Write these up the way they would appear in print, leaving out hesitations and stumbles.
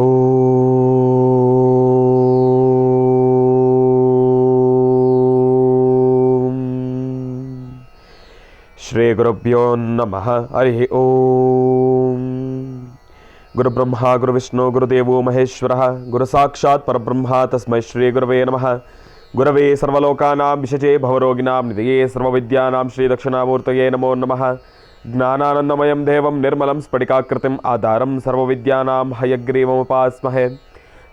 ಓಂ ಶ್ರೀ ಗುರುಭ್ಯೋ ನಮಃ. ಹರಿ ಓಂ. ಗುರುಬ್ರಹ್ಮ ಗುರುವಿಷ್ಣು ಗುರುದೇವೋ ಮಹೇಶ್ವರಃ ಗುರು ಸಾಕ್ಷಾತ್ ಪರಬ್ರಹ್ಮ ತಸ್ಮೈ ಶ್ರೀ ಗುರವೇ ನಮಃ. ಗುರವೇ ಸರ್ವಲೋಕಾನಾಂ ವಿಷಜೇ ಭವರೋಗಿಣಾಂ ನಿಧಯೇ ಸರ್ವವಿದ್ಯಾನಾಂ ಶ್ರೀ ದಕ್ಷಿಣಾಮೂರ್ತಯೇ ನಮೋ ನಮಃ. ಜ್ಞಾನಾನಂದಮಯಂ ದೇವಂ ನಿರ್ಮಲಂ ಸ್ಫಟಿಕಾಕೃತಿಂ ಆಧಾರಂ ಸರ್ವವಿದ್ಯಾನಾಂ ಹಯಗ್ರೀವముపాస్మహే.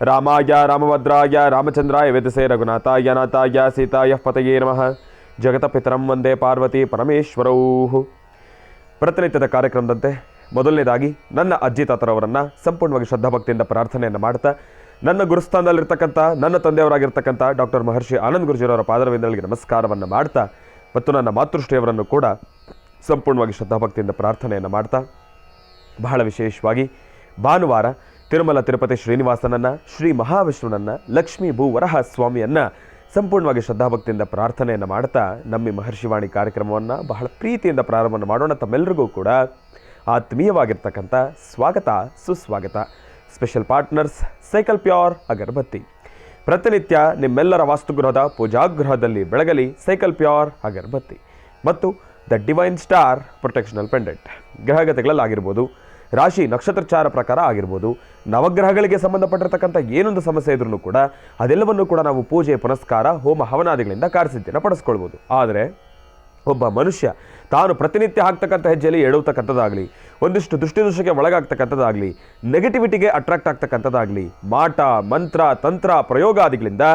ರಾಮಾಯ ರಾಮಭದ್ರಾಯ ರಾಮಚಂದ್ರಾಯ ವೇದಸೇ ರಘುನಾಥಾಯ ನಾಥಾಯ ಸೀತಾಯ ಪತಯೇ ನಮಃ. ಜಗತಪಿತರಂ ವಂದೇ ಪಾರ್ವತಿ ಪರಮೇಶ್ವರೌ. ಪ್ರತಿನಿತ್ಯದ ಕಾರ್ಯಕ್ರಮದಂತೆ ಮೊದಲನೇದಾಗಿ ನನ್ನ ಅಜ್ಜಿ ತಾತರವರನ್ನು ಸಂಪೂರ್ಣವಾಗಿ ಶ್ರದ್ಧಾಭಕ್ತಿಯಿಂದ ಪ್ರಾರ್ಥನೆಯನ್ನು ಮಾಡ್ತಾ, ನನ್ನ ಗುರುಸ್ಥಾನದಲ್ಲಿರ್ತಕ್ಕಂಥ ನನ್ನ ತಂದೆಯವರಾಗಿರ್ತಕ್ಕಂಥ ಡಾಕ್ಟರ್ ಮಹರ್ಷಿ ಆನಂದ್ ಗುರುಜಿಯವರ ಪಾದರವಿಂದಗಳಿಗೆ ನಮಸ್ಕಾರವನ್ನು ಮಾಡ್ತಾ, ಮತ್ತು ನನ್ನ ಮಾತೃಶ್ರೀಯವರನ್ನು ಕೂಡ ಸಂಪೂರ್ಣವಾಗಿ ಶ್ರದ್ಧಾಭಕ್ತಿಯಿಂದ ಪ್ರಾರ್ಥನೆಯನ್ನು ಮಾಡ್ತಾ, ಬಹಳ ವಿಶೇಷವಾಗಿ ಭಾನುವಾರ ತಿರುಮಲ ತಿರುಪತಿ ಶ್ರೀನಿವಾಸನನ್ನು, ಶ್ರೀ ಮಹಾವಿಷ್ಣುನನ್ನು, ಲಕ್ಷ್ಮೀ ಭೂ ವರಹ ಸ್ವಾಮಿಯನ್ನು ಸಂಪೂರ್ಣವಾಗಿ ಶ್ರದ್ಧಾಭಕ್ತಿಯಿಂದ ಪ್ರಾರ್ಥನೆಯನ್ನು ಮಾಡ್ತಾ ನಮ್ಮ ಮಹರ್ಷಿವಾಣಿ ಕಾರ್ಯಕ್ರಮವನ್ನು ಬಹಳ ಪ್ರೀತಿಯಿಂದ ಪ್ರಾರಂಭವನ್ನು ಮಾಡೋಣ. ತಮ್ಮೆಲ್ಲರಿಗೂ ಕೂಡ ಆತ್ಮೀಯವಾಗಿರ್ತಕ್ಕಂಥ ಸ್ವಾಗತ, ಸುಸ್ವಾಗತ. ಸ್ಪೆಷಲ್ ಪಾರ್ಟ್ನರ್ಸ್ ಸೈಕಲ್ ಪ್ಯೂರ್ ಅಗರಬತ್ತಿ. ಪ್ರತಿನಿತ್ಯ ನಿಮ್ಮೆಲ್ಲರ ವಾಸ್ತುಗೃಹದ ಪೂಜಾಗೃಹದಲ್ಲಿ ಬೆಳಗಲಿ ಸೈಕಲ್ ಪ್ಯೂರ್ ಅಗರಬತ್ತಿ. ಮತ್ತು ದ ಡಿವೈನ್ ಸ್ಟಾರ್ ಪ್ರೊಟೆಕ್ಷನಲ್ ಪೆಂಡೆಂಟ್. ಗ್ರಹಗತಿಗಳಲ್ಲಾಗಿರ್ಬೋದು, ರಾಶಿ ನಕ್ಷತ್ರಚಾರ ಪ್ರಕಾರ ಆಗಿರ್ಬೋದು, ನವಗ್ರಹಗಳಿಗೆ ಸಂಬಂಧಪಟ್ಟಿರ್ತಕ್ಕಂಥ ಏನೊಂದು ಸಮಸ್ಯೆ ಇದ್ರೂ ಕೂಡ ಅದೆಲ್ಲವನ್ನು ಕೂಡ ನಾವು ಪೂಜೆ, ಪುನಸ್ಕಾರ, ಹೋಮ ಹವನಾದಿಗಳಿಂದ ಕಾರ್ಯಸಿದ್ಧಿಯನ್ನು ಪಡಿಸ್ಕೊಳ್ಬೋದು. ಆದರೆ ಒಬ್ಬ ಮನುಷ್ಯ ತಾನು ಪ್ರತಿನಿತ್ಯ ಹಾಕ್ತಕ್ಕಂಥ ಹೆಜ್ಜೆಯಲ್ಲಿ ಎಡುವತಕ್ಕಂಥದ್ದಾಗಲಿ, ಒಂದಿಷ್ಟು ದೃಷ್ಟಿದೋಷಕ್ಕೆ ಒಳಗಾಗ್ತಕ್ಕಂಥದ್ದಾಗಲಿ, ನೆಗೆಟಿವಿಟಿಗೆ ಅಟ್ರಾಕ್ಟ್ ಆಗ್ತಕ್ಕಂಥದ್ದಾಗಲಿ, ಮಾಟ ಮಂತ್ರ ತಂತ್ರ ಪ್ರಯೋಗಾದಿಗಳಿಂದ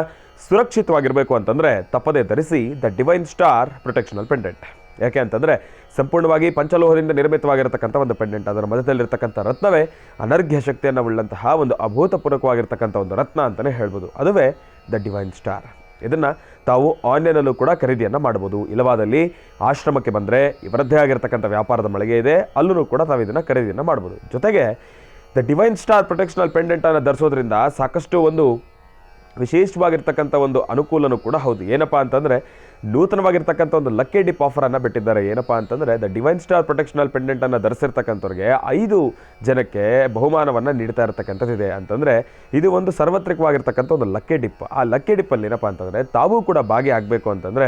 ಸುರಕ್ಷಿತವಾಗಿರಬೇಕು ಅಂತಂದರೆ ತಪ್ಪದೇ ಧರಿಸಿ ದ ಡಿವೈನ್ ಸ್ಟಾರ್ ಪ್ರೊಟೆಕ್ಷನಲ್ ಪೆಂಡೆಂಟ್. ಯಾಕೆ ಅಂತಂದರೆ ಸಂಪೂರ್ಣವಾಗಿ ಪಂಚಲೋಹದಿಂದ ನಿರ್ಮಿತವಾಗಿರತಕ್ಕಂಥ ಒಂದು ಪೆಂಡೆಂಟ್. ಅದರ ಮಧ್ಯದಲ್ಲಿರ್ತಕ್ಕಂಥ ರತ್ನವೇ ಅನರ್ಘ್ಯ ಶಕ್ತಿಯನ್ನು ಉಳ್ಳಂತಹ ಒಂದು ಅಭೂತಪೂರ್ವಕವಾಗಿರ್ತಕ್ಕಂಥ ಒಂದು ರತ್ನ ಅಂತಲೇ ಹೇಳ್ಬೋದು. ಅದುವೇ ದ ಡಿವೈನ್ ಸ್ಟಾರ್. ಇದನ್ನು ತಾವು ಆನ್ಲೈನಲ್ಲೂ ಕೂಡ ಖರೀದಿಯನ್ನು ಮಾಡ್ಬೋದು. ಇಲ್ಲವಾದಲ್ಲಿ ಆಶ್ರಮಕ್ಕೆ ಬಂದರೆ ಇವರದ್ದೇ ಆಗಿರ್ತಕ್ಕಂಥ ವ್ಯಾಪಾರದ ಮಳಿಗೆ ಇದೆ, ಅಲ್ಲೂ ಕೂಡ ತಾವು ಇದನ್ನು ಖರೀದಿಯನ್ನು ಮಾಡ್ಬೋದು. ಜೊತೆಗೆ ದ ಡಿವೈನ್ ಸ್ಟಾರ್ ಪ್ರೊಟೆಕ್ಷನಲ್ ಪೆಂಡೆಂಟನ್ನು ಧರಿಸೋದ್ರಿಂದ ಸಾಕಷ್ಟು ಒಂದು ವಿಶೇಷವಾಗಿರ್ತಕ್ಕಂಥ ಒಂದು ಅನುಕೂಲನೂ ಕೂಡ ಹೌದು. ಏನಪ್ಪ ಅಂತಂದರೆ ನೂತನವಾಗಿರ್ತಕ್ಕಂಥ ಒಂದು ಲಕ್ಕಿ ಡಿಪ್ ಆಫರನ್ನು ಬಿಟ್ಟಿದ್ದಾರೆ. ಏನಪ್ಪ ಅಂತಂದರೆ ದ ಡಿವೈನ್ ಸ್ಟಾರ್ ಪ್ರೊಟೆಕ್ಷನಲ್ ಪೆಂಡೆಂಟನ್ನು ಧರಿಸಿರ್ತಕ್ಕಂಥವ್ರಿಗೆ 5 ಜನಕ್ಕೆ ಬಹುಮಾನವನ್ನು ನೀಡ್ತಾ ಇರತಕ್ಕಂಥದ್ದಿದೆ. ಅಂತಂದರೆ ಇದು ಒಂದು ಸಾರ್ವತ್ರಿಕವಾಗಿರ್ತಕ್ಕಂಥ ಒಂದು ಲಕ್ಕಿ ಡಿಪ್. ಆ ಲಕ್ಕಿ ಡಿಪ್ಪಲ್ಲಿ ಏನಪ್ಪ ಅಂತಂದರೆ ತಾವೂ ಕೂಡ ಭಾಗಿಯಾಗಬೇಕು ಅಂತಂದರೆ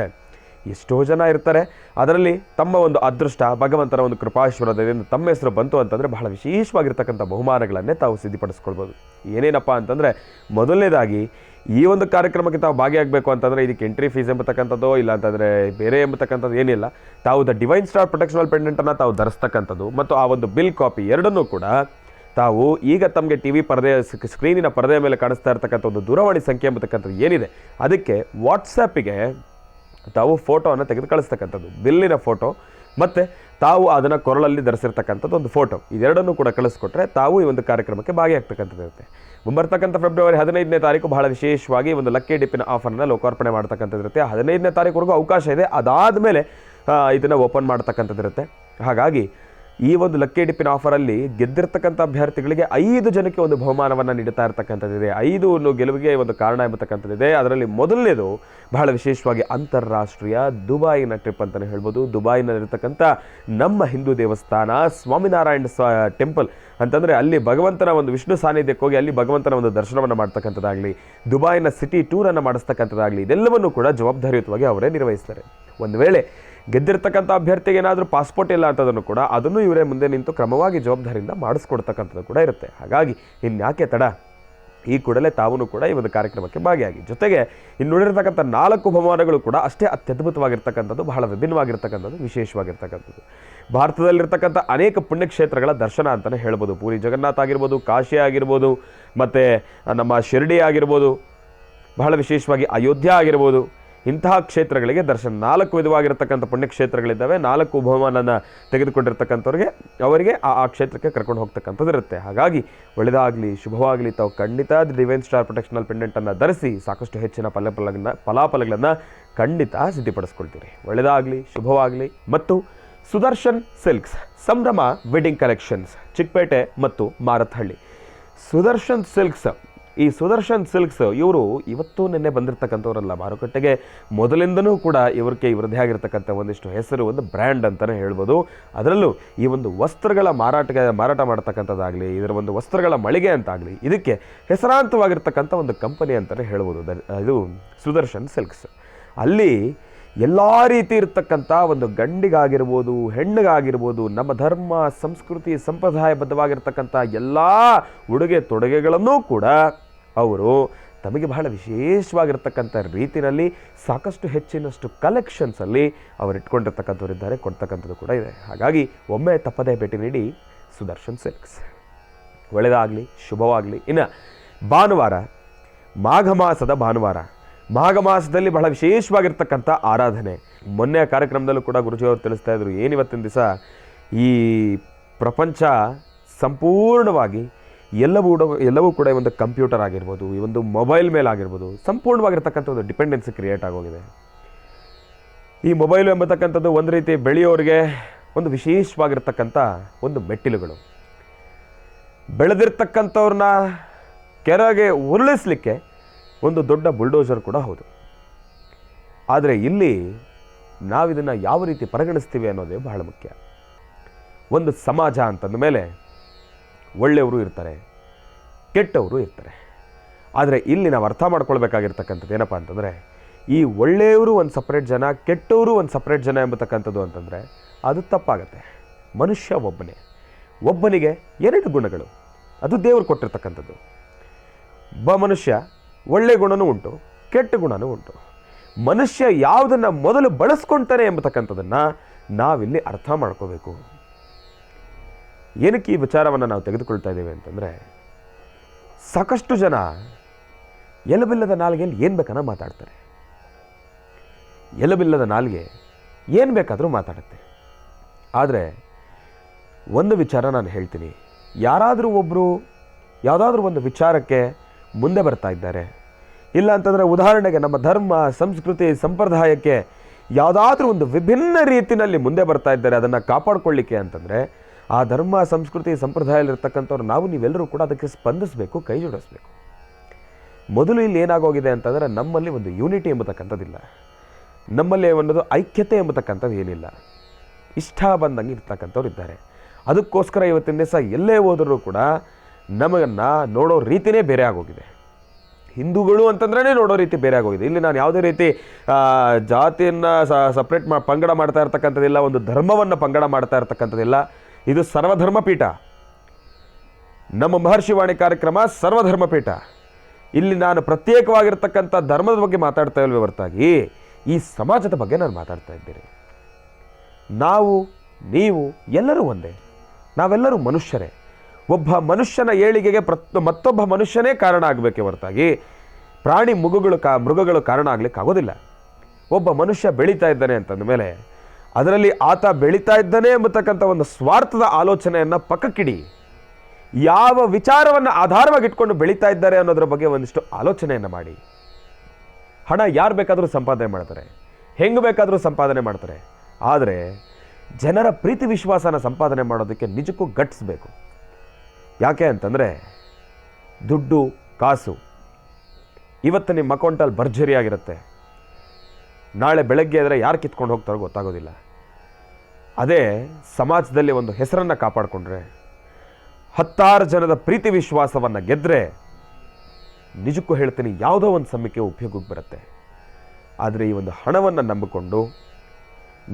ಎಷ್ಟೋ ಜನ ಇರ್ತಾರೆ. ಅದರಲ್ಲಿ ತಮ್ಮ ಒಂದು ಅದೃಷ್ಟ, ಭಗವಂತನ ಒಂದು ಕೃಪಾಶೀರ್ವಾದದಿಂದ ತಮ್ಮ ಹೆಸರು ಬಂತು ಅಂತಂದರೆ ಬಹಳ ವಿಶೇಷವಾಗಿರ್ತಕ್ಕಂಥ ಬಹುಮಾನಗಳನ್ನೇ ತಾವು ಸಿದ್ಧಪಡಿಸ್ಕೊಳ್ಬೋದು. ಏನೇನಪ್ಪ ಅಂತಂದರೆ ಮೊದಲನೇದಾಗಿ ಈ ಒಂದು ಕಾರ್ಯಕ್ರಮಕ್ಕೆ ತಾವು ಭಾಗಿಯಾಗಬೇಕು ಅಂತಂದರೆ ಇದಕ್ಕೆ ಎಂಟ್ರಿ ಫೀಸ್ ಎಂಬತಕ್ಕಂಥದ್ದು ಇಲ್ಲ ಅಂತಂದರೆ ಬೇರೆ ಎಂಬತಕ್ಕಂಥದ್ದು ಏನಿಲ್ಲ. ತಾವು ದ ಡಿವೈನ್ ಸ್ಟಾರ್ ಪ್ರೊಟೆಕ್ಷನಲ್ ಪೆಂಡೆಂಟನ್ನು ತಾವು ಧರಿಸ್ತಕ್ಕಂಥದ್ದು ಮತ್ತು ಆ ಒಂದು ಬಿಲ್ ಕಾಪಿ ಎರಡನ್ನೂ ಕೂಡ ತಾವು ಈಗ ತಮಗೆ ಟಿ ವಿ ಪರದೆಯ ಸ್ಕ್ರೀನಿನ ಪರದೆಯ ಮೇಲೆ ಕಾಣಿಸ್ತಾ ಇರ್ತಕ್ಕಂಥ ಒಂದು ದೂರವಾಣಿ ಸಂಖ್ಯೆ ಎಂಬತಕ್ಕಂಥದ್ದು ಏನಿದೆ ಅದಕ್ಕೆ ವಾಟ್ಸಪ್ಪಿಗೆ ತಾವು ಫೋಟೋವನ್ನು ತೆಗೆದು ಕಳಿಸ್ತಕ್ಕಂಥದ್ದು, ಬಿಲ್ಲಿನ ಫೋಟೋ ಮತ್ತು ತಾವು ಅದನ್ನು ಕೊರಳಲ್ಲಿ ಧರಿಸಿರ್ತಕ್ಕಂಥದ್ದು ಒಂದು ಫೋಟೋ, ಇದೆರಡನ್ನೂ ಕೂಡ ಕಳಿಸ್ಕೊಟ್ರೆ ತಾವು ಈ ಒಂದು ಕಾರ್ಯಕ್ರಮಕ್ಕೆ ಭಾಗಿಯಾಗ್ತಕ್ಕಂಥದ್ದು ಇರುತ್ತೆ. ಮುಂಬರ್ತಕ್ಕಂಥ ಫೆಬ್ರವರಿ 15ನೇ ತಾರೀಕು ಬಹಳ ವಿಶೇಷವಾಗಿ ಒಂದು ಲಕ್ಕಿ ಡಿಪ್ಪಿನ ಆಫರ್ನ ಲೋಕಾರ್ಪಣೆ ಮಾಡ್ತಕ್ಕಂಥದ್ದು ಇರುತ್ತೆ. 15ನೇ ತಾರೀಕುವರೆಗೂ ಅವಕಾಶ ಇದೆ. ಅದಾದ ಮೇಲೆ ಇದನ್ನು ಓಪನ್ ಮಾಡ್ತಕ್ಕಂಥದ್ದು ಇರುತ್ತೆ. ಹಾಗಾಗಿ ಈ ಒಂದು ಲಕ್ಕಿ ಡಿಪ್ಪಿನ ಆಫರಲ್ಲಿ ಗೆದ್ದಿರ್ತಕ್ಕಂಥ ಅಭ್ಯರ್ಥಿಗಳಿಗೆ 5 ಜನಕ್ಕೆ ಒಂದು ಬಹುಮಾನವನ್ನು ನೀಡುತ್ತಾ ಇರತಕ್ಕಂಥದ್ದಿದೆ. 5 ಗೆಲುವಿಗೆ ಒಂದು ಕಾರಣ ಎಂಬತಕ್ಕಂಥದ್ದಿದೆ. ಅದರಲ್ಲಿ ಮೊದಲನೇದು ಬಹಳ ವಿಶೇಷವಾಗಿ ಅಂತಾರಾಷ್ಟ್ರೀಯ ದುಬಾಯಿನ ಟ್ರಿಪ್ ಅಂತಲೇ ಹೇಳ್ಬೋದು. ದುಬಾಯಿನಲ್ಲಿರ್ತಕ್ಕಂಥ ನಮ್ಮ ಹಿಂದೂ ದೇವಸ್ಥಾನ ಸ್ವಾಮಿನಾರಾಯಣ ಟೆಂಪಲ್ ಅಂತಂದರೆ ಅಲ್ಲಿ ಭಗವಂತನ ಒಂದು ವಿಷ್ಣು ಸಾನ್ನಿಧ್ಯಕ್ಕೆ ಹೋಗಿ ಅಲ್ಲಿ ಭಗವಂತನ ಒಂದು ದರ್ಶನವನ್ನು ಮಾಡ್ತಕ್ಕಂಥದ್ದಾಗಲಿ, ದುಬಾಯಿನ ಸಿಟಿ ಟೂರನ್ನು ಮಾಡಿಸ್ತಕ್ಕಂಥದ್ದಾಗಲಿ, ಇದೆಲ್ಲವನ್ನೂ ಕೂಡ ಜವಾಬ್ದಾರಿಯುತವಾಗಿ ಅವರೇ ನಿರ್ವಹಿಸ್ತಾರೆ. ಒಂದು ವೇಳೆ ಗೆದ್ದಿರ್ತಕ್ಕಂಥ ಅಭ್ಯರ್ಥಿಗೆ ಏನಾದರೂ ಪಾಸ್ಪೋರ್ಟ್ ಇಲ್ಲ ಅಂತದನ್ನು ಕೂಡ ಅದನ್ನು ಇವರೇ ಮುಂದೆ ನಿಂತು ಕ್ರಮವಾಗಿ ಜವಾಬ್ದಾರಿಯಿಂದ ಮಾಡಿಸ್ಕೊಡ್ತಕ್ಕಂಥದ್ದು ಕೂಡ ಇರುತ್ತೆ. ಹಾಗಾಗಿ ಇನ್ಯಾಕೆ ತಡ, ಈ ಕೂಡಲೇ ತಾವೂ ಕೂಡ ಈ ಒಂದು ಕಾರ್ಯಕ್ರಮಕ್ಕೆ ಭಾಗಿಯಾಗಿ. ಜೊತೆಗೆ ಇನ್ನುಳಿರ್ತಕ್ಕಂಥ 4 ಬಹುಮಾನಗಳು ಕೂಡ ಅಷ್ಟೇ ಅತ್ಯದ್ಭುತವಾಗಿರ್ತಕ್ಕಂಥದ್ದು, ಬಹಳ ವಿಭಿನ್ನವಾಗಿರ್ತಕ್ಕಂಥದ್ದು, ವಿಶೇಷವಾಗಿರ್ತಕ್ಕಂಥದ್ದು. ಭಾರತದಲ್ಲಿರ್ತಕ್ಕಂಥ ಅನೇಕ ಪುಣ್ಯಕ್ಷೇತ್ರಗಳ ದರ್ಶನ ಅಂತಲೇ ಹೇಳ್ಬೋದು. ಪೂರಿ ಜಗನ್ನಾಥ ಆಗಿರ್ಬೋದು, ಕಾಶಿ ಆಗಿರ್ಬೋದು, ಮತ್ತು ನಮ್ಮ ಶಿರ್ಡಿ ಆಗಿರ್ಬೋದು, ಬಹಳ ವಿಶೇಷವಾಗಿ ಅಯೋಧ್ಯ ಆಗಿರ್ಬೋದು, ಇಂತಹ ಕ್ಷೇತ್ರಗಳಿಗೆ ದರ್ಶನ. 4 ವಿಧವಾಗಿರ್ತಕ್ಕಂಥ ಪುಣ್ಯಕ್ಷೇತ್ರಗಳಿದ್ದಾವೆ. 4 ಬಹುಮಾನನ ತೆಗೆದುಕೊಂಡಿರ್ತಕ್ಕಂಥವ್ರಿಗೆ ಅವರಿಗೆ ಆ ಕ್ಷೇತ್ರಕ್ಕೆ ಕರ್ಕೊಂಡು ಹೋಗ್ತಕ್ಕಂಥದ್ದು ಇರುತ್ತೆ. ಹಾಗಾಗಿ ಒಳ್ಳೆಯದಾಗಲಿ, ಶುಭವಾಗಲಿ. ತಾವು ಖಂಡಿತ ಡಿವೈನ್ ಸ್ಟಾರ್ ಪ್ರೊಟೆಕ್ಷನಲ್ ಪೆಂಡೆಂಟನ್ನು ಧರಿಸಿ ಸಾಕಷ್ಟು ಹೆಚ್ಚಿನ ಫಲಾಫಲಗಳನ್ನು ಖಂಡಿತ ಸಿದ್ಧಪಡಿಸ್ಕೊಳ್ತೀರಿ. ಒಳ್ಳೆಯದಾಗಲಿ, ಶುಭವಾಗಲಿ. ಮತ್ತು ಸುದರ್ಶನ್ ಸಿಲ್ಕ್ಸ್ ಸಂಭ್ರಮ ವೆಡ್ಡಿಂಗ್ ಕಲೆಕ್ಷನ್ಸ್, ಚಿಕ್ಕಪೇಟೆ ಮತ್ತು ಮಾರತ್ಹಳ್ಳಿ. ಸುದರ್ಶನ್ ಸಿಲ್ಕ್ಸ್ ಈ ಸುದರ್ಶನ್ ಸಿಲ್ಕ್ಸ್ ಇವರು ಇವತ್ತು ನಿನ್ನೆ ಬಂದಿರತಕ್ಕಂಥವರಲ್ಲ, ಮಾರುಕಟ್ಟೆಗೆ ಮೊದಲಿಂದನೂ ಕೂಡ ಇವರದ್ದೇ ಆಗಿರ್ತಕ್ಕಂಥ ಒಂದಿಷ್ಟು ಹೆಸರು, ಒಂದು ಬ್ರ್ಯಾಂಡ್ ಅಂತಲೇ ಹೇಳ್ಬೋದು. ಅದರಲ್ಲೂ ಈ ಒಂದು ವಸ್ತ್ರಗಳ ಮಾರಾಟ ಮಾಡ್ತಕ್ಕಂಥದ್ದಾಗಲಿ, ಇದರ ಒಂದು ವಸ್ತ್ರಗಳ ಮಳಿಗೆ ಅಂತಾಗಲಿ, ಇದಕ್ಕೆ ಹೆಸರಾಂತವಾಗಿರ್ತಕ್ಕಂಥ ಒಂದು ಕಂಪನಿ ಅಂತಲೇ ಹೇಳ್ಬೋದು. ಇದು ಸುದರ್ಶನ್ ಸಿಲ್ಕ್ಸ್. ಅಲ್ಲಿ ಎಲ್ಲ ರೀತಿ ಇರ್ತಕ್ಕಂಥ ಒಂದು ಗಂಡಿಗಾಗಿರ್ಬೋದು, ಹೆಣ್ಣಿಗಾಗಿರ್ಬೋದು, ನಮ್ಮ ಧರ್ಮ ಸಂಸ್ಕೃತಿ ಸಂಪ್ರದಾಯಬದ್ಧವಾಗಿರ್ತಕ್ಕಂಥ ಎಲ್ಲ ಉಡುಗೆ ತೊಡುಗೆಗಳನ್ನೂ ಕೂಡ ಅವರು ತಮಗೆ ಬಹಳ ವಿಶೇಷವಾಗಿರ್ತಕ್ಕಂಥ ರೀತಿಯಲ್ಲಿ ಸಾಕಷ್ಟು ಹೆಚ್ಚಿನಷ್ಟು ಕಲೆಕ್ಷನ್ಸಲ್ಲಿ ಅವರು ಇಟ್ಕೊಂಡಿರ್ತಕ್ಕಂಥವರಿದ್ದಾರೆ, ಕೊಡ್ತಕ್ಕಂಥದ್ದು ಕೂಡ ಇದೆ. ಹಾಗಾಗಿ ಒಮ್ಮೆ ತಪ್ಪದೇ ಭೇಟಿ ನೀಡಿ ಸುದರ್ಶನ್ ಸಿಲ್ಕ್ಸ್. ಒಳ್ಳೆಯದಾಗಲಿ, ಶುಭವಾಗಲಿ. ಇನ್ನು ಭಾನುವಾರ, ಮಾಘ ಮಾಸದಲ್ಲಿ ಬಹಳ ವಿಶೇಷವಾಗಿರ್ತಕ್ಕಂಥ ಆರಾಧನೆ. ಮೊನ್ನೆ ಕಾರ್ಯಕ್ರಮದಲ್ಲೂ ಕೂಡ ಗುರುಜಿಯವರು ತಿಳಿಸ್ತಾ ಇದ್ರು, ಏನಿವತ್ತಿನ ದಿವಸ ಈ ಪ್ರಪಂಚ ಸಂಪೂರ್ಣವಾಗಿ ಎಲ್ಲವೂ ಕೂಡ ಒಂದು ಕಂಪ್ಯೂಟರ್ ಆಗಿರ್ಬೋದು, ಈ ಒಂದು ಮೊಬೈಲ್ ಮೇಲಾಗಿರ್ಬೋದು, ಸಂಪೂರ್ಣವಾಗಿರ್ತಕ್ಕಂಥ ಒಂದು ಡಿಪೆಂಡೆನ್ಸಿ ಕ್ರಿಯೇಟ್ ಆಗೋಗಿದೆ. ಈ ಮೊಬೈಲ್ ಎಂಬತಕ್ಕಂಥದ್ದು ಒಂದು ರೀತಿ ಬೆಳೆಯೋರಿಗೆ ಒಂದು ವಿಶೇಷವಾಗಿರ್ತಕ್ಕಂಥ ಒಂದು ಮೆಟ್ಟಿಲುಗಳು. ಬೆಳೆದಿರ್ತಕ್ಕಂಥವ್ರನ್ನ ಕೆಳಗೆ ಉರುಳಿಸಲಿಕ್ಕೆ ಒಂದು ದೊಡ್ಡ ಬುಲ್ಡೋಸರ್ ಕೂಡ ಹೌದು. ಆದರೆ ಇಲ್ಲಿ ನಾವಿದನ್ನು ಯಾವ ರೀತಿ ಪರಿಗಣಿಸ್ತೀವಿ ಅನ್ನೋದೇ ಬಹಳ ಮುಖ್ಯ. ಒಂದು ಸಮಾಜ ಅಂತಂದ ಮೇಲೆ ಒಳ್ಳೆಯವರು ಇರ್ತಾರೆ, ಕೆಟ್ಟವರು ಇರ್ತಾರೆ. ಆದರೆ ಇಲ್ಲಿ ನಾವು ಅರ್ಥ ಮಾಡ್ಕೊಳ್ಬೇಕಾಗಿರ್ತಕ್ಕಂಥದ್ದು ಏನಪ್ಪ ಅಂತಂದರೆ, ಈ ಒಳ್ಳೆಯವರು ಒಂದು ಸಪ್ರೇಟ್ ಜನ, ಕೆಟ್ಟವರು ಒಂದು ಸಪ್ರೇಟ್ ಜನ ಎಂಬತಕ್ಕಂಥದ್ದು ಅಂತಂದರೆ ಅದು ತಪ್ಪಾಗತ್ತೆ. ಮನುಷ್ಯ ಒಬ್ಬನಿಗೆ 2 ಗುಣಗಳು, ಅದು ದೇವರು ಕೊಟ್ಟಿರ್ತಕ್ಕಂಥದ್ದು. ಒಬ್ಬ ಮನುಷ್ಯ ಒಳ್ಳೆ ಗುಣನೂ ಉಂಟು, ಕೆಟ್ಟ ಗುಣನೂ ಉಂಟು. ಮನುಷ್ಯ ಯಾವುದನ್ನು ಮೊದಲು ಬಳಸ್ಕೊಳ್ತಾನೆ ಎಂಬತಕ್ಕಂಥದ್ದನ್ನು ನಾವಿಲ್ಲಿ ಅರ್ಥ ಮಾಡ್ಕೋಬೇಕು. ಏನಕ್ಕೆ ಈ ವಿಚಾರವನ್ನು ನಾವು ತೆಗೆದುಕೊಳ್ತಾ ಇದ್ದೇವೆ ಅಂತಂದರೆ, ಸಾಕಷ್ಟು ಜನ ಎಲಬಿಲ್ಲದ ನಾಲಿಗೆಯಲ್ಲಿ ಏನು ಬೇಕಾದ್ರೂ ಮಾತಾಡ್ತಾರೆ. ಎಲಬಿಲ್ಲದ ನಾಲಿಗೆ ಏನು ಬೇಕಾದರೂ ಮಾತಾಡುತ್ತೆ. ಆದರೆ ಒಂದು ವಿಚಾರ ನಾನು ಹೇಳ್ತೀನಿ, ಯಾರಾದರೂ ಒಬ್ಬರು ಯಾವುದಾದ್ರೂ ಒಂದು ವಿಚಾರಕ್ಕೆ ಮುಂದೆ ಬರ್ತಾ ಇದ್ದಾರೆ, ಇಲ್ಲ ಅಂತಂದರೆ ಉದಾಹರಣೆಗೆ ನಮ್ಮ ಧರ್ಮ ಸಂಸ್ಕೃತಿ ಸಂಪ್ರದಾಯಕ್ಕೆ ಯಾವುದಾದ್ರೂ ಒಂದು ವಿಭಿನ್ನ ರೀತಿಯಲ್ಲಿ ಮುಂದೆ ಬರ್ತಾ ಇದ್ದಾರೆ, ಅದನ್ನು ಕಾಪಾಡಿಕೊಳ್ಳಿಕ್ಕೆ ಅಂತಂದರೆ ಆ ಧರ್ಮ ಸಂಸ್ಕೃತಿ ಸಂಪ್ರದಾಯದಲ್ಲಿರ್ತಕ್ಕಂಥವ್ರು ನೀವೆಲ್ಲರೂ ಕೂಡ ಅದಕ್ಕೆ ಸ್ಪಂದಿಸಬೇಕು, ಕೈ ಜೋಡಿಸ್ಬೇಕು. ಮೊದಲು ಇಲ್ಲಿ ಏನಾಗೋಗಿದೆ ಅಂತಂದರೆ, ನಮ್ಮಲ್ಲಿ ಒಂದು ಯೂನಿಟಿ ಎಂಬತಕ್ಕಂಥದ್ದಿಲ್ಲ, ನಮ್ಮಲ್ಲಿ ಒಂದು ಐಕ್ಯತೆ ಎಂಬತಕ್ಕಂಥದ್ದು ಏನಿಲ್ಲ. ಇಷ್ಟ ಬಂದಂಗೆ ಇರ್ತಕ್ಕಂಥವ್ರು ಇದ್ದಾರೆ. ಅದಕ್ಕೋಸ್ಕರ ಇವತ್ತಿನ ದಿವಸ ಎಲ್ಲೇ ಹೋದರೂ ಕೂಡ ನಮಗನ್ನು ನೋಡೋ ರೀತಿಯೇ ಬೇರೆ ಆಗೋಗಿದೆ. ಹಿಂದೂಗಳು ಅಂತಂದ್ರೇ ನೋಡೋ ರೀತಿ ಬೇರೆ ಆಗೋಗಿದೆ. ಇಲ್ಲಿ ನಾನು ಯಾವುದೇ ರೀತಿ ಜಾತಿಯನ್ನು ಸಪ್ರೇಟ್ ಪಂಗಡ ಮಾಡ್ತಾ ಇರ್ತಕ್ಕಂಥದ್ದಿಲ್ಲ, ಒಂದು ಧರ್ಮವನ್ನು ಪಂಗಡ ಮಾಡ್ತಾ ಇರ್ತಕ್ಕಂಥದ್ದಿಲ್ಲ. ಇದು ಸರ್ವಧರ್ಮ ಪೀಠ. ನಮ್ಮ ಮಹರ್ಷಿವಾಣಿ ಕಾರ್ಯಕ್ರಮ ಸರ್ವಧರ್ಮ ಪೀಠ. ಇಲ್ಲಿ ನಾನು ಪ್ರತ್ಯೇಕವಾಗಿರ್ತಕ್ಕಂಥ ಧರ್ಮದ ಬಗ್ಗೆ ಮಾತಾಡ್ತಾ ಇಲ್ವೇ ಹೊರತಾಗಿ ಈ ಸಮಾಜದ ಬಗ್ಗೆ ನಾನು ಮಾತಾಡ್ತಾ ಇದ್ದೀನಿ. ನೀವು ಎಲ್ಲರೂ ಒಂದೇ, ನಾವೆಲ್ಲರೂ ಮನುಷ್ಯರೇ. ಒಬ್ಬ ಮನುಷ್ಯನ ಏಳಿಗೆಗೆ ಮತ್ತೊಬ್ಬ ಮನುಷ್ಯನೇ ಕಾರಣ ಆಗಬೇಕೇ ಹೊರತಾಗಿ ಪ್ರಾಣಿ ಮೃಗಗಳು ಕಾರಣ ಆಗ್ಲಿಕ್ಕೆ ಆಗೋದಿಲ್ಲ. ಒಬ್ಬ ಮನುಷ್ಯ ಬೆಳೀತಾ ಇದ್ದಾನೆ ಅಂತಂದ ಮೇಲೆ ಅದರಲ್ಲಿ ಆತ ಬೆಳೀತಾ ಇದ್ದಾನೆ ಎಂಬತಕ್ಕಂಥ ಒಂದು ಸ್ವಾರ್ಥದ ಆಲೋಚನೆಯನ್ನು ಪಕ್ಕಕ್ಕಿಡಿ. ಯಾವ ವಿಚಾರವನ್ನು ಆಧಾರವಾಗಿಟ್ಕೊಂಡು ಬೆಳೀತಾ ಇದ್ದಾರೆ ಅನ್ನೋದ್ರ ಬಗ್ಗೆ ಒಂದಿಷ್ಟು ಆಲೋಚನೆಯನ್ನು ಮಾಡಿ. ಹಣ ಯಾರು ಬೇಕಾದರೂ ಸಂಪಾದನೆ ಮಾಡ್ತಾರೆ, ಹೆಂಗೆ ಬೇಕಾದರೂ ಸಂಪಾದನೆ ಮಾಡ್ತಾರೆ. ಆದರೆ ಜನರ ಪ್ರೀತಿ ವಿಶ್ವಾಸನ ಸಂಪಾದನೆ ಮಾಡೋದಕ್ಕೆ ನಿಜಕ್ಕೂ ಗಟ್ಟಿಸಬೇಕು. ಯಾಕೆ ಅಂತಂದರೆ, ದುಡ್ಡು ಕಾಸು ಇವತ್ತು ನಿಮ್ಮ ಅಕೌಂಟಲ್ಲಿ ಭರ್ಜರಿಯಾಗಿರುತ್ತೆ, ನಾಳೆ ಬೆಳಗ್ಗೆ ಆದರೆ ಯಾರು ಕಿತ್ಕೊಂಡು ಹೋಗ್ತಾರೋ ಗೊತ್ತಾಗೋದಿಲ್ಲ. ಅದೇ ಸಮಾಜದಲ್ಲಿ ಒಂದು ಹೆಸರನ್ನು ಕಾಪಾಡಿಕೊಂಡ್ರೆ, 10 ಜನದ ಪ್ರೀತಿ ವಿಶ್ವಾಸವನ್ನು ಗೆದ್ದರೆ, ನಿಜಕ್ಕೂ ಹೇಳ್ತೀನಿ ಯಾವುದೋ ಒಂದು ಸಮಯಕ್ಕೆ ಉಪಯೋಗಕ್ಕೆ ಬರುತ್ತೆ. ಆದರೆ ಈ ಒಂದು ಹಣವನ್ನು ನಂಬಿಕೊಂಡು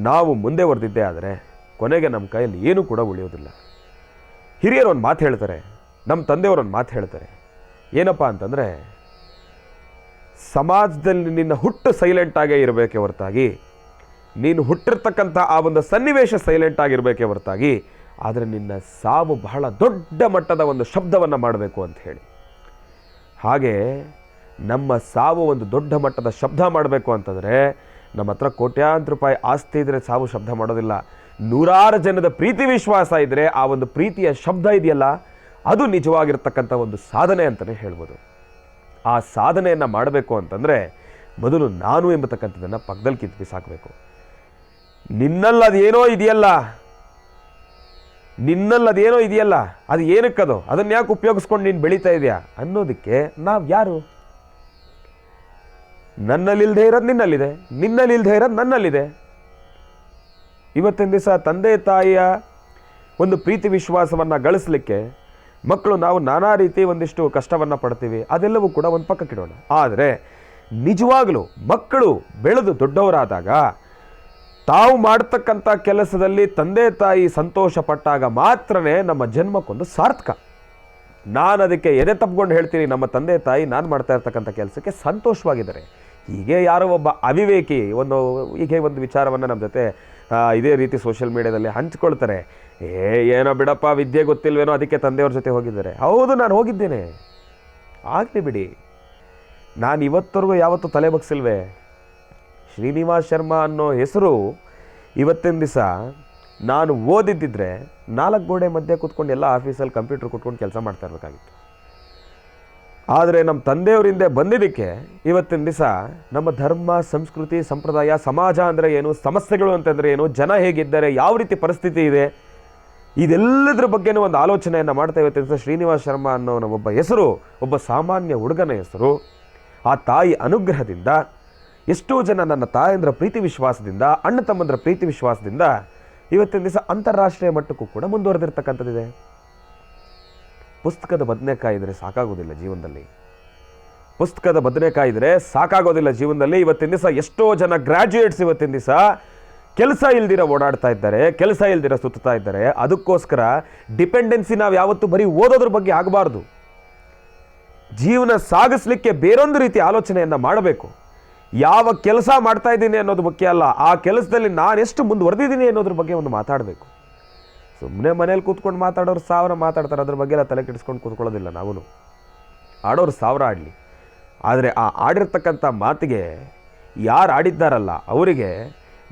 ನಾವು ಮುಂದೆ ಹೊರದಿದ್ದೇ ಆದರೆ ಕೊನೆಗೆ ನಮ್ಮ ಕೈಯಲ್ಲಿ ಏನೂ ಕೂಡ ಉಳಿಯೋದಿಲ್ಲ. ಹಿರಿಯರು ಒಂದು ಮಾತು ಹೇಳ್ತಾರೆ, ನಮ್ಮ ತಂದೆಯವರು ಒಂದು ಮಾತು ಹೇಳ್ತಾರೆ, ಏನಪ್ಪ ಅಂತಂದರೆ, ಸಮಾಜದಲ್ಲಿ ನಿನ್ನ ಹುಟ್ಟು ಸೈಲೆಂಟಾಗೇ ಇರಬೇಕೇ ಹೊರತಾಗಿ, ನೀನು ಹುಟ್ಟಿರ್ತಕ್ಕಂಥ ಆ ಒಂದು ಸನ್ನಿವೇಶ ಸೈಲೆಂಟ್ ಆಗಿರಬೇಕೇ ಹೊರತಾಗಿ, ಆದರೆ ನಿನ್ನ ಸಾವು ಬಹಳ ದೊಡ್ಡ ಮಟ್ಟದ ಒಂದು ಶಬ್ದವನ್ನು ಮಾಡಬೇಕು ಅಂತ ಹೇಳಿ. ಹಾಗೆ ನಮ್ಮ ಸಾವು ಒಂದು ದೊಡ್ಡ ಮಟ್ಟದ ಶಬ್ದ ಮಾಡಬೇಕು ಅಂತಂದರೆ, ನಮ್ಮ ಹತ್ರ ಕೋಟ್ಯಾಂತರ ರೂಪಾಯಿ ಆಸ್ತಿ ಇದ್ದರೆ ಸಾವು ಶಬ್ದ ಮಾಡೋದಿಲ್ಲ. 100 ಜನದ ಪ್ರೀತಿ ವಿಶ್ವಾಸ ಇದ್ದರೆ ಆ ಒಂದು ಪ್ರೀತಿಯ ಶಬ್ದ ಇದೆಯಲ್ಲ, ಅದು ನಿಜವಾಗಿರ್ತಕ್ಕಂಥ ಒಂದು ಸಾಧನೆ ಅಂತಲೇ ಹೇಳ್ಬೋದು. ಆ ಸಾಧನೆಯನ್ನು ಮಾಡಬೇಕು ಅಂತಂದರೆ ಮೊದಲು ನಾನು ಎಂಬತಕ್ಕಂಥದ್ದನ್ನು ಪಕ್ಕದಲ್ಲಿ ಕಿತ್ತು ಬಿಸಾಕಬೇಕು. ನಿನ್ನಲ್ಲಿ ಅದೇನೋ ಇದೆಯಲ್ಲ, ನಿನ್ನಲ್ಲಿ ಅದೇನೋ ಇದೆಯಲ್ಲ, ಅದು ಏನಕ್ಕದು, ಅದನ್ನ ಯಾಕೆ ಉಪಯೋಗಿಸ್ಕೊಂಡು ನೀನು ಬೆಳೀತಾ ಇದೆಯಾ ಅನ್ನೋದಕ್ಕೆ ನಾವು ಯಾರು? ನನ್ನಲ್ಲಿಲ್ಲದೆ ಇರೋದು ನಿನ್ನಲ್ಲಿದೆ, ನಿನ್ನಲ್ಲಿಲ್ಲದೆ ಇರೋದು ನನ್ನಲ್ಲಿದೆ. ಇವತ್ತಿನ ದಿವಸ ತಂದೆ ತಾಯಿಯ ಒಂದು ಪ್ರೀತಿ ವಿಶ್ವಾಸವನ್ನು ಗಳಿಸಲಿಕ್ಕೆ ಮಕ್ಕಳು ನಾವು ನಾನಾ ರೀತಿ ಒಂದಿಷ್ಟು ಕಷ್ಟವನ್ನು ಪಡ್ತೀವಿ. ಅದೆಲ್ಲವೂ ಕೂಡ ಒಂದು ಪಕ್ಕಕ್ಕಿಡೋಣ. ಆದರೆ ನಿಜವಾಗಲೂ ಮಕ್ಕಳು ಬೆಳೆದು ದೊಡ್ಡವರಾದಾಗ ತಾವು ಮಾಡ್ತಕ್ಕಂಥ ಕೆಲಸದಲ್ಲಿ ತಂದೆ ತಾಯಿ ಸಂತೋಷ ಪಟ್ಟಾಗ ಮಾತ್ರನೇ ನಮ್ಮ ಜನ್ಮಕ್ಕೊಂದು ಸಾರ್ಥಕ. ನಾನು ಅದಕ್ಕೆ ಎದೆ ತಪ್ಪಿಕೊಂಡು ಹೇಳ್ತೀನಿ, ನಮ್ಮ ತಂದೆ ತಾಯಿ ನಾನು ಮಾಡ್ತಾ ಇರ್ತಕ್ಕಂಥ ಕೆಲಸಕ್ಕೆ ಸಂತೋಷವಾಗಿದ್ದಾರೆ. ಹೀಗೆ ಯಾರೋ ಒಬ್ಬ ಅವಿವೇಕಿ ಹೀಗೆ ಒಂದು ವಿಚಾರವನ್ನು ನಮ್ಮ ಜೊತೆ ಇದೇ ರೀತಿ ಸೋಷಿಯಲ್ ಮೀಡಿಯಾದಲ್ಲಿ ಹಂಚ್ಕೊಳ್ತಾರೆ. ಏನೋ ಬಿಡಪ್ಪ, ವಿದ್ಯೆ ಗೊತ್ತಿಲ್ವೇನೋ ಅದಕ್ಕೆ ತಂದೆಯವ್ರ ಜೊತೆ ಹೋಗಿದ್ದಾರೆ. ಹೌದು, ನಾನು ಹೋಗಿದ್ದೇನೆ, ಆಗಲಿ ಬಿಡಿ. ನಾನು ಇವತ್ತವರೆಗೂ ಯಾವತ್ತೂ ತಲೆ ಬಗ್ಸಿಲ್ವೇ. ಶ್ರೀನಿವಾಸ್ ಶರ್ಮಾ ಅನ್ನೋ ಹೆಸರು ಇವತ್ತಿನ ದಿವಸ ನಾನು ಓದಿದ್ದಿದ್ರೆ 4 ಗೋಡೆ ಮಧ್ಯೆ ಕೂತ್ಕೊಂಡು ಎಲ್ಲ ಆಫೀಸಲ್ಲಿ ಕಂಪ್ಯೂಟರ್ ಕೂತ್ಕೊಂಡು ಕೆಲಸ ಮಾಡ್ತಾ ಇರಬೇಕಾಗಿತ್ತು. ಆದರೆ ನಮ್ಮ ತಂದೆಯವರಿಂದ ಬಂದಿದ್ದಕ್ಕೆ ಇವತ್ತಿನ ದಿವಸ ನಮ್ಮ ಧರ್ಮ, ಸಂಸ್ಕೃತಿ, ಸಂಪ್ರದಾಯ, ಸಮಾಜ ಅಂದರೆ ಏನು, ಸಮಸ್ಯೆಗಳು ಅಂತಂದರೆ ಏನು, ಜನ ಹೇಗಿದ್ದಾರೆ, ಯಾವ ರೀತಿ ಪರಿಸ್ಥಿತಿ ಇದೆ, ಇದೆಲ್ಲದರ ಬಗ್ಗೆನೂ ಒಂದು ಆಲೋಚನೆಯನ್ನು ಮಾಡ್ತಾ ಇವತ್ತಿನ ದಿವಸ ಶ್ರೀನಿವಾಸ್ ಶರ್ಮಾ ಅನ್ನೋ ಒಬ್ಬ ಹೆಸರು, ಒಬ್ಬ ಸಾಮಾನ್ಯ ಹುಡುಗನ ಹೆಸರು, ಆ ತಾಯಿ ಅನುಗ್ರಹದಿಂದ ಎಷ್ಟೋ ಜನ ನನ್ನ ತಾಯಂದ್ರ ಪ್ರೀತಿ ವಿಶ್ವಾಸದಿಂದ, ಅಣ್ಣ ತಮ್ಮಂದ್ರ ಪ್ರೀತಿ ವಿಶ್ವಾಸದಿಂದ ಇವತ್ತಿನ ದಿವಸ ಅಂತಾರಾಷ್ಟ್ರೀಯ ಮಟ್ಟಕ್ಕೂ ಕೂಡ ಮುಂದುವರೆದಿರ್ತಕ್ಕಂಥದ್ದಿದೆ. ಪುಸ್ತಕದ ಬದನೆಕಾಯಿ ಇದ್ರೆ ಸಾಕಾಗೋದಿಲ್ಲ ಜೀವನದಲ್ಲಿ. ಪುಸ್ತಕದ ಬದನೆಕಾಯಿ ಇದ್ರೆ ಸಾಕಾಗೋದಿಲ್ಲ ಜೀವನದಲ್ಲಿ. ಇವತ್ತಿನ ದಿವಸ ಎಷ್ಟೋ ಜನ ಗ್ರಾಜ್ಯುಯೇಟ್ಸ್ ಇವತ್ತಿನ ದಿವಸ ಕೆಲಸ ಇಲ್ದಿರ ಓಡಾಡ್ತಾ ಇದ್ದಾರೆ, ಕೆಲಸ ಇಲ್ದಿರ ಸುತ್ತಾ ಇದ್ದಾರೆ. ಅದಕ್ಕೋಸ್ಕರ ಡಿಪೆಂಡೆನ್ಸಿ ನಾವು ಯಾವತ್ತೂ ಬರೀ ಓದೋದ್ರ ಬಗ್ಗೆ ಆಗಬಾರ್ದು. ಜೀವನ ಸಾಗಿಸ್ಲಿಕ್ಕೆ ಬೇರೊಂದು ರೀತಿ ಆಲೋಚನೆಯನ್ನು ಮಾಡಬೇಕು. ಯಾವ ಕೆಲಸ ಮಾಡ್ತಾ ಇದ್ದೀನಿ ಅನ್ನೋದು ಮುಖ್ಯ ಅಲ್ಲ, ಆ ಕೆಲಸದಲ್ಲಿ ನಾನೆಷ್ಟು ಮುಂದುವರೆದಿದ್ದೀನಿ ಅನ್ನೋದ್ರ ಬಗ್ಗೆ ಒಂದು ಮಾತಾಡಬೇಕು. ಸುಮ್ಮನೆ ಮನೇಲಿ ಕೂತ್ಕೊಂಡು ಮಾತಾಡೋರು 1000 ಮಾತಾಡ್ತಾರೆ, ಅದ್ರ ಬಗ್ಗೆ ಎಲ್ಲ ತಲೆ ಕೆಡಿಸ್ಕೊಂಡು ಕೂತ್ಕೊಳ್ಳೋದಿಲ್ಲ. ನಾವು ಆಡೋರು 1000 ಆಡಲಿ, ಆದರೆ ಆ ಆಡಿರ್ತಕ್ಕಂಥ ಮಾತಿಗೆ ಯಾರು ಆಡಿದ್ದಾರಲ್ಲ ಅವರಿಗೆ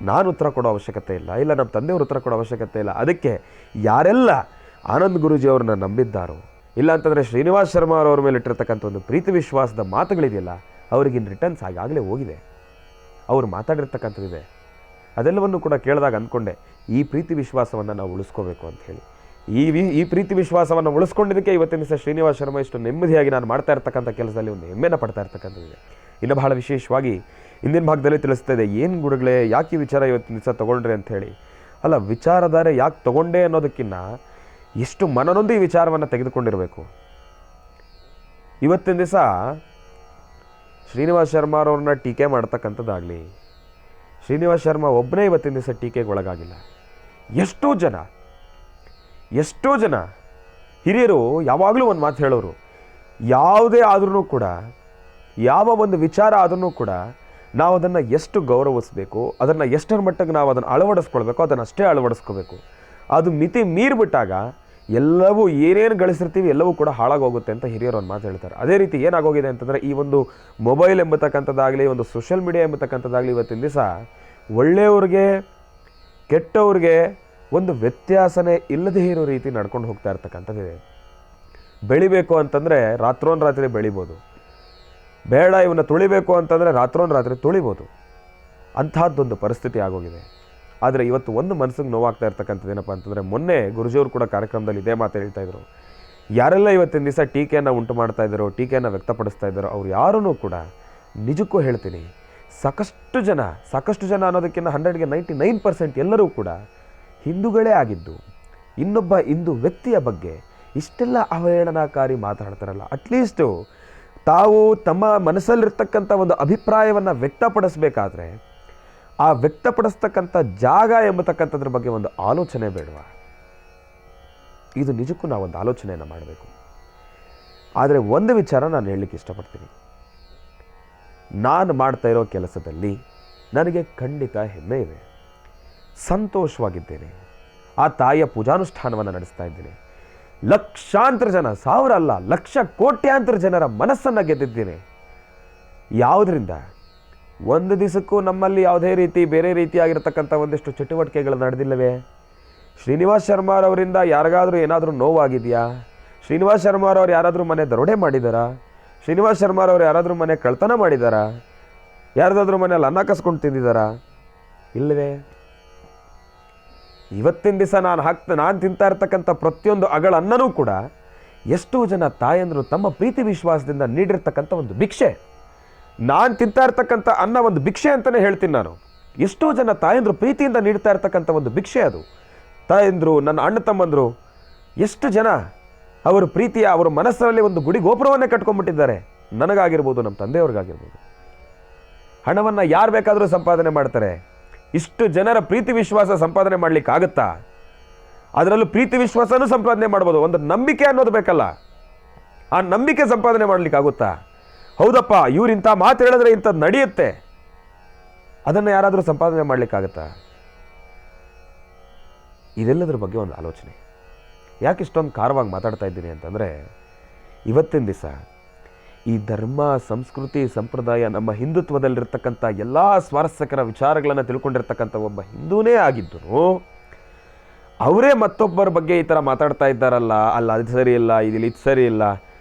ನಾನು ಉತ್ತರ ಕೊಡೋ ಅವಶ್ಯಕತೆ ಇಲ್ಲ, ಇಲ್ಲ ನಮ್ಮ ತಂದೆಯವರು ಉತ್ತರ ಕೊಡೋ ಅವಶ್ಯಕತೆ ಇಲ್ಲ. ಅದಕ್ಕೆ ಯಾರೆಲ್ಲ ಆನಂದ್ ಗುರೂಜಿ ಅವ್ರನ್ನ ನಂಬಿದ್ದಾರೋ, ಇಲ್ಲ ಅಂತಂದರೆ ಶ್ರೀನಿವಾಸ್ ಶರ್ಮಾ ಅವ್ರ ಮೇಲೆ ಇಟ್ಟಿರ್ತಕ್ಕಂಥ ಒಂದು ಪ್ರೀತಿ ವಿಶ್ವಾಸದ ಮಾತುಗಳಿದೆಯಲ್ಲ, ಅವ್ರಿಗಿನ್ ರಿಟರ್ನ್ಸ್ ಆಗಾಗಲೇ ಹೋಗಿದೆ. ಅವ್ರು ಮಾತಾಡಿರ್ತಕ್ಕಂಥದ್ದಿದೆ. ಅದೆಲ್ಲವನ್ನು ಕೂಡ ಕೇಳಿದಾಗ ಅಂದ್ಕೊಂಡೆ, ಈ ಪ್ರೀತಿ ವಿಶ್ವಾಸವನ್ನು ನಾವು ಉಳಿಸ್ಕೋಬೇಕು ಅಂತ ಹೇಳಿ. ಈ ಪ್ರೀತಿ ವಿಶ್ವಾಸವನ್ನು ಉಳಿಸ್ಕೊಂಡಿದ್ದಕ್ಕೆ ಇವತ್ತಿನ ದಿವಸ ಶ್ರೀನಿವಾಸ್ ಶರ್ಮಾ ಇಷ್ಟು ನೆಮ್ಮದಿಯಾಗಿ ನಾನು ಮಾಡ್ತಾ ಇರ್ತಕ್ಕಂಥ ಕೆಲಸದಲ್ಲಿ ಒಂದು ಹೆಮ್ಮೆನ ಪಡ್ತಾ ಇರ್ತಕ್ಕಂಥದ್ದಿದೆ. ಇನ್ನು ಬಹಳ ವಿಶೇಷವಾಗಿ ಇಂದಿನ ಭಾಗದಲ್ಲಿ ತಿಳಿಸ್ತಾ ಇದೆ, ಏನು ಗುರುಗಳೇ ಯಾಕೆ ಈ ವಿಚಾರ ಇವತ್ತಿನ ದಿವಸ ತೊಗೊಂಡ್ರಿ ಅಂತ ಹೇಳಿ. ಅಲ್ಲ, ವಿಚಾರಧಾರೆ ಯಾಕೆ ತೊಗೊಂಡೆ ಅನ್ನೋದಕ್ಕಿಂತ ಎಷ್ಟು ಮನನೊಂದು ಈ ವಿಚಾರವನ್ನು ತೆಗೆದುಕೊಂಡಿರಬೇಕು. ಇವತ್ತಿನ ದಿವಸ ಶ್ರೀನಿವಾಸ್ ಶರ್ಮಾ ಅವ್ರನ್ನ ಟೀಕೆ ಮಾಡ್ತಕ್ಕಂಥದ್ದಾಗಲಿ, ಶ್ರೀನಿವಾಸ್ ಶರ್ಮಾ ಒಬ್ಬನೇ ಇವತ್ತಿನ ದಿವಸ ಟೀಕೆಗೆ ಒಳಗಾಗಿಲ್ಲ. ಎಷ್ಟೋ ಜನ ಹಿರಿಯರು ಯಾವಾಗಲೂ ಒಂದು ಮಾತು ಹೇಳೋರು, ಯಾವುದೇ ಆದ್ರೂ ಕೂಡ, ಯಾವ ಒಂದು ವಿಚಾರ ಆದ್ರೂ ಕೂಡ ನಾವು ಅದನ್ನು ಎಷ್ಟು ಗೌರವಿಸಬೇಕು, ಅದನ್ನು ಎಷ್ಟರ ಮಟ್ಟಿಗೆ ನಾವು ಅದನ್ನು ಅಳವಡಿಸ್ಕೊಳ್ಬೇಕು, ಅದನ್ನು ಅಷ್ಟೇ ಅಳವಡಿಸ್ಕೋಬೇಕು. ಅದು ಮಿತಿ ಮೀರಿಬಿಟ್ಟಾಗ ಎಲ್ಲವೂ ಏನೇನು ಗಳಿಸಿರ್ತೀವಿ ಎಲ್ಲವೂ ಕೂಡ ಹಾಳಾಗೋಗುತ್ತೆ ಅಂತ ಹಿರಿಯರು ಒಂದು ಮಾತು ಹೇಳ್ತಾರೆ. ಅದೇ ರೀತಿ ಏನಾಗೋಗಿದೆ ಅಂತಂದರೆ, ಈ ಒಂದು ಮೊಬೈಲ್ ಎಂಬತಕ್ಕಂಥದ್ದಾಗಲಿ, ಒಂದು ಸೋಷಿಯಲ್ ಮೀಡಿಯಾ ಎಂಬತಕ್ಕಂಥದ್ದಾಗಲಿ ಇವತ್ತಿನ ದಿವಸ ಒಳ್ಳೆಯವ್ರಿಗೆ ಕೆಟ್ಟವ್ರಿಗೆ ಒಂದು ವ್ಯತ್ಯಾಸನೇ ಇಲ್ಲದೇ ಇರೋ ರೀತಿ ನಡ್ಕೊಂಡು ಹೋಗ್ತಾ ಇರ್ತಕ್ಕಂಥದ್ದಿದೆ. ಬೆಳಿಬೇಕು ಅಂತಂದರೆ ರಾತ್ರೋನ್ರಾತ್ರಿ ಬೆಳಿಬೋದು, ಬೇಡ ಇವನ್ನ ತುಳಿಬೇಕು ಅಂತಂದರೆ ರಾತ್ರೋನ್ರಾತ್ರಿ ತುಳಿಬೋದು. ಅಂಥದ್ದೊಂದು ಪರಿಸ್ಥಿತಿ ಆಗೋಗಿದೆ. ಆದರೆ ಇವತ್ತು ಒಂದು ಮನಸ್ಸಿಗೆ ನೋವಾಗ್ತಾ ಇರ್ತಕ್ಕಂಥದ್ದು ಏನಪ್ಪ ಅಂತಂದರೆ, ಮೊನ್ನೆ ಗುರುಜಿಯವರು ಕೂಡ ಕಾರ್ಯಕ್ರಮದಲ್ಲಿ ಇದೇ ಮಾತು ಹೇಳ್ತಾ ಇದ್ರು, ಯಾರೆಲ್ಲ ಇವತ್ತಿನ ದಿವಸ ಟೀಕೆಯನ್ನು ಉಂಟು ಮಾಡ್ತಾ ಇದ್ದಾರೋ, ಟೀಕೆಯನ್ನು ವ್ಯಕ್ತಪಡಿಸ್ತಾ ಇದ್ದಾರೋ, ಅವ್ರು ಯಾರೂ ಕೂಡ ನಿಜಕ್ಕೂ ಹೇಳ್ತೀನಿ, ಸಾಕಷ್ಟು ಜನ ಅನ್ನೋದಕ್ಕಿಂತ 100ಗೆ 99% ಎಲ್ಲರೂ ಕೂಡ ಹಿಂದೂಗಳೇ ಆಗಿದ್ದು ಇನ್ನೊಬ್ಬ ಹಿಂದೂ ವ್ಯಕ್ತಿಯ ಬಗ್ಗೆ ಇಷ್ಟೆಲ್ಲ ಅವಹೇಳನಕಾರಿ ಮಾತಾಡ್ತಾರಲ್ಲ, ಅಟ್ಲೀಸ್ಟು ತಾವು ತಮ್ಮ ಮನಸ್ಸಲ್ಲಿರ್ತಕ್ಕಂಥ ಒಂದು ಅಭಿಪ್ರಾಯವನ್ನು ವ್ಯಕ್ತಪಡಿಸಬೇಕಾದ್ರೆ ಆ ವ್ಯಕ್ತಪಡಿಸ್ತಕ್ಕಂಥ ಜಾಗ ಎಂಬತಕ್ಕಂಥದ್ರ ಬಗ್ಗೆ ಒಂದು ಆಲೋಚನೆ ಬೇಡವಾ? ಇದು ನಿಜಕ್ಕೂ ನಾವೊಂದು ಆಲೋಚನೆಯನ್ನು ಮಾಡಬೇಕು. ಆದರೆ ಒಂದು ವಿಚಾರ ನಾನು ಹೇಳಲಿಕ್ಕೆ ಇಷ್ಟಪಡ್ತೀನಿ, ನಾನು ಮಾಡ್ತಾ ಇರೋ ಕೆಲಸದಲ್ಲಿ ನನಗೆ ಖಂಡಿತ ಹೆಮ್ಮೆ ಇದೆ, ಸಂತೋಷವಾಗಿದ್ದೇನೆ. ಆ ತಾಯಿಯ ಪೂಜಾನುಷ್ಠಾನವನ್ನು ನಡೆಸ್ತಾ ಇದ್ದೇನೆ. ಲಕ್ಷಾಂತರ ಜನ, 1000 ಅಲ್ಲ, ಲಕ್ಷ ಕೋಟ್ಯಾಂತರ ಜನರ ಮನಸ್ಸನ್ನು ಗೆದ್ದಿದ್ದೇನೆ. ಯಾವುದರಿಂದ? ಒಂದು ದಿವಸಕ್ಕೂ ನಮ್ಮಲ್ಲಿ ಯಾವುದೇ ರೀತಿ ಬೇರೆ ರೀತಿಯಾಗಿರ್ತಕ್ಕಂಥ ಒಂದಿಷ್ಟು ಚಟುವಟಿಕೆಗಳು ನಡೆದಿಲ್ಲವೇ? ಶ್ರೀನಿವಾಸ್ ಶರ್ಮಾ ಅವರಿಂದ ಯಾರಿಗಾದರೂ ಏನಾದರೂ ನೋವಾಗಿದೆಯಾ? ಶ್ರೀನಿವಾಸ್ ಶರ್ಮಾ ಅವ್ರು ಯಾರಾದರೂ ಮನೆ ದರೋಡೆ ಮಾಡಿದಾರಾ? ಶ್ರೀನಿವಾಸ್ ಶರ್ಮಾ ಅವ್ರು ಯಾರಾದರೂ ಮನೆ ಕಳ್ತನ ಮಾಡಿದಾರಾ? ಯಾರ್ದಾದ್ರೂ ಮನೆಯಲ್ಲಿ ಅನ್ನ ಕಸ್ಕೊಂಡು ತಿಂದಿದ್ದಾರಾ? ಇಲ್ಲವೇ? ಇವತ್ತಿನ ದಿವಸ ನಾನು ತಿಂತಾ ಇರ್ತಕ್ಕಂಥ ಪ್ರತಿಯೊಂದು ಅಗಳ ಅನ್ನನೂ ಕೂಡ ಎಷ್ಟೋ ಜನ ತಾಯಂದರು ತಮ್ಮ ಪ್ರೀತಿ ವಿಶ್ವಾಸದಿಂದ ನೀಡಿರ್ತಕ್ಕಂಥ ಒಂದು ಭಿಕ್ಷೆ. ನಾನು ತಿಂತಾ ಇರ್ತಕ್ಕಂಥ ಅನ್ನ ಒಂದು ಭಿಕ್ಷೆ ಅಂತಲೇ ಹೇಳ್ತೀನಿ ನಾನು. ಎಷ್ಟೋ ಜನ ತಾಯಂದರು ಪ್ರೀತಿಯಿಂದ ನೀಡ್ತಾ ಇರ್ತಕ್ಕಂಥ ಒಂದು ಭಿಕ್ಷೆ ಅದು. ತಾಯಂದರು, ನನ್ನ ಅಣ್ಣ ತಮ್ಮಂದರು, ಎಷ್ಟು ಜನ ಅವರ ಪ್ರೀತಿಯ ಅವರ ಮನಸ್ಸಿನಲ್ಲಿ ಒಂದು ಗುಡಿ ಗೋಪುರವನ್ನೇ ಕಟ್ಕೊಂಡ್ಬಿಟ್ಟಿದ್ದಾರೆ. ನನಗಾಗಿರ್ಬೋದು, ನಮ್ಮ ತಂದೆಯವ್ರಿಗಾಗಿರ್ಬೋದು. ಹಣವನ್ನು ಯಾರು ಬೇಕಾದರೂ ಸಂಪಾದನೆ ಮಾಡ್ತಾರೆ. ಇಷ್ಟು ಜನರ ಪ್ರೀತಿ ವಿಶ್ವಾಸ ಸಂಪಾದನೆ ಮಾಡಲಿಕ್ಕಾಗತ್ತಾ? ಅದರಲ್ಲೂ ಪ್ರೀತಿ ವಿಶ್ವಾಸನೂ ಸಂಪಾದನೆ ಮಾಡ್ಬೋದು. ಒಂದು ನಂಬಿಕೆ ಅನ್ನೋದು ಬೇಕಲ್ಲ, ಆ ನಂಬಿಕೆ ಸಂಪಾದನೆ ಮಾಡಲಿಕ್ಕಾಗುತ್ತಾ? ಹೌದಪ್ಪ, ಇವ್ರು ಇಂಥ ಮಾತು ಹೇಳಿದ್ರೆ ಇಂಥದ್ದು ನಡೆಯುತ್ತೆ, ಅದನ್ನು ಯಾರಾದರೂ ಸಂಪಾದನೆ ಮಾಡಲಿಕ್ಕಾಗತ್ತಾ? ಇದೆಲ್ಲದರ ಬಗ್ಗೆ ಒಂದು ಆಲೋಚನೆ. ಯಾಕೆ ಇಷ್ಟೊಂದು ಖಾರವಾಗಿ ಮಾತಾಡ್ತಾ ಇದ್ದೀನಿ ಅಂತಂದರೆ, ಇವತ್ತಿನ ದಿವಸ ಈ ಧರ್ಮ, ಸಂಸ್ಕೃತಿ, ಸಂಪ್ರದಾಯ, ನಮ್ಮ ಹಿಂದುತ್ವದಲ್ಲಿರ್ತಕ್ಕಂಥ ಎಲ್ಲ ಸ್ವಾರಸ್ಯಕರ ವಿಚಾರಗಳನ್ನು ತಿಳ್ಕೊಂಡಿರ್ತಕ್ಕಂಥ ಒಬ್ಬ ಹಿಂದೂನೇ ಆಗಿದ್ದರು ಅವರೇ ಮತ್ತೊಬ್ಬರ ಬಗ್ಗೆ ಈ ಥರ ಮಾತಾಡ್ತಾ ಇದ್ದಾರಲ್ಲ, ಅಲ್ಲ ಅದು ಸರಿ ಇಲ್ಲ, ಇದು ಸರಿ ಇಲ್ಲ,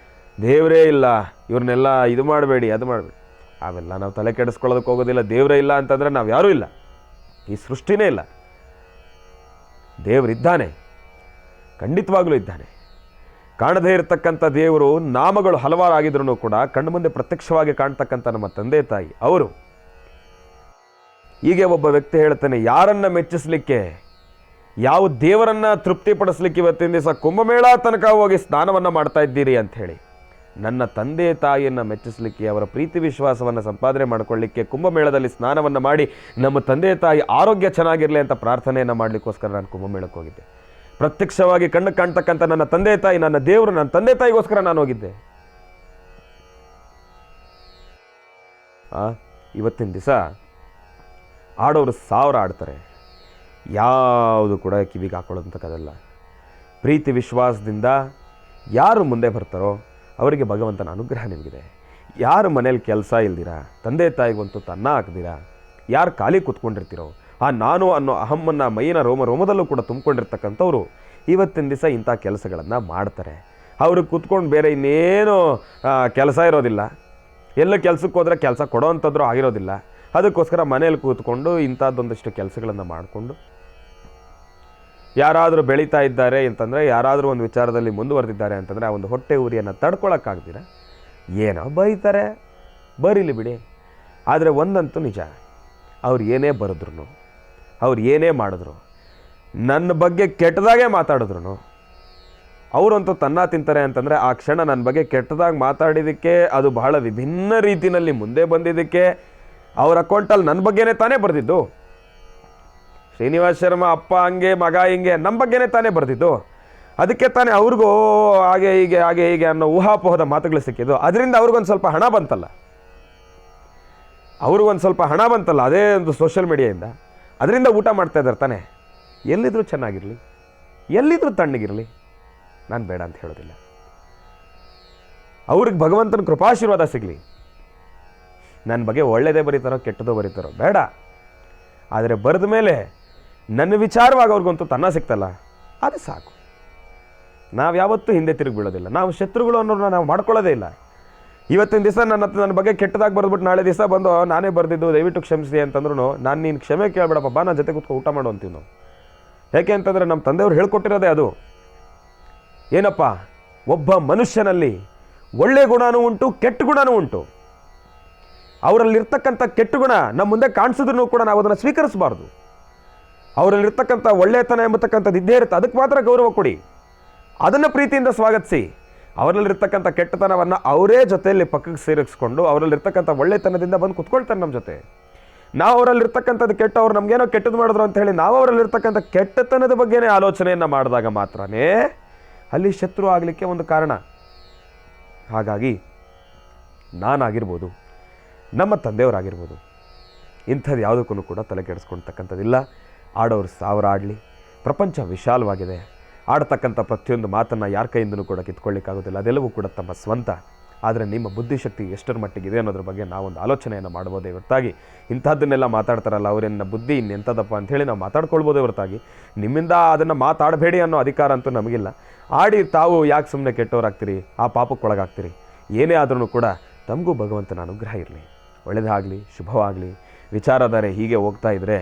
ದೇವರೇ ಇಲ್ಲ, ಇವ್ರನ್ನೆಲ್ಲ ಇದು ಮಾಡಬೇಡಿ, ಅದು ಮಾಡಬೇಡಿ. ಅವೆಲ್ಲ ನಾವು ತಲೆ ಕೆಡಿಸ್ಕೊಳ್ಳೋದಕ್ಕೆ ಹೋಗೋದಿಲ್ಲ. ದೇವರೇ ಇಲ್ಲ ಅಂತಂದರೆ ನಾವು ಯಾರೂ ಇಲ್ಲ, ಈ ಸೃಷ್ಟಿನೇ ಇಲ್ಲ. ದೇವರಿದ್ದಾನೆ, ಖಂಡಿತವಾಗ್ಲೂ ಇದ್ದಾನೆ. ಕಾಣದೇ ಇರತಕ್ಕಂಥ ದೇವರು ನಾಮಗಳು ಹಲವಾರು ಆಗಿದ್ರು ಕೂಡ ಕಣ್ಣು ಮುಂದೆ ಪ್ರತ್ಯಕ್ಷವಾಗಿ ಕಾಣ್ತಕ್ಕಂಥ ನಮ್ಮ ತಂದೆ ತಾಯಿ ಅವರು. ಹೀಗೆ ಒಬ್ಬ ವ್ಯಕ್ತಿ ಹೇಳ್ತಾನೆ, ಯಾರನ್ನ ಮೆಚ್ಚಿಸ್ಲಿಕ್ಕೆ, ಯಾವ ದೇವರನ್ನ ತೃಪ್ತಿಪಡಿಸ್ಲಿಕ್ಕೆ ಇವತ್ತಿನ ದಿವಸ ಕುಂಭಮೇಳ ತನಕ ಹೋಗಿ ಸ್ನಾನವನ್ನು ಮಾಡ್ತಾ ಇದ್ದೀರಿ ಅಂತ ಹೇಳಿ, ನನ್ನ ತಂದೆ ತಾಯಿಯನ್ನು ಮೆಚ್ಚಿಸ್ಲಿಕ್ಕೆ, ಅವರ ಪ್ರೀತಿ ವಿಶ್ವಾಸವನ್ನು ಸಂಪಾದನೆ ಮಾಡಿಕೊಳ್ಳಿಕ್ಕೆ ಕುಂಭಮೇಳದಲ್ಲಿ ಸ್ನಾನವನ್ನು ಮಾಡಿ ನಮ್ಮ ತಂದೆ ತಾಯಿ ಆರೋಗ್ಯ ಚೆನ್ನಾಗಿರಲಿ ಅಂತ ಪ್ರಾರ್ಥನೆಯನ್ನು ಮಾಡಲಿಕ್ಕೋಸ್ಕರ ನಾನು ಕುಂಭಮೇಳಕ್ಕೆ ಹೋಗಿದ್ದೆ. ಪ್ರತ್ಯಕ್ಷವಾಗಿ ಕಣ್ಣು ಕಾಣ್ತಕ್ಕಂಥ ನನ್ನ ತಂದೆ ತಾಯಿ, ನನ್ನ ದೇವರು, ನನ್ನ ತಂದೆ ತಾಯಿಗೋಸ್ಕರ ನಾನು ಹೋಗಿದ್ದೆ. ಇವತ್ತಿನ ದಿವಸ ಆಡೋರು 1000 ಆಡ್ತಾರೆ, ಯಾವುದು ಕೂಡ ಕಿವಿಗೆ ಹಾಕೊಳ್ಳೋದಂತಕ್ಕದಲ್ಲ. ಪ್ರೀತಿ ವಿಶ್ವಾಸದಿಂದ ಯಾರು ಮುಂದೆ ಬರ್ತಾರೋ ಅವರಿಗೆ ಭಗವಂತನ ಅನುಗ್ರಹ ನಿಮಗಿದೆ. ಯಾರು ಮನೇಲಿ ಕೆಲಸ ಇಲ್ದಿರಾ, ತಂದೆ ತಾಯಿಗಂತೂ ಅನ್ನ ಹಾಕ್ದಿರಾ, ಯಾರು ಖಾಲಿ ಕೂತ್ಕೊಂಡಿರ್ತೀರೋ, ಆ ನಾನು ಅನ್ನೋ ಅಹಮ್ಮನ್ನು ಮೈನ ರೋಮದಲ್ಲೂ ಕೂಡ ತುಂಬಿಕೊಂಡಿರ್ತಕ್ಕಂಥವ್ರು ಇವತ್ತಿನ ದಿವಸ ಇಂಥ ಕೆಲಸಗಳನ್ನು ಮಾಡ್ತಾರೆ. ಅವ್ರಿಗೆ ಕೂತ್ಕೊಂಡು ಬೇರೆ ಇನ್ನೇನು ಕೆಲಸ ಇರೋದಿಲ್ಲ. ಎಲ್ಲ ಕೆಲಸಕ್ಕೆ ಹೋದರೆ ಕೆಲಸ ಕೊಡೋವಂಥದ್ರು ಆಗಿರೋದಿಲ್ಲ. ಅದಕ್ಕೋಸ್ಕರ ಮನೇಲಿ ಕೂತ್ಕೊಂಡು ಇಂಥದ್ದೊಂದಿಷ್ಟು ಕೆಲಸಗಳನ್ನು ಮಾಡಿಕೊಂಡು ಯಾರಾದರೂ ಬೆಳೀತಾ ಇದ್ದಾರೆ ಅಂತಂದರೆ, ಯಾರಾದರೂ ಒಂದು ವಿಚಾರದಲ್ಲಿ ಮುಂದುವರೆದಿದ್ದಾರೆ ಅಂತಂದರೆ, ಆ ಒಂದು ಹೊಟ್ಟೆ ಉರಿಯನ್ನು ತಡ್ಕೊಳಕ್ಕಾಗ್ದಿರ ಏನೋ ಬೈತಾರೆ, ಬರೀಲಿ ಬಿಡಿ. ಆದರೆ ಒಂದಂತೂ ನಿಜ, ಅವ್ರು ಏನೇ ಬರೆದ್ರು, ಅವ್ರು ಏನೇ ಮಾಡಿದ್ರು, ನನ್ನ ಬಗ್ಗೆ ಕೆಟ್ಟದಾಗೆ ಮಾತಾಡಿದ್ರು, ಅವರಂತೂ ತನ್ನ ತಿಂತಾರೆ ಅಂತಂದರೆ ಆ ಕ್ಷಣ ನನ್ನ ಬಗ್ಗೆ ಕೆಟ್ಟದಾಗಿ ಮಾತಾಡಿದ್ದಕ್ಕೆ, ಅದು ಬಹಳ ವಿಭಿನ್ನ ರೀತಿಯಲ್ಲಿ ಮುಂದೆ ಬಂದಿದ್ದಕ್ಕೆ ಅವ್ರ ಅಕೌಂಟಲ್ಲಿ ನನ್ನ ಬಗ್ಗೆನೇ ತಾನೇ ಬರೆದಿದ್ದು. ಶ್ರೀನಿವಾಸ್ ಶರ್ಮಾ ಅಪ್ಪ ಹಂಗೆ, ಮಗ ಹಿಂಗೆ, ನಮ್ಮ ಬಗ್ಗೆನೇ ತಾನೇ ಬರೆದಿದ್ದು. ಅದಕ್ಕೆ ತಾನೇ ಅವ್ರಿಗೂ ಹಾಗೆ ಹೀಗೆ ಅನ್ನೋ ಊಹಾಪೋಹದ ಮಾತುಗಳು ಸಿಕ್ಕಿದ್ದು. ಅದರಿಂದ ಅವ್ರಿಗೊಂದು ಸ್ವಲ್ಪ ಹಣ ಬಂತಲ್ಲ, ಅದೇ ಒಂದು ಸೋಷಿಯಲ್ ಮೀಡಿಯಾದಿಂದ ಅದರಿಂದ ಊಟ ಮಾಡ್ತಾ ಇದ್ದಾರೆ ತಾನೆ. ಎಲ್ಲಿದ್ರೂ ಚೆನ್ನಾಗಿರಲಿ, ಎಲ್ಲಿದ್ರೂ ತಣ್ಣಗಿರಲಿ, ನಾನು ಬೇಡ ಅಂತ ಹೇಳೋದಿಲ್ಲ. ಅವ್ರಿಗೆ ಭಗವಂತನ ಕೃಪಾಶೀರ್ವಾದ ಸಿಗಲಿ. ನನ್ನ ಬಗ್ಗೆ ಒಳ್ಳೆಯದೇ ಬರೀತಾರೋ ಕೆಟ್ಟದೋ ಬರೀತಾರೋ ಬೇಡ. ಆದರೆ ಬರೆದ ಮೇಲೆ ನನ್ನ ವಿಚಾರವಾಗಿ ಅವ್ರಿಗಂತೂ ತನ್ನ ಸಿಗ್ತಲ್ಲ, ಅದು ಸಾಕು. ನಾವು ಯಾವತ್ತೂ ಹಿಂದೆ ತಿರುಗಿ ಬೀಳೋದಿಲ್ಲ. ನಾವು ಶತ್ರುಗಳು ಅನ್ನೋರನ್ನ ನಾವು ಮಾಡ್ಕೊಳ್ಳೋದೇ ಇಲ್ಲ. ಇವತ್ತಿನ ದಿವಸ ನನ್ನ ಬಗ್ಗೆ ಕೆಟ್ಟದಾಗಿ ಬರೆದ್ಬಿಟ್ಟು ನಾಳೆ ದಿವಸ ಬಂದು ನಾನೇ ಬರೆದಿದ್ದು ದಯವಿಟ್ಟು ಕ್ಷಮಿಸಿ ಅಂತಂದ್ರೂ ನಾನು ನೀನು ಕ್ಷಮೆ ಕೇಳಬೇಡಪ್ಪ, ಬಾ ನನ್ನ ಜೊತೆ ಕೂತ್ಕೊಂಡು ಊಟ ಮಾಡು ಅಂತೀವಿ ನಾವು. ಯಾಕೆ ಅಂತಂದರೆ ನಮ್ಮ ತಂದೆಯವ್ರು ಹೇಳ್ಕೊಟ್ಟಿರೋದೇ ಅದು. ಏನಪ್ಪ, ಒಬ್ಬ ಮನುಷ್ಯನಲ್ಲಿ ಒಳ್ಳೆ ಗುಣನೂ ಉಂಟು, ಕೆಟ್ಟ ಗುಣನೂ ಉಂಟು. ಅವರಲ್ಲಿರ್ತಕ್ಕಂಥ ಕೆಟ್ಟ ಗುಣ ನಮ್ಮ ಮುಂದೆ ಕಾಣಿಸಿದ್ರು ಕೂಡ ನಾವು ಅದನ್ನು ಸ್ವೀಕರಿಸಬಾರ್ದು. ಅವರಲ್ಲಿರ್ತಕ್ಕಂಥ ಒಳ್ಳೆತನ ಎಂಬತಕ್ಕಂಥದ್ದು ಇದ್ದೇ ಇರುತ್ತೆ, ಅದಕ್ಕೆ ಮಾತ್ರ ಗೌರವ ಕೊಡಿ, ಅದನ್ನು ಪ್ರೀತಿಯಿಂದ ಸ್ವಾಗತಿಸಿ. ಅವರಲ್ಲಿರ್ತಕ್ಕಂಥ ಕೆಟ್ಟತನವನ್ನು ಅವರೇ ಜೊತೆಯಲ್ಲಿ ಪಕ್ಕಕ್ಕೆ ಸೇರಿಸ್ಕೊಂಡು ಅವರಲ್ಲಿರ್ತಕ್ಕಂಥ ಒಳ್ಳೆತನದಿಂದ ಬಂದು ಕುತ್ಕೊಳ್ತಾರೆ ನಮ್ಮ ಜೊತೆ. ನಾವು ಅವರಲ್ಲಿರ್ತಕ್ಕಂಥದ್ದು ಕೆಟ್ಟ, ಅವ್ರು ನಮಗೇನೋ ಕೆಟ್ಟದ್ದು ಮಾಡಿದ್ರು ಅಂತ ಹೇಳಿ ನಾವು ಅವರಲ್ಲಿರ್ತಕ್ಕಂಥ ಕೆಟ್ಟತನದ ಬಗ್ಗೆನೇ ಆಲೋಚನೆಯನ್ನು ಮಾಡಿದಾಗ ಮಾತ್ರನೇ ಅಲ್ಲಿ ಶತ್ರು ಆಗಲಿಕ್ಕೆ ಒಂದು ಕಾರಣ. ಹಾಗಾಗಿ ನಾನಾಗಿರ್ಬೋದು, ನಮ್ಮ ತಂದೆಯವರಾಗಿರ್ಬೋದು, ಇಂಥದ್ದು ಯಾವುದಕ್ಕೂ ಕೂಡ ತಲೆ ಕೆಡಿಸ್ಕೊಳ್ತಕ್ಕಂಥದ್ದಿಲ್ಲ. ಆಡೋರು 1000 ಆಡಲಿ, ಪ್ರಪಂಚ ವಿಶಾಲವಾಗಿದೆ. ಆಡ್ತಕ್ಕಂಥ ಪ್ರತಿಯೊಂದು ಮಾತನ್ನು ಯಾರ ಕೈಯಿಂದಲೂ ಕೂಡ ಕಿತ್ಕೊಳ್ಳಿಕ್ಕಾಗೋದಿಲ್ಲ, ಅದೆಲ್ಲವೂ ಕೂಡ ತಮ್ಮ ಸ್ವಂತ. ಆದರೆ ನಿಮ್ಮ ಬುದ್ಧಿಶಕ್ತಿ ಎಷ್ಟರ ಮಟ್ಟಿಗಿದೆ ಅನ್ನೋದ್ರ ಬಗ್ಗೆ ನಾವೊಂದು ಆಲೋಚನೆಯನ್ನು ಮಾಡ್ಬೋದೇ ಹೊರತಾಗಿ ಇಂಥದ್ದನ್ನೆಲ್ಲ ಮಾತಾಡ್ತಾರಲ್ಲ ಅವರೇನ ಬುದ್ಧಿ ಇನ್ನೆಂಥದಪ್ಪ ಅಂಥೇಳಿ ನಾವು ಮಾತಾಡ್ಕೊಳ್ಬೋದೇ ಹೊರತಾಗಿ ನಿಮ್ಮಿಂದ ಅದನ್ನು ಮಾತಾಡಬೇಡಿ ಅನ್ನೋ ಅಧಿಕಾರ ಅಂತೂ ನಮಗಿಲ್ಲ. ಆಡಿ ತಾವು ಯಾಕೆ ಸುಮ್ಮನೆ ಕೆಟ್ಟವರಾಗ್ತೀರಿ, ಆ ಪಾಪಕ್ಕೊಳಗಾಗ್ತೀರಿ. ಏನೇ ಆದ್ರೂ ಕೂಡ ತಮಗೂ ಭಗವಂತನ ಅನುಗ್ರಹ ಇರಲಿ, ಒಳ್ಳೆಯದಾಗಲಿ, ಶುಭವಾಗಲಿ. ವಿಚಾರಧಾರೆ ಹೀಗೆ ಹೋಗ್ತಾ ಇದ್ದರೆ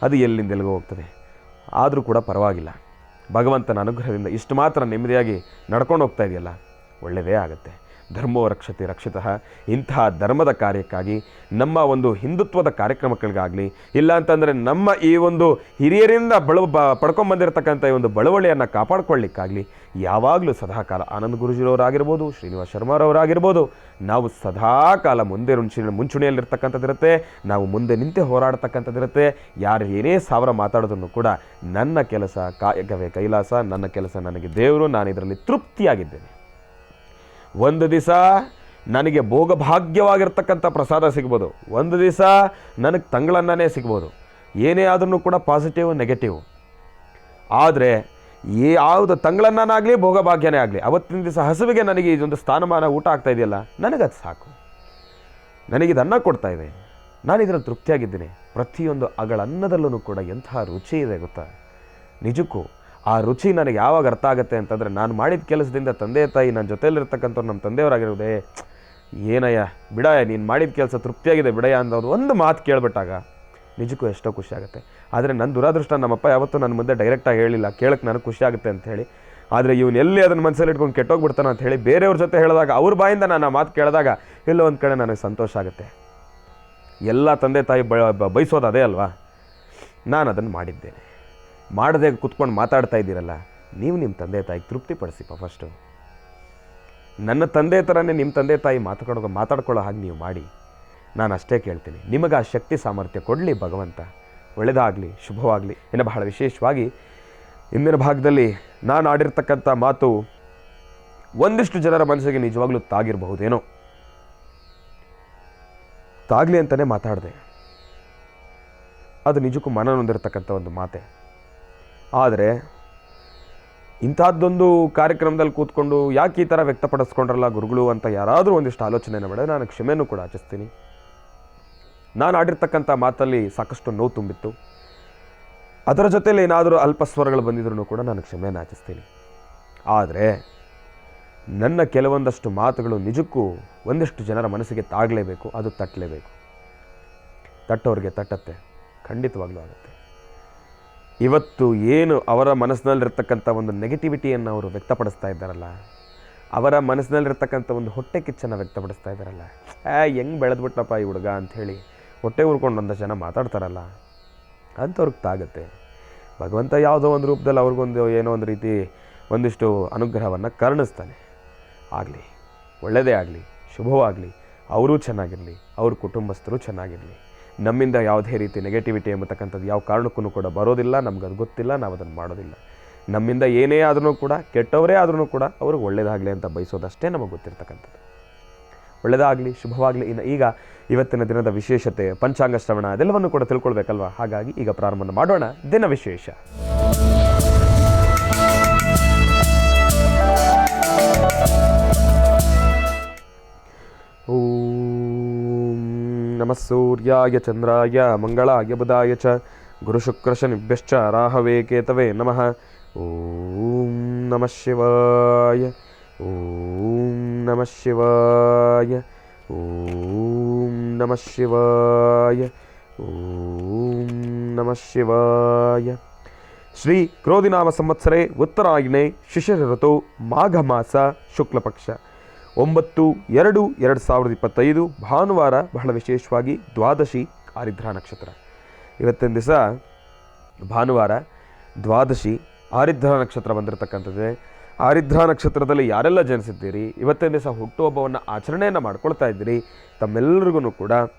ಅದು ಎಲ್ಲಿಂದೆಲ್ಲಿಗೂ ಹೋಗ್ತದೆ. ಆದರೂ ಕೂಡ ಪರವಾಗಿಲ್ಲ, ಭಗವಂತನ ಅನುಗ್ರಹದಿಂದ ಇಷ್ಟು ಮಾತ್ರ ನೆಮ್ಮದಿಯಾಗಿ ನಡ್ಕೊಂಡು ಹೋಗ್ತಾ ಇದೆಯಲ್ಲ, ಒಳ್ಳೆಯದೇ ಆಗುತ್ತೆ. ಧರ್ಮೋ ರಕ್ಷತೆ ರಕ್ಷಿತಃ. ಇಂತಹ ಧರ್ಮದ ಕಾರ್ಯಕ್ಕಾಗಿ, ನಮ್ಮ ಒಂದು ಹಿಂದುತ್ವದ ಕಾರ್ಯಕ್ರಮಗಳಿಗಾಗಲಿ, ಇಲ್ಲ ಅಂತಂದರೆ ನಮ್ಮ ಈ ಒಂದು ಹಿರಿಯರಿಂದ ಪಡ್ಕೊಂಬಂದಿರತಕ್ಕಂಥ ಈ ಒಂದು ಬಳವಳಿಯನ್ನು ಕಾಪಾಡ್ಕೊಳ್ಳಿಕ್ಕಾಗಲಿ ಯಾವಾಗಲೂ ಸದಾಕಾಲ ಆನಂದ್ ಗುರೂಜಿರವರಾಗಿರ್ಬೋದು, ಶ್ರೀನಿವಾಸ ಶರ್ಮಾರವರಾಗಿರ್ಬೋದು, ನಾವು ಸದಾಕಾಲ ಮುಂಚೂಣಿಯಲ್ಲಿರ್ತಕ್ಕಂಥದ್ದಿರುತ್ತೆ. ನಾವು ಮುಂದೆ ನಿಂತೆ ಹೋರಾಡ್ತಕ್ಕಂಥದ್ದಿರುತ್ತೆ. ಯಾರು ಏನೇ ಸಾವಿರ ಮಾತಾಡೋದನ್ನು ಕೂಡ ನನ್ನ ಕೆಲಸ ಕಾಯಕವೇ ಕೈಲಾಸ, ನನ್ನ ಕೆಲಸ ನನಗೆ ದೇವರು, ನಾನು ಇದರಲ್ಲಿ ತೃಪ್ತಿಯಾಗಿದ್ದೇನೆ. ಒಂದು ದಿವಸ ನನಗೆ ಭೋಗಭಾಗ್ಯವಾಗಿರ್ತಕ್ಕಂಥ ಪ್ರಸಾದ ಸಿಗ್ಬೋದು, ಒಂದು ದಿವಸ ನನಗೆ ತಂಗಳನ್ನೇ ಸಿಗ್ಬೋದು. ಏನೇ ಆದ್ರೂ ಕೂಡ ಪಾಸಿಟಿವ್ ನೆಗೆಟಿವ್. ಆದರೆ ಯಾವುದು ತಂಗಳನ್ನಾಗಲಿ ಭೋಗಭಾಗ್ಯನೇ ಆಗಲಿ, ಅವತ್ತಿನ ದಿವಸ ಹಸುವಿಗೆ ನನಗೆ ಇದೊಂದು ಸ್ಥಾನಮಾನ ಊಟ ಆಗ್ತಾ ಇದೆಯಲ್ಲ, ನನಗದು ಸಾಕು. ನನಗಿದು ಅನ್ನ ಕೊಡ್ತಾ ಇದೆ, ನಾನು ಇದರಲ್ಲಿ ತೃಪ್ತಿಯಾಗಿದ್ದೀನಿ. ಪ್ರತಿಯೊಂದು ಅಗಳನ್ನದಲ್ಲೂ ಕೂಡ ಎಂಥ ರುಚಿ ಇದೆ ಗೊತ್ತಾ. ನಿಜಕ್ಕೂ ಆ ರುಚಿ ನನಗೆ ಯಾವಾಗ ಅರ್ಥ ಆಗುತ್ತೆ ಅಂತಂದರೆ, ನಾನು ಮಾಡಿದ ಕೆಲಸದಿಂದ ತಂದೆ ತಾಯಿ ನನ್ನ ಜೊತೆಯಲ್ಲಿರ್ತಕ್ಕಂಥವ್ರು ನಮ್ಮ ತಂದೆಯವರಾಗಿರೋದೇ, ಏನಯ್ಯ ಬಿಡಯ್ಯ ನೀನು ಮಾಡಿದ ಕೆಲಸ ತೃಪ್ತಿಯಾಗಿದೆ ಬಿಡಯ್ಯ ಅನ್ನೋದು ಒಂದು ಮಾತು ಕೇಳಿಬಿಟ್ಟಾಗ ನಿಜಕ್ಕೂ ಎಷ್ಟೋ ಖುಷಿ ಆಗುತ್ತೆ. ಆದರೆ ನನ್ನ ದುರಾದೃಷ್ಟ, ನಮ್ಮಪ್ಪ ಯಾವತ್ತೂ ನನ್ನ ಮುಂದೆ ಡೈರೆಕ್ಟಾಗಿ ಹೇಳಿಲ್ಲ, ಕೇಳಕ್ಕೆ ನನಗೆ ಖುಷಿ ಆಗುತ್ತೆ ಅಂಥೇಳಿ. ಆದರೆ ಇವನು ಎಲ್ಲಿ ಅದನ್ನು ಮನಸ್ಸಲ್ಲಿ ಇಟ್ಕೊಂಡು ಕೆಟ್ಟೋಗ್ಬಿಡ್ತಾನೆ ಅಂತ ಹೇಳಿ ಬೇರೆಯವ್ರ ಜೊತೆ ಹೇಳಿದಾಗ, ಅವ್ರ ಬಾಯಿಂದ ನಾನು ಆ ಮಾತು ಕೇಳಿದಾಗ ಎಲ್ಲೋ ಒಂದು ಕಡೆ ನನಗೆ ಸಂತೋಷ ಆಗುತ್ತೆ. ಎಲ್ಲ ತಂದೆ ತಾಯಿ ಬಯಸೋದು ಅದೇ ಅಲ್ವಾ. ನಾನು ಅದನ್ನು ಮಾಡಿದ್ದೇನೆ. ಮಾಡದೆ ಕೂತ್ಕೊಂಡು ಮಾತಾಡ್ತಾ ಇದ್ದೀರಲ್ಲ, ನೀವು ನಿಮ್ಮ ತಂದೆ ತಾಯಿಗೆ ತೃಪ್ತಿಪಡಿಸಿಪ್ಪ ಫಸ್ಟು. ನನ್ನ ತಂದೆ ಥರನೇ ನಿಮ್ಮ ತಂದೆ ತಾಯಿ ಮಾತಾಡ್ಕೊಳ್ಳೋ ಹಾಗೆ ನೀವು ಮಾಡಿ. ನಾನು ಅಷ್ಟೇ ಕೇಳ್ತೀನಿ, ನಿಮಗೆ ಆ ಶಕ್ತಿ ಸಾಮರ್ಥ್ಯ ಕೊಡಲಿ ಭಗವಂತ. ಒಳ್ಳೆಯದಾಗಲಿ, ಶುಭವಾಗಲಿ. ಇನ್ನು ಬಹಳ ವಿಶೇಷವಾಗಿ ಇಂದಿನ ಭಾಗದಲ್ಲಿ ನಾನು ಆಡಿರ್ತಕ್ಕಂಥ ಮಾತು ಒಂದಿಷ್ಟು ಜನರ ಮನಸ್ಸಿಗೆ ನಿಜವಾಗ್ಲೂ ತಾಗಿರಬಹುದೇನೋ, ತಾಗಲಿ ಅಂತಲೇ ಮಾತಾಡಿದೆ. ಅದು ನಿಜಕ್ಕೂ ಮನನೊಂದಿರತಕ್ಕಂಥ ಒಂದು ಮಾತೆ. ಆದರೆ ಇಂಥದ್ದೊಂದು ಕಾರ್ಯಕ್ರಮದಲ್ಲಿ ಕೂತ್ಕೊಂಡು ಯಾಕೆ ಈ ಥರ ವ್ಯಕ್ತಪಡಿಸ್ಕೊಂಡ್ರಲ್ಲ ಗುರುಗಳು ಅಂತ ಯಾರಾದರೂ ಒಂದಿಷ್ಟು ಆಲೋಚನೆಯನ್ನು ಮಾಡಿದ್ರೆ ನಾನು ಕ್ಷಮೆಯನ್ನು ಕೂಡ ಯಾಚಿಸ್ತೀನಿ. ನಾನು ಆಡಿರ್ತಕ್ಕಂಥ ಮಾತಲ್ಲಿ ಸಾಕಷ್ಟು ನೋವು ತುಂಬಿತ್ತು. ಅದರ ಜೊತೆಯಲ್ಲಿ ಏನಾದರೂ ಅಲ್ಪ ಸ್ವರಗಳು ಬಂದಿದ್ರೂ ಕೂಡ ನಾನು ಕ್ಷಮೆಯನ್ನು ಯಾಚಿಸ್ತೀನಿ. ಆದರೆ ನನ್ನ ಕೆಲವೊಂದಷ್ಟು ಮಾತುಗಳು ನಿಜಕ್ಕೂ ಒಂದಿಷ್ಟು ಜನರ ಮನಸ್ಸಿಗೆ ತಾಗಲೇಬೇಕು, ಅದು ತಟ್ಟಲೇಬೇಕು. ತಟ್ಟೋರಿಗೆ ತಟ್ಟತ್ತೆ, ಖಂಡಿತವಾಗ್ಲೂ ಆಗುತ್ತೆ. ಇವತ್ತು ಏನು ಅವರ ಮನಸ್ಸಿನಲ್ಲಿರ್ತಕ್ಕಂಥ ಒಂದು ನೆಗೆಟಿವಿಟಿಯನ್ನು ಅವರು ವ್ಯಕ್ತಪಡಿಸ್ತಾ ಇದ್ದಾರಲ್ಲ, ಅವರ ಮನಸ್ಸಿನಲ್ಲಿರ್ತಕ್ಕಂಥ ಒಂದು ಹೊಟ್ಟೆ ಕಿಚ್ಚನ್ನು ವ್ಯಕ್ತಪಡಿಸ್ತಾ ಇದ್ದಾರಲ್ಲ, ಹೆಂಗೆ ಬೆಳೆದ್ಬಿಟ್ಟಪ್ಪ ಈ ಹುಡುಗ ಅಂಥೇಳಿ ಹೊಟ್ಟೆ ಉರ್ಕೊಂಡು ಒಂದಷ್ಟು ಜನ ಮಾತಾಡ್ತಾರಲ್ಲ, ಅಂಥವ್ರಿಗೆ ತಾಗುತ್ತೆ. ಭಗವಂತ ಯಾವುದೋ ಒಂದು ರೂಪದಲ್ಲಿ ಅವ್ರಿಗೊಂದು ಏನೋ ಒಂದು ರೀತಿ ಒಂದಿಷ್ಟು ಅನುಗ್ರಹವನ್ನು ಕರುಣಿಸ್ತಾನೆ. ಆಗಲಿ, ಒಳ್ಳೆಯದೇ ಆಗಲಿ, ಶುಭವಾಗಲಿ. ಅವರೂ ಚೆನ್ನಾಗಿರಲಿ, ಅವ್ರ ಕುಟುಂಬಸ್ಥರು ಚೆನ್ನಾಗಿರಲಿ. ನಮ್ಮಿಂದ ಯಾವುದೇ ರೀತಿ ನೆಗೆಟಿವಿಟಿ ಎಂಬತಕ್ಕಂಥದ್ದು ಯಾವ ಕಾರಣಕ್ಕೂ ಕೂಡ ಬರೋದಿಲ್ಲ. ನಮ್ಗದು ಗೊತ್ತಿಲ್ಲ, ನಾವು ಅದನ್ನು ಮಾಡೋದಿಲ್ಲ. ನಮ್ಮಿಂದ ಏನೇ ಆದ್ರೂ ಕೂಡ, ಕೆಟ್ಟವರೇ ಆದ್ರೂ ಕೂಡ ಅವ್ರಿಗೆ ಒಳ್ಳೆಯದಾಗಲಿ ಅಂತ ಬಯಸೋದಷ್ಟೇ ನಮಗೆ ಗೊತ್ತಿರ್ತಕ್ಕಂಥದ್ದು. ಒಳ್ಳೆಯದಾಗಲಿ, ಶುಭವಾಗಲಿ. ಇನ್ನು ಈಗ ಇವತ್ತಿನ ದಿನದ ವಿಶೇಷತೆ, ಪಂಚಾಂಗ ಶ್ರವಣ ಅದೆಲ್ಲವನ್ನು ಕೂಡ ತಿಳ್ಕೊಳ್ಬೇಕಲ್ವ. ಹಾಗಾಗಿ ಈಗ ಪ್ರಾರಂಭ ಮಾಡೋಣ ದಿನ ವಿಶೇಷ. ಓಂ ನಮಃ ಸೂರ್ಯಾಯ ಚಂದ್ರಾಯ ಮಂಗಳಾಯ ಬುಧಾಯ ಚ ಗುರುಶುಕ್ರಶನಿಭ್ಯಶ್ಚ ರಾಹವೇ ಕೇತವೇ ನಮಃ. ಓಂ ನಮಃ ಶಿವಾಯ. ಓಂ ನಮಃ ಶಿವಾಯ. ಓಂ ನಮಃ ಶಿವಾಯ. ಓಂ ನಮಃ ಶಿವಾಯ. ಶ್ರೀ ಕ್ರೋಧಿನಾಮ ಸಂವತ್ಸರೆ ಉತ್ತರಾಯಣೆ ಶಿಶಿರ ಋತು ಮಾಘ ಮಾಸ ಶುಕ್ಲಪಕ್ಷ 9/2/2025 ಭಾನುವಾರ. ಬಹಳ ವಿಶೇಷವಾಗಿ ದ್ವಾದಶಿ ಆರಿದ್ರಾ ನಕ್ಷತ್ರ. ಇವತ್ತಿನ ದಿವಸ ಭಾನುವಾರ, ದ್ವಾದಶಿ ಆರಿದ್ರಾ ನಕ್ಷತ್ರ ಬಂದಿರತಕ್ಕಂಥದ್ದೇ. ಆರಿದ್ರಾ ನಕ್ಷತ್ರದಲ್ಲಿ ಯಾರೆಲ್ಲ ಜನಿಸಿದ್ದೀರಿ, ಇವತ್ತಿನ ದಿವಸ ಹುಟ್ಟುಹಬ್ಬವನ್ನು ಆಚರಣೆಯನ್ನು ಮಾಡ್ಕೊಳ್ತಾ ಇದ್ದೀರಿ, ತಮ್ಮೆಲ್ಲರಿಗೂ ಕೂಡ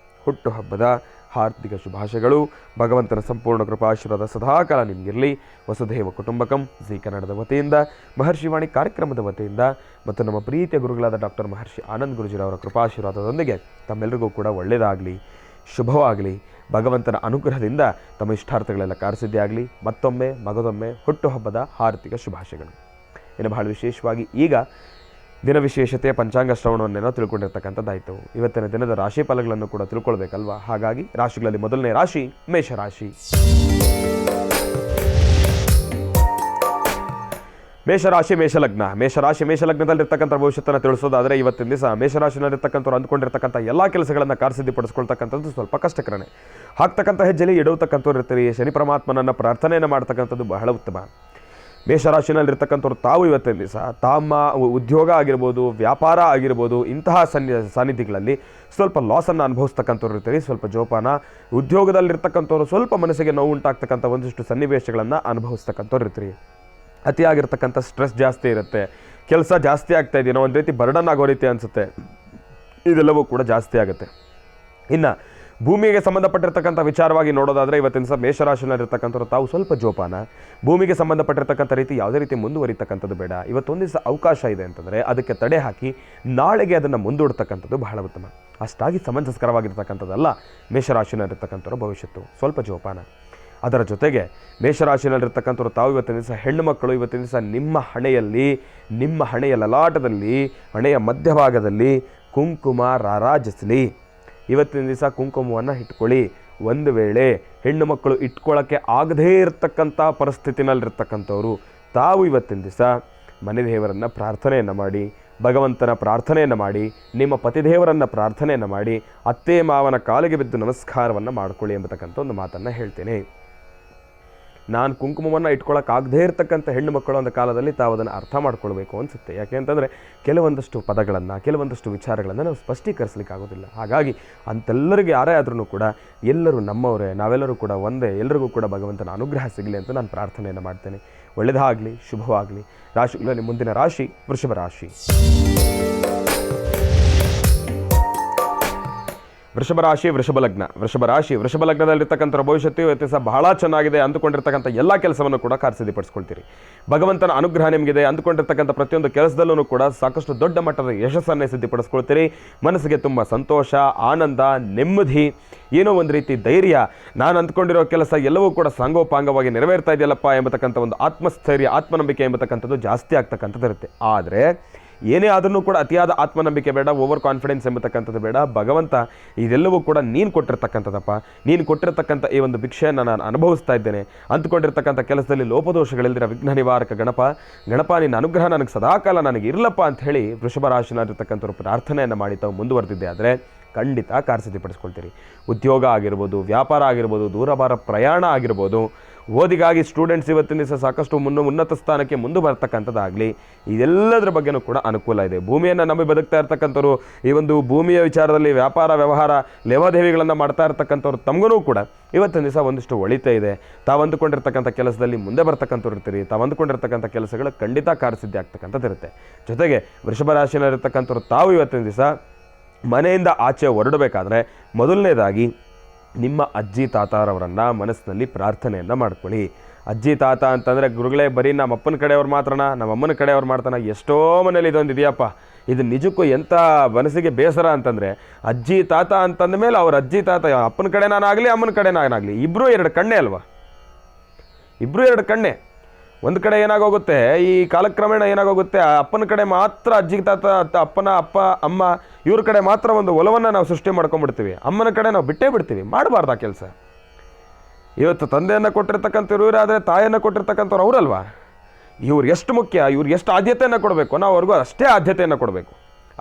ಹುಟ್ಟುಹಬ್ಬದ ಹಾರ್ದಿಕ ಶುಭಾಶಯಗಳು. ಭಗವಂತನ ಸಂಪೂರ್ಣ ಕೃಪಾಶೀರ್ವಾದ ಸದಾಕಾಲ ನಿಮಗಿರಲಿ. ವಸುಧೈವ ಕುಟುಂಬಕಂ ಜಿ ಕನ್ನಡದ ವತಿಯಿಂದ, ಮಹರ್ಷಿವಾಣಿ ಕಾರ್ಯಕ್ರಮದ ವತಿಯಿಂದ ಮತ್ತು ನಮ್ಮ ಪ್ರೀತಿಯ ಗುರುಗಳಾದ ಡಾಕ್ಟರ್ ಮಹರ್ಷಿ ಆನಂದ್ ಗುರೂಜಿರವರ ಕೃಪಾಶೀರ್ವಾದದೊಂದಿಗೆ ತಮ್ಮೆಲ್ಲರಿಗೂ ಕೂಡ ಒಳ್ಳೆಯದಾಗಲಿ, ಶುಭವಾಗಲಿ. ಭಗವಂತನ ಅನುಗ್ರಹದಿಂದ ತಮ್ಮ ಇಷ್ಟಾರ್ಥಗಳೆಲ್ಲ ಕಾರ್ಯಸಿದ್ಧಿ ಆಗಲಿ. ಮತ್ತೊಮ್ಮೆ ಮಗದೊಮ್ಮೆ ಹುಟ್ಟುಹಬ್ಬದ ಹಾರ್ದಿಕ ಶುಭಾಶಯಗಳು. ಇನ್ನು ಬಹಳ ವಿಶೇಷವಾಗಿ ಈಗ ದಿನ ವಿಶೇಷತೆಯ ಪಂಚಾಂಗ ಶ್ರವಣವನ್ನೇನೋ ತಿಳ್ಕೊಂಡಿರ್ತಕ್ಕಂಥದ್ದಾಯಿತು. ಇವತ್ತಿನ ದಿನದ ರಾಶಿ ಫಲಗಳನ್ನು ಕೂಡ ತಿಳ್ಕೊಳ್ಬೇಕಲ್ವ. ಹಾಗಾಗಿ ರಾಶಿಗಳಲ್ಲಿ ಮೊದಲನೇ ರಾಶಿ ಮೇಷರಾಶಿ. ಮೇಷರಾಶಿ ಮೇಷಲಗ್ನದಲ್ಲಿರ್ತಕ್ಕಂಥ ಭವಿಷ್ಯತ್ತನ್ನು ತಿಳಿಸೋದಾದರೆ ಇವತ್ತಿನ ದಿವಸ ಮೇಷರಾಶಿನಲ್ಲಿರ್ತಕ್ಕಂಥವ್ರು ಅಂದ್ಕೊಂಡಿರ್ತಕ್ಕಂಥ ಎಲ್ಲ ಕೆಲಸಗಳನ್ನು ಕಾರ್ಯಸಿದ್ಧಿಪಡಿಸ್ಕೊಳ್ತಕ್ಕಂಥದ್ದು ಸ್ವಲ್ಪ ಕಷ್ಟಕರನೇ. ಹಾಕ್ತಕ್ಕಂಥ ಹೆಜ್ಜೆಲಿ ಎಡವತಕ್ಕಂಥವ್ರು ಇರ್ತೀರಿ. ಶನಿ ಪರಮಾತ್ಮನನ್ನು ಪ್ರಾರ್ಥನೆಯನ್ನು ಮಾಡ್ತಕ್ಕಂಥದ್ದು ಬಹಳ ಉತ್ತಮ. ಮೇಷರಾಶಿನಲ್ಲಿರ್ತಕ್ಕಂಥವ್ರು ತಾವು ಇವತ್ತಿನ ದಿವಸ ತಮ್ಮ ಉದ್ಯೋಗ ಆಗಿರ್ಬೋದು, ವ್ಯಾಪಾರ ಆಗಿರ್ಬೋದು, ಇಂತಹ ಸಾನ್ನಿಧ್ಯಗಳಲ್ಲಿ ಸ್ವಲ್ಪ ಲಾಸನ್ನು ಅನುಭವಿಸ್ತಕ್ಕಂಥವ್ರು ಇರ್ತೀರಿ. ಸ್ವಲ್ಪ ಜೋಪಾನ. ಉದ್ಯೋಗದಲ್ಲಿರ್ತಕ್ಕಂಥವ್ರು ಸ್ವಲ್ಪ ಮನಸ್ಸಿಗೆ ನೋವು ಉಂಟಾಗ್ತಕ್ಕಂಥ ಒಂದಿಷ್ಟು ಸನ್ನಿವೇಶಗಳನ್ನು ಅನುಭವಿಸ್ತಕ್ಕಂಥವ್ರು ಇರ್ತೀರಿ. ಅತಿಯಾಗಿರ್ತಕ್ಕಂಥ ಸ್ಟ್ರೆಸ್ ಜಾಸ್ತಿ ಇರುತ್ತೆ. ಕೆಲಸ ಜಾಸ್ತಿ ಆಗ್ತಾ ಇದೆಯೋ ಒಂದು ರೀತಿ ಬರ್ಡನ್ ಆಗೋ ರೀತಿ ಅನಿಸುತ್ತೆ. ಇದೆಲ್ಲವೂ ಕೂಡ ಜಾಸ್ತಿ ಆಗುತ್ತೆ. ಇನ್ನು ಭೂಮಿಗೆ ಸಂಬಂಧಪಟ್ಟಿರ್ತಕ್ಕಂಥ ವಿಚಾರವಾಗಿ ನೋಡೋದಾದರೆ ಇವತ್ತಿನ ಸಹ ಮೇಷರಾಶಿನಲ್ಲಿರ್ತಕ್ಕಂಥವ್ರು ತಾವು ಸ್ವಲ್ಪ ಜೋಪಾನ. ಭೂಮಿಗೆ ಸಂಬಂಧಪಟ್ಟಿರ್ತಕ್ಕಂಥ ರೀತಿ ಯಾವುದೇ ರೀತಿ ಮುಂದುವರಿತಕ್ಕಂಥದ್ದು ಬೇಡ. ಇವತ್ತೊಂದು ದಿವಸ ಅವಕಾಶ ಇದೆ ಅಂತಂದರೆ ಅದಕ್ಕೆ ತಡೆ ಹಾಕಿ ನಾಳೆಗೆ ಅದನ್ನು ಮುಂದೂಡ್ತಕ್ಕಂಥದ್ದು ಬಹಳ ಉತ್ತಮ. ಅಷ್ಟಾಗಿ ಸಮಂಜಸ್ಕರವಾಗಿರ್ತಕ್ಕಂಥದ್ದಲ್ಲ ಮೇಷರಾಶಿನಲ್ಲಿರ್ತಕ್ಕಂಥವ್ರ ಭವಿಷ್ಯತ್ತು. ಸ್ವಲ್ಪ ಜೋಪಾನ. ಅದರ ಜೊತೆಗೆ ಮೇಷರಾಶಿನಲ್ಲಿರ್ತಕ್ಕಂಥವ್ರು ತಾವು ಇವತ್ತಿನ ದಿವಸ ಹೆಣ್ಣು ಮಕ್ಕಳು ಇವತ್ತಿನ ದಿವಸ ನಿಮ್ಮ ಹಣೆಯ ಲಲಾಟದಲ್ಲಿ, ಹಣೆಯ ಮಧ್ಯಭಾಗದಲ್ಲಿ ಕುಂಕುಮ ರಾರಾಜಿಸಲಿ. ಇವತ್ತಿನ ದಿವಸ ಕುಂಕುಮವನ್ನು ಇಟ್ಕೊಳ್ಳಿ. ಒಂದು ವೇಳೆ ಹೆಣ್ಣು ಮಕ್ಕಳು ಇಟ್ಕೊಳ್ಳೋಕ್ಕೆ ಆಗದೇ ಇರತಕ್ಕಂಥ ಪರಿಸ್ಥಿತಿನಲ್ಲಿರ್ತಕ್ಕಂಥವ್ರು ತಾವು ಇವತ್ತಿನ ದಿವಸ ಮನೆ ದೇವರನ್ನು ಪ್ರಾರ್ಥನೆಯನ್ನು ಮಾಡಿ, ಭಗವಂತನ ಪ್ರಾರ್ಥನೆಯನ್ನು ಮಾಡಿ, ನಿಮ್ಮ ಪತಿದೇವರನ್ನು ಪ್ರಾರ್ಥನೆಯನ್ನು ಮಾಡಿ, ಅತ್ತೆ ಮಾವನ ಕಾಲಿಗೆ ಬಿದ್ದು ನಮಸ್ಕಾರವನ್ನು ಮಾಡಿಕೊಳ್ಳಿ ಎಂಬತಕ್ಕಂಥ ಒಂದು ಮಾತನ್ನು ಹೇಳ್ತೇನೆ. ನಾನು ಕುಂಕುಮವನ್ನು ಇಟ್ಕೊಳ್ಳೋಕ್ಕಾಗದೇ ಇರತಕ್ಕಂಥ ಹೆಣ್ಣು ಮಕ್ಕಳು ಒಂದು ಕಾಲದಲ್ಲಿ ತಾವು ಅದನ್ನು ಅರ್ಥ ಮಾಡ್ಕೊಳ್ಬೇಕು ಅನಿಸುತ್ತೆ. ಯಾಕೆ ಅಂತಂದರೆ ಕೆಲವೊಂದಷ್ಟು ಪದಗಳನ್ನು, ಕೆಲವೊಂದಷ್ಟು ವಿಚಾರಗಳನ್ನು ನಾವು ಸ್ಪಷ್ಟೀಕರಿಸಲಿಕ್ಕಾಗೋದಿಲ್ಲ. ಹಾಗಾಗಿ ಅಂತೆಲ್ಲರಿಗೆ ಯಾರೇ ಆದ್ರೂ ಕೂಡ ಎಲ್ಲರೂ ನಮ್ಮವರೇ, ನಾವೆಲ್ಲರೂ ಕೂಡ ಒಂದೇ, ಎಲ್ಲರಿಗೂ ಕೂಡ ಭಗವಂತನ ಅನುಗ್ರಹ ಸಿಗಲಿ ಅಂತ ನಾನು ಪ್ರಾರ್ಥನೆಯನ್ನು ಮಾಡ್ತೇನೆ. ಒಳ್ಳೆಯದಾಗಲಿ, ಶುಭವಾಗಲಿ. ರಾಶಿಗಳಲ್ಲಿ ಮುಂದಿನ ರಾಶಿ ವೃಷಭ ರಾಶಿ. ವೃಷಭ ಲಗ್ನದಲ್ಲಿರ್ತಕ್ಕಂಥ ಭವಿಷ್ಯತ್ತು ಇವತ್ತು ಸಹ ಬಹಳ ಚೆನ್ನಾಗಿದೆ. ಅಂದುಕೊಂಡಿರ್ತಕ್ಕಂಥ ಎಲ್ಲ ಕೆಲಸವನ್ನು ಕೂಡ ಕಾರ್ಯಸಿದ್ಧಿಪಡಿಸ್ಕೊಳ್ತೀರಿ. ಭಗವಂತನ ಅನುಗ್ರಹ ನಿಮಗಿದೆ. ಅಂದುಕೊಂಡಿರ್ತಕ್ಕಂಥ ಪ್ರತಿಯೊಂದು ಕೆಲಸದಲ್ಲೂ ಕೂಡ ಸಾಕಷ್ಟು ದೊಡ್ಡ ಮಟ್ಟದ ಯಶಸ್ಸನ್ನೇ ಸಿದ್ಧಿಪಡಿಸ್ಕೊಳ್ತೀರಿ. ಮನಸ್ಸಿಗೆ ತುಂಬ ಸಂತೋಷ, ಆನಂದ, ನೆಮ್ಮದಿ, ಏನೋ ಒಂದು ರೀತಿ ಧೈರ್ಯ. ನಾನು ಅಂದ್ಕೊಂಡಿರೋ ಕೆಲಸ ಎಲ್ಲವೂ ಕೂಡ ಸಾಂಗೋಪಾಂಗವಾಗಿ ನೆರವೇರ್ತಾ ಇದೆಯಲ್ಲಪ್ಪ ಎಂಬತಕ್ಕಂಥ ಒಂದು ಆತ್ಮಸ್ಥೈರ್ಯ, ಆತ್ಮನಂಬಿಕೆ ಎಂಬತಕ್ಕಂಥದ್ದು ಜಾಸ್ತಿ ಆಗ್ತಕ್ಕಂಥದ್ದು ಇರುತ್ತೆ. ಆದರೆ ಏನೇ ಆದ್ರೂ ಕೂಡ ಅತಿಯಾದ ಆತ್ಮನಂಬಿಕೆ ಬೇಡ, ಓವರ್ ಕಾನ್ಫಿಡೆನ್ಸ್ ಎಂಬತಕ್ಕಂಥದ್ದು ಬೇಡ. ಭಗವಂತ ಇದೆಲ್ಲವೂ ಕೂಡ ನೀನು ಕೊಟ್ಟಿರ್ತಕ್ಕಂಥದ್ದಪ್ಪ, ನೀನು ಕೊಟ್ಟಿರ್ತಕ್ಕಂಥ ಈ ಒಂದು ಭಿಕ್ಷೆಯನ್ನು ನಾನು ಅನುಭವಿಸ್ತಾ ಇದ್ದೇನೆ. ಅಂದುಕೊಂಡಿರ್ತಕ್ಕಂಥ ಕೆಲಸದಲ್ಲಿ ಲೋಪದೋಷಗಳಿಲ್ದಿರ ವಿಘ್ನ ನಿವಾರಕ ಗಣಪ ನಿನ್ನ ಅನುಗ್ರಹ ನನಗೆ ಸದಾಕಾಲ ನನಗೆ ಇರಲಪ್ಪ ಅಂತ ಹೇಳಿ ವೃಷಭ ರಾಶಿನಲ್ಲಿರ್ತಕ್ಕಂಥವ್ರು ಪ್ರಾರ್ಥನೆಯನ್ನು ಮಾಡಿ ತಾವು ಮುಂದುವರೆದಿದ್ದೆ ಆದರೆ ಖಂಡಿತ ಕಾರ್ಯಸಿದ್ಧಿಪಡಿಸ್ಕೊಳ್ತೀರಿ. ಉದ್ಯೋಗ ಆಗಿರ್ಬೋದು, ವ್ಯಾಪಾರ ಆಗಿರ್ಬೋದು, ದೂರಭಾರ ಪ್ರಯಾಣ ಆಗಿರ್ಬೋದು, ಓದಿಗಾಗಿ ಸ್ಟೂಡೆಂಟ್ಸ್ ಇವತ್ತಿನ ದಿವಸ ಸಾಕಷ್ಟು ಉನ್ನತ ಸ್ಥಾನಕ್ಕೆ ಮುಂದೆ ಬರ್ತಕ್ಕಂಥದ್ದಾಗಲಿ, ಇದೆಲ್ಲದರ ಬಗ್ಗೆನೂ ಕೂಡ ಅನುಕೂಲ ಇದೆ. ಭೂಮಿಯನ್ನು ನಂಬಿ ಬದುಕ್ತಾ ಇರ್ತಕ್ಕಂಥವ್ರು, ಈ ಒಂದು ಭೂಮಿಯ ವಿಚಾರದಲ್ಲಿ ವ್ಯಾಪಾರ ವ್ಯವಹಾರ ಲೇವಾದೇವಿಗಳನ್ನು ಮಾಡ್ತಾ ಇರ್ತಕ್ಕಂಥವ್ರು ತಮಗೂ ಕೂಡ ಇವತ್ತಿನ ದಿವಸ ಒಂದಿಷ್ಟು ಒಳಿತೇ ಇದೆ. ತಾವು ಅಂದುಕೊಂಡಿರ್ತಕ್ಕಂಥ ಕೆಲಸದಲ್ಲಿ ಮುಂದೆ ಬರ್ತಕ್ಕಂಥವ್ರು ಇರ್ತೀರಿ. ತಾವು ಅಂದುಕೊಂಡಿರ್ತಕ್ಕಂಥ ಕೆಲಸಗಳು ಖಂಡಿತ ಕಾರ್ಯಸಿದ್ಧಿ ಆಗ್ತಕ್ಕಂಥದ್ದು ಇರುತ್ತೆ. ಜೊತೆಗೆ ವೃಷಭ ರಾಶಿಯಲ್ಲಿರ್ತಕ್ಕಂಥವ್ರು ತಾವು ಇವತ್ತಿನ ದಿವಸ ಮನೆಯಿಂದ ಆಚೆ ಹೊರಡಬೇಕಾದ್ರೆ ಮೊದಲನೇದಾಗಿ ನಿಮ್ಮ ಅಜ್ಜಿ ತಾತಾರವರನ್ನು ಮನಸ್ಸಿನಲ್ಲಿ ಪ್ರಾರ್ಥನೆಯನ್ನು ಮಾಡ್ಕೊಳ್ಳಿ. ಅಜ್ಜಿ ತಾತ ಅಂತಂದರೆ ಗುರುಗಳೇ ಬರೀ ನಮ್ಮ ಅಪ್ಪನ ಕಡೆಯವ್ರು ಮಾತ್ರನ, ನಮ್ಮ ಅಮ್ಮನ ಕಡೆಯವ್ರು ಮಾಡ್ತಾನೆ, ಎಷ್ಟೋ ಮನೇಲಿ ಇದೊಂದು ಇದೆಯಪ್ಪ. ಇದು ನಿಜಕ್ಕೂ ಎಂಥ ಮನಸ್ಸಿಗೆ ಬೇಸರ ಅಂತಂದರೆ, ಅಜ್ಜಿ ತಾತ ಅಂತಂದ ಮೇಲೆ ಅವ್ರ ಅಜ್ಜಿ ತಾತ ಅಪ್ಪನ ಕಡೆ ನಾನಾಗಲಿ ಅಮ್ಮನ ಕಡೆ ನಾನಾಗಲಿ ಇಬ್ಬರೂ ಎರಡು ಕಣ್ಣೇ ಅಲ್ವಾ, ಇಬ್ಬರೂ ಎರಡು ಕಣ್ಣೇ. ಒಂದು ಕಡೆ ಏನಾಗೋಗುತ್ತೆ, ಈ ಕಾಲಕ್ರಮೇಣ ಏನಾಗೋಗುತ್ತೆ, ಅಪ್ಪನ ಕಡೆ ಮಾತ್ರ ಅಜ್ಜಿ ತಾತ ಅಪ್ಪ ಅಮ್ಮ ಇವ್ರ ಕಡೆ ಮಾತ್ರ ಒಂದು ಒಲವನ್ನು ನಾವು ಸೃಷ್ಟಿ ಮಾಡ್ಕೊಂಡ್ಬಿಡ್ತೀವಿ. ಅಮ್ಮನ ಕಡೆ ನಾವು ಬಿಟ್ಟೇ ಬಿಡ್ತೀವಿ. ಮಾಡಬಾರ್ದು ಆ ಕೆಲಸ. ಇವತ್ತು ತಂದೆಯನ್ನು ಕೊಟ್ಟಿರ್ತಕ್ಕಂಥವ್ರು ಇವರಾದರೆ ತಾಯಿಯನ್ನು ಕೊಟ್ಟಿರ್ತಕ್ಕಂಥವ್ರು ಅವರಲ್ವಾ. ಇವ್ರು ಎಷ್ಟು ಮುಖ್ಯ, ಇವ್ರು ಎಷ್ಟು ಆದ್ಯತೆಯನ್ನು ಕೊಡಬೇಕು, ನಾವು ಅವ್ರಿಗೂ ಅಷ್ಟೇ ಆದ್ಯತೆಯನ್ನು ಕೊಡಬೇಕು.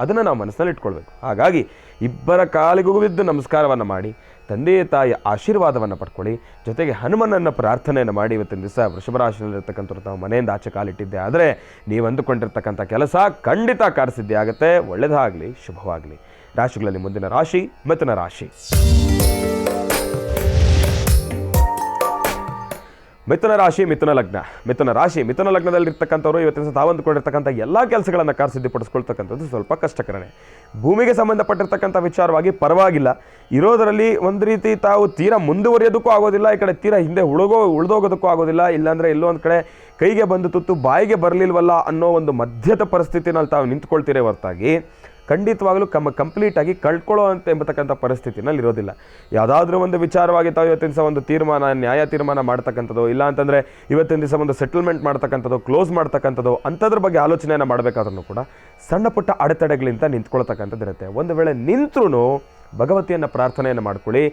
ಅದನ್ನು ನಾವು ಮನಸ್ಸಲ್ಲಿ ಇಟ್ಕೊಳ್ಬೇಕು. ಹಾಗಾಗಿ ಇಬ್ಬರ ಕಾಲಿಗೂ ಬಿದ್ದು ನಮಸ್ಕಾರವನ್ನು ಮಾಡಿ ತಂದೆ ತಾಯಿಯ ಆಶೀರ್ವಾದವನ್ನು ಪಡ್ಕೊಳ್ಳಿ. ಜೊತೆಗೆ ಹನುಮನನ್ನು ಪ್ರಾರ್ಥನೆಯನ್ನು ಮಾಡಿ ಇವತ್ತಿನ ದಿವಸ ವೃಷಭ ರಾಶಿಯಲ್ಲಿರ್ತಕ್ಕಂಥವ್ರು ತಾವು ಮನೆಯಿಂದ ಆಚೆ ಕಾಲಿಟ್ಟಿದ್ದೆ ಆದರೆ ನೀವು ಅಂದುಕೊಂಡಿರ್ತಕ್ಕಂಥ ಕೆಲಸ ಖಂಡಿತ ಕಾರ್ಯಸಿದ್ಧಿ ಆಗುತ್ತೆ. ಒಳ್ಳೆಯದಾಗಲಿ, ಶುಭವಾಗಲಿ. ರಾಶಿಗಳಲ್ಲಿ ಮುಂದಿನ ರಾಶಿ ಮಿಥುನ ರಾಶಿ. ಮಿಥುನ ಲಗ್ನದಲ್ಲಿರ್ತಕ್ಕಂಥವ್ರು ಇವತ್ತಿನ ತಾವು ಅಂದುಕೊಂಡಿರ್ತಕ್ಕಂಥ ಎಲ್ಲ ಕೆಲಸಗಳನ್ನು ಕಾರ್ಯಸಿದ್ಧಿಪಡಿಸ್ಕೊಳ್ತಕ್ಕಂಥದ್ದು ಸ್ವಲ್ಪ ಕಷ್ಟಕರನೇ. ಭೂಮಿಗೆ ಸಂಬಂಧಪಟ್ಟಿರ್ತಕ್ಕಂಥ ವಿಚಾರವಾಗಿ ಪರವಾಗಿಲ್ಲ. ಇರೋದರಲ್ಲಿ ಒಂದು ರೀತಿ ತಾವು ತೀರಾ ಮುಂದುವರಿಯೋದಕ್ಕೂ ಆಗೋದಿಲ್ಲ, ಈ ಕಡೆ ತೀರಾ ಹಿಂದೆ ಉಳಿದೋಗೋದಕ್ಕೂ ಆಗೋದಿಲ್ಲ. ಇಲ್ಲಾಂದರೆ ಎಲ್ಲೋ ಒಂದು ಕಡೆ ಕೈಗೆ ಬಂದು ತುತ್ತು ಬಾಯಿಗೆ ಬರಲಿಲ್ವಲ್ಲ ಅನ್ನೋ ಒಂದು ಮಧ್ಯದ ಪರಿಸ್ಥಿತಿನಲ್ಲಿ ತಾವು ನಿಂತ್ಕೊಳ್ತೀರೇ ಹೊರತಾಗಿ ಖಂಡಿತವಾಗಲೂ ಕಂಪ್ಲೀಟಾಗಿ ಕಳ್ಕೊಳ್ಳೋ ಅಂತ ಎಂಬತಕ್ಕಂಥ ಪರಿಸ್ಥಿತಿನಲ್ಲಿ ಇರೋದಿಲ್ಲ. ಯಾವುದಾದ್ರೂ ಒಂದು ವಿಚಾರವಾಗಿ ತಾವು ಇವತ್ತಿನ ದಿವಸ ಒಂದು ನ್ಯಾಯ ತೀರ್ಮಾನ ಮಾಡ್ತಕ್ಕಂಥದ್ದು, ಇಲ್ಲ ಅಂತಂದರೆ ಇವತ್ತಿನ ದಿವಸ ಒಂದು ಸೆಟಲ್ಮೆಂಟ್ ಮಾಡ್ತಕ್ಕಂಥದ್ದು, ಕ್ಲೋಸ್ ಮಾಡ್ತಕ್ಕಂಥದ್ದು, ಅಂಥದ್ರ ಬಗ್ಗೆ ಆಲೋಚನೆಯನ್ನು ಮಾಡಬೇಕಾದ್ರೂ ಕೂಡ ಸಣ್ಣ ಪುಟ್ಟ ಅಡೆತಡೆಗಳಿಂದ ನಿಂತ್ಕೊಳ್ತಕ್ಕಂಥದ್ದು ಇರುತ್ತೆ. ಒಂದು ವೇಳೆ ನಿಂತರೂ ಭಗವತಿಯನ್ನು ಪ್ರಾರ್ಥನೆಯನ್ನು ಮಾಡ್ಕೊಳ್ಳಿ.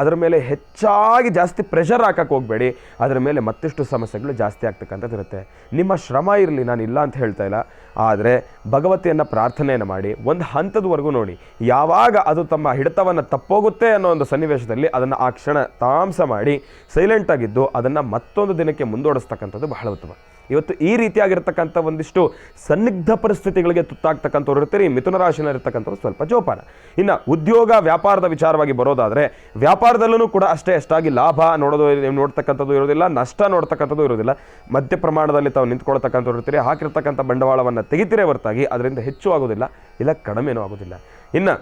ಅದರ ಮೇಲೆ ಹೆಚ್ಚಾಗಿ ಜಾಸ್ತಿ ಪ್ರೆಷರ್ ಹಾಕಕ್ಕೆ ಹೋಗಬೇಡಿ. ಅದರ ಮೇಲೆ ಮತ್ತಿಷ್ಟು ಸಮಸ್ಯೆಗಳು ಜಾಸ್ತಿ ಆಗ್ತಕ್ಕಂಥದ್ದು ಇರುತ್ತೆ. ನಿಮ್ಮ ಶ್ರಮ ಇರಲಿ, ನಾನು ಇಲ್ಲ ಅಂತ ಹೇಳ್ತಾ ಇಲ್ಲ, ಆದರೆ ಭಗವತಿಯನ್ನು ಪ್ರಾರ್ಥನೆಯನ್ನು ಮಾಡಿ ಒಂದು ಹಂತದವರೆಗೂ ನೋಡಿ. ಯಾವಾಗ ಅದು ತಮ್ಮ ಹಿಡಿತವನ್ನು ತಪ್ಪೋಗುತ್ತೆ ಅನ್ನೋ ಒಂದು ಸನ್ನಿವೇಶದಲ್ಲಿ ಅದನ್ನು ಆ ಕ್ಷಣ ತಾಮಸ ಮಾಡಿ ಸೈಲೆಂಟಾಗಿದ್ದು ಅದನ್ನು ಮತ್ತೊಂದು ದಿನಕ್ಕೆ ಮುಂದೂಡಿಸ್ತಕ್ಕಂಥದ್ದು ಬಹಳ ಉತ್ತಮ. ಇವತ್ತು ಈ ರೀತಿಯಾಗಿರ್ತಕ್ಕಂಥ ಒಂದಿಷ್ಟು ಸನ್ನಿಗ್ಧ ಪರಿಸ್ಥಿತಿಗಳಿಗೆ ತುತ್ತಾಗ್ತಕ್ಕಂಥವ್ರು ಇರ್ತೀರಿ. ಮಿಥುನ ರಾಶಿನಲ್ಲಿರ್ತಕ್ಕಂಥವ್ರು ಸ್ವಲ್ಪ ಜೋಪಾನ. ಇನ್ನು ಉದ್ಯೋಗ ವ್ಯಾಪಾರದ ವಿಚಾರವಾಗಿ ಬರೋದಾದರೆ ವ್ಯಾಪಾರದಲ್ಲೂ ಕೂಡ ಅಷ್ಟಾಗಿ ಲಾಭ ನೋಡ್ತಕ್ಕಂಥದ್ದು ಇರೋದಿಲ್ಲ, ನಷ್ಟ ನೋಡ್ತಕ್ಕಂಥದ್ದು ಇರೋದಿಲ್ಲ. ಮಧ್ಯ ಪ್ರಮಾಣದಲ್ಲಿ ತಾವು ನಿಂತ್ಕೊಳ್ತಕ್ಕಂಥವ್ರು ಇರ್ತೀರಿ. ಹಾಕಿರ್ತಕ್ಕಂಥ ಬಂಡವಾಳವನ್ನು ತೆಗಿತೀರೇ ಹೊರತಾಗಿ ಅದರಿಂದ ಹೆಚ್ಚು ಆಗೋದಿಲ್ಲ, ಇಲ್ಲ ಕಡಿಮೆನೂ ಆಗೋದಿಲ್ಲ. ಇನ್ನು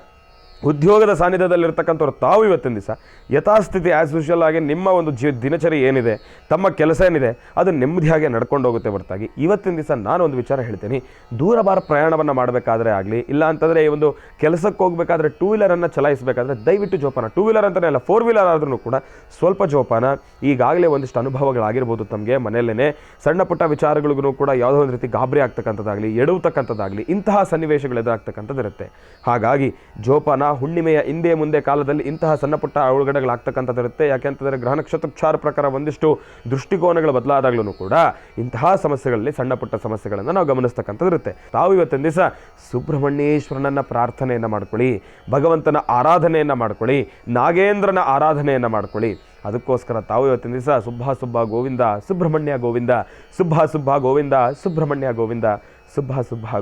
ಉದ್ಯೋಗದ ಸಾನ್ನಿಧ್ಯದಲ್ಲಿರ್ತಕ್ಕಂಥವ್ರು ತಾವು ಇವತ್ತಿನ ದಿವಸ ಯಥಾಸ್ಥಿತಿ ಆ್ಯಸ್ ಯೂಶುವಲ್ ಆಗಿ ನಿಮ್ಮ ಒಂದು ದಿನಚರಿ ಏನಿದೆ, ತಮ್ಮ ಕೆಲಸ ಏನಿದೆ, ಅದು ನೆಮ್ಮದಿಯಾಗಿ ನಡ್ಕೊಂಡು ಹೋಗುತ್ತೆ ಹೊರತಾಗಿ ಇವತ್ತಿನ ದಿವಸ ನಾನೊಂದು ವಿಚಾರ ಹೇಳ್ತೀನಿ. ದೂರಭಾರ ಪ್ರಯಾಣವನ್ನು ಮಾಡಬೇಕಾದ್ರೆ ಆಗಲಿ, ಇಲ್ಲ ಅಂತಂದರೆ ಈ ಒಂದು ಕೆಲಸಕ್ಕೆ ಹೋಗಬೇಕಾದ್ರೆ ಟೂ ವೀಲರನ್ನು ಚಲಾಯಿಸಬೇಕಾದ್ರೆ ದಯವಿಟ್ಟು ಜೋಪಾನ. ಟೂ ವೀಲರ್ ಅಂತಲೇ ಅಲ್ಲ, ಫೋರ್ ವೀಲರ್ ಆದ್ರೂ ಕೂಡ ಸ್ವಲ್ಪ ಜೋಪಾನ. ಈಗಾಗಲೇ ಒಂದಿಷ್ಟು ಅನುಭವಗಳಾಗಿರ್ಬೋದು ತಮಗೆ ಮನೆಯಲ್ಲೇ. ಸಣ್ಣ ಪುಟ್ಟ ವಿಚಾರಗಳಿಗೂ ಕೂಡ ಯಾವುದೋ ಒಂದು ರೀತಿ ಗಾಬರಿ ಆಗ್ತಕ್ಕಂಥದ್ದಾಗಲಿ, ಎಡುವತಕ್ಕಂಥದ್ದಾಗಲಿ, ಇಂತಹ ಸನ್ನಿವೇಶಗಳು ಎದುರಾಗ್ತಕ್ಕಂಥದ್ದು ಇರುತ್ತೆ. ಹಾಗಾಗಿ ಜೋಪಾನ. ಹುಣ್ಣಿಮೆಯ ಹಿಂದೆ ಮುಂದೆ ಕಾಲದಲ್ಲಿ ಇಂತಹ ಸಣ್ಣ ಪುಟ್ಟ ಅವಘಡಗಳಾಗ್ತಕ್ಕಂಥದ್ದು ಇರುತ್ತೆ. ಯಾಕೆಂತಂದರೆ ಗ್ರಹ ನಕ್ಷತ್ರೋಪಚಾರ ಪ್ರಕಾರ ಒಂದಿಷ್ಟು ದೃಷ್ಟಿಕೋನಗಳು ಬದಲಾದಾಗಲೂ ಕೂಡ ಇಂತಹ ಸಮಸ್ಯೆಗಳಲ್ಲಿ ಸಣ್ಣ ಪುಟ್ಟ ಸಮಸ್ಯೆಗಳನ್ನು ನಾವು ಗಮನಿಸ್ತಕ್ಕಂಥದ್ದು ಇರುತ್ತೆ. ತಾವು ಇವತ್ತಿನ ದಿವಸ ಸುಬ್ರಹ್ಮಣ್ಯೇಶ್ವರನನ್ನ ಪ್ರಾರ್ಥನೆಯನ್ನು ಮಾಡ್ಕೊಳ್ಳಿ, ಭಗವಂತನ ಆರಾಧನೆಯನ್ನು ಮಾಡ್ಕೊಳ್ಳಿ, ನಾಗೇಂದ್ರನ ಆರಾಧನೆಯನ್ನು ಮಾಡ್ಕೊಳ್ಳಿ. ಅದಕ್ಕೋಸ್ಕರ ತಾವು ಇವತ್ತಿನ ದಿವಸ ಸುಬ್ಬ ಗೋವಿಂದ ಸುಬ್ರಹ್ಮಣ್ಯ ಗೋವಿಂದ, ಸುಬ್ಬ ಗೋವಿಂದ ಸುಬ್ರಹ್ಮಣ್ಯ ಗೋವಿಂದ, ಸುಬ್ಬ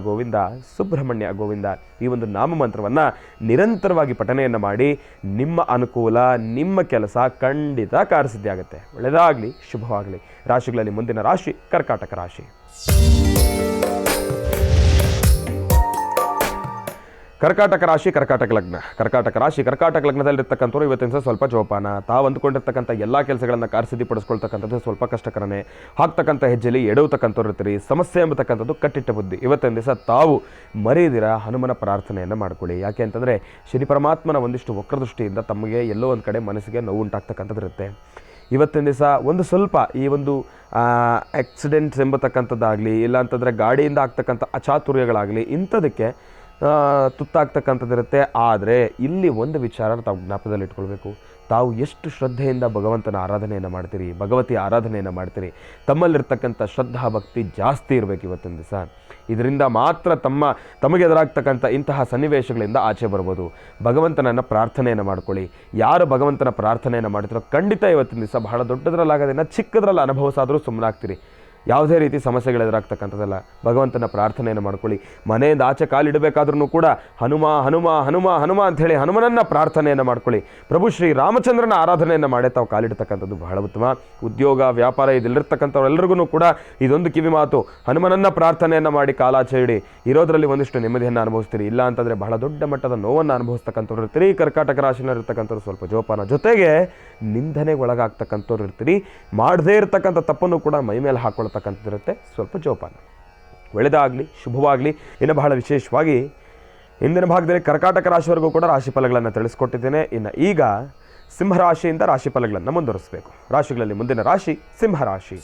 ಗೋವಿಂದ ಸುಬ್ರಹ್ಮಣ್ಯ ಗೋವಿಂದ ಈ ಒಂದು ನಾಮಮಂತ್ರವನ್ನು ನಿರಂತರವಾಗಿ ಪಠನೆಯನ್ನು ಮಾಡಿ ನಿಮ್ಮ ಅನುಕೂಲ, ನಿಮ್ಮ ಕೆಲಸ ಖಂಡಿತ ಕಾರ್ಯಸಿದ್ಧಿ ಆಗುತ್ತೆ. ಒಳ್ಳೆಯದಾಗಲಿ, ಶುಭವಾಗಲಿ. ರಾಶಿಗಳಲ್ಲಿ ಮುಂದಿನ ರಾಶಿ ಕರ್ಕಾಟಕ ರಾಶಿ. ಕರ್ಕಾಟಕ ರಾಶಿ, ಕರ್ಕಾಟಕ ಲಗ್ನ. ಕರ್ಕಾಟಕ ಲಗ್ನದಲ್ಲಿರ್ತಕ್ಕಂಥವ್ರು ಇವತ್ತಿನ ಸ್ವಲ್ಪ ಜೋಪಾನ. ತಾವು ಅಂದುಕೊಂಡಿರ್ತಕ್ಕಂಥ ಎಲ್ಲ ಕೆಲಸಗಳನ್ನು ಕಾರ್ಯಸಿದ್ಧಿಪಡಿಸ್ಕೊಳ್ತಕ್ಕಂಥದ್ದು ಸ್ವಲ್ಪ ಕಷ್ಟಕರನೇ. ಹಾಕ್ತಕ್ಕಂಥ ಹೆಜ್ಜೆಯಲ್ಲಿ ಎಡವತಕ್ಕಂಥವ್ರು ಇರ್ತೀರಿ. ಸಮಸ್ಯೆ ಎಂಬತಕ್ಕಂಥದ್ದು ಕಟ್ಟಿಟ್ಟ ಬುದ್ಧಿ. ಇವತ್ತಿನ ದಿವಸ ತಾವು ಮರೆಯದಿರ ಹನುಮನ ಪ್ರಾರ್ಥನೆಯನ್ನು ಮಾಡ್ಕೊಳ್ಳಿ. ಯಾಕೆ ಅಂತಂದರೆ ಶನಿ ಪರಮಾತ್ಮನ ಒಂದಿಷ್ಟು ವಕ್ರದೃಷ್ಟಿಯಿಂದ ತಮಗೆ ಎಲ್ಲೋ ಒಂದು ಕಡೆ ಮನಸ್ಸಿಗೆ ನೋವು ಉಂಟಾಗ್ತಕ್ಕಂಥದ್ದು ಇರುತ್ತೆ. ಇವತ್ತಿನ ದಿವಸ ಒಂದು ಸ್ವಲ್ಪ ಈ ಒಂದು ಆಕ್ಸಿಡೆಂಟ್ಸ್ ಎಂಬತಕ್ಕಂಥದ್ದಾಗಲಿ, ಇಲ್ಲ ಅಂತಂದರೆ ಗಾಡಿಯಿಂದ ಆಗ್ತಕ್ಕಂಥ ಅಚಾತುರ್ಯಗಳಾಗಲಿ ಇಂಥದಕ್ಕೆ ತುತ್ತಾಗ್ತಕ್ಕಂಥದ್ದಿರುತ್ತೆ. ಆದರೆ ಇಲ್ಲಿ ಒಂದು ವಿಚಾರ ತಾವು ಜ್ಞಾಪಕದಲ್ಲಿ ಇಟ್ಕೊಳ್ಬೇಕು. ತಾವು ಎಷ್ಟು ಶ್ರದ್ಧೆಯಿಂದ ಭಗವಂತನ ಆರಾಧನೆಯನ್ನು ಮಾಡ್ತೀರಿ, ಭಗವತಿ ಆರಾಧನೆಯನ್ನು ಮಾಡ್ತೀರಿ, ತಮ್ಮಲ್ಲಿರ್ತಕ್ಕಂಥ ಶ್ರದ್ಧಾ ಭಕ್ತಿ ಜಾಸ್ತಿ ಇರಬೇಕು ಇವತ್ತಿನ ದಿವಸ. ಇದರಿಂದ ಮಾತ್ರ ತಮಗೆ ಎದುರಾಗ್ತಕ್ಕಂಥ ಇಂತಹ ಸನ್ನಿವೇಶಗಳಿಂದ ಆಚೆ ಬರ್ಬೋದು. ಭಗವಂತನನ್ನು ಪ್ರಾರ್ಥನೆಯನ್ನು ಮಾಡ್ಕೊಳ್ಳಿ. ಯಾರು ಭಗವಂತನ ಪ್ರಾರ್ಥನೆಯನ್ನು ಮಾಡ್ತೀರೋ ಖಂಡಿತ ಇವತ್ತಿನ ದಿವಸ ಬಹಳ ದೊಡ್ಡದ್ರಲ್ಲಾಗೋದಿಲ್ಲ, ಚಿಕ್ಕದ್ರಲ್ಲಿ ಅನುಭವಿಸಾದರೂ ಸುಮ್ಮನಾಗ್ತೀರಿ. ಯಾವುದೇ ರೀತಿ ಸಮಸ್ಯೆಗಳು ಎದುರಾಗ್ತಕ್ಕಂಥದ್ದಲ್ಲ. ಭಗವಂತನ ಪ್ರಾರ್ಥನೆಯನ್ನು ಮಾಡ್ಕೊಳ್ಳಿ. ಮನೆಯಿಂದ ಆಚೆ ಕಾಲಿಡಬೇಕಾದ್ರೂ ಕೂಡ ಹನುಮ ಹನುಮ ಹನುಮ ಹನುಮ ಅಂಥೇಳಿ ಹನುಮನನ್ನು ಪ್ರಾರ್ಥನೆಯನ್ನು ಮಾಡ್ಕೊಳ್ಳಿ. ಪ್ರಭು ಶ್ರೀ ರಾಮಚಂದ್ರನ ಆರಾಧನೆಯನ್ನು ಮಾಡೇ ತಾವು ಕಾಲಿಡ್ತಕ್ಕಂಥದ್ದು ಬಹಳ ಉತ್ತಮ. ಉದ್ಯೋಗ ವ್ಯಾಪಾರ ಇದೆಲ್ಲರಿರ್ತಕ್ಕಂಥವ್ರೆಲ್ಲರಿಗೂ ಕೂಡ ಇದೊಂದು ಕಿವಿ ಮಾತು, ಹನುಮನನ್ನು ಪ್ರಾರ್ಥನೆಯನ್ನು ಮಾಡಿ ಕಾಲಾಚೆ ಇಡಿ. ಇರೋದರಲ್ಲಿ ಒಂದಿಷ್ಟು ನೆಮ್ಮದಿಯನ್ನು ಅನುಭವಿಸ್ತೀರಿ. ಇಲ್ಲ ಅಂತಂದರೆ ಬಹಳ ದೊಡ್ಡ ಮಟ್ಟದ ನೋವನ್ನು ಅನುಭವಿಸ್ತಕ್ಕಂಥವ್ರು ಇರ್ತೀರಿ. ಕರ್ಕಾಟಕ ರಾಶಿನಲ್ಲಿರ್ತಕ್ಕಂಥವ್ರು ಸ್ವಲ್ಪ ಜೋಪಾನ. ಜೊತೆಗೆ ನಿಂದನೆಗೆ ಒಳಗಾಗ್ತಕ್ಕಂಥವ್ರು ಇರ್ತೀರಿ. ಮಾಡದೇ ಇರತಕ್ಕಂಥ ತಪ್ಪನ್ನು ಕೂಡ ಮೈ ಮೇಲೆ ಹಾಕ್ಕೊಳ್ತಕ್ಕಂಥದ್ದಿರುತ್ತೆ. ಸ್ವಲ್ಪ ಜೋಪಾನ. ಒಳ್ಳೆಯದಾಗಲಿ, ಶುಭವಾಗಲಿ. ಇನ್ನು ಬಹಳ ವಿಶೇಷವಾಗಿ ಇಂದಿನ ಭಾಗದಲ್ಲಿ ಕರ್ಕಾಟಕ ರಾಶಿವರೆಗೂ ಕೂಡ ರಾಶಿ ಫಲಗಳನ್ನು ತಿಳಿಸ್ಕೊಟ್ಟಿದ್ದೇನೆ. ಇನ್ನು ಈಗ ಸಿಂಹರಾಶಿಯಿಂದ ರಾಶಿ ಫಲಗಳನ್ನು ಮುಂದುವರಿಸಬೇಕು. ರಾಶಿಗಳಲ್ಲಿ ಮುಂದಿನ ರಾಶಿ ಸಿಂಹರಾಶಿ.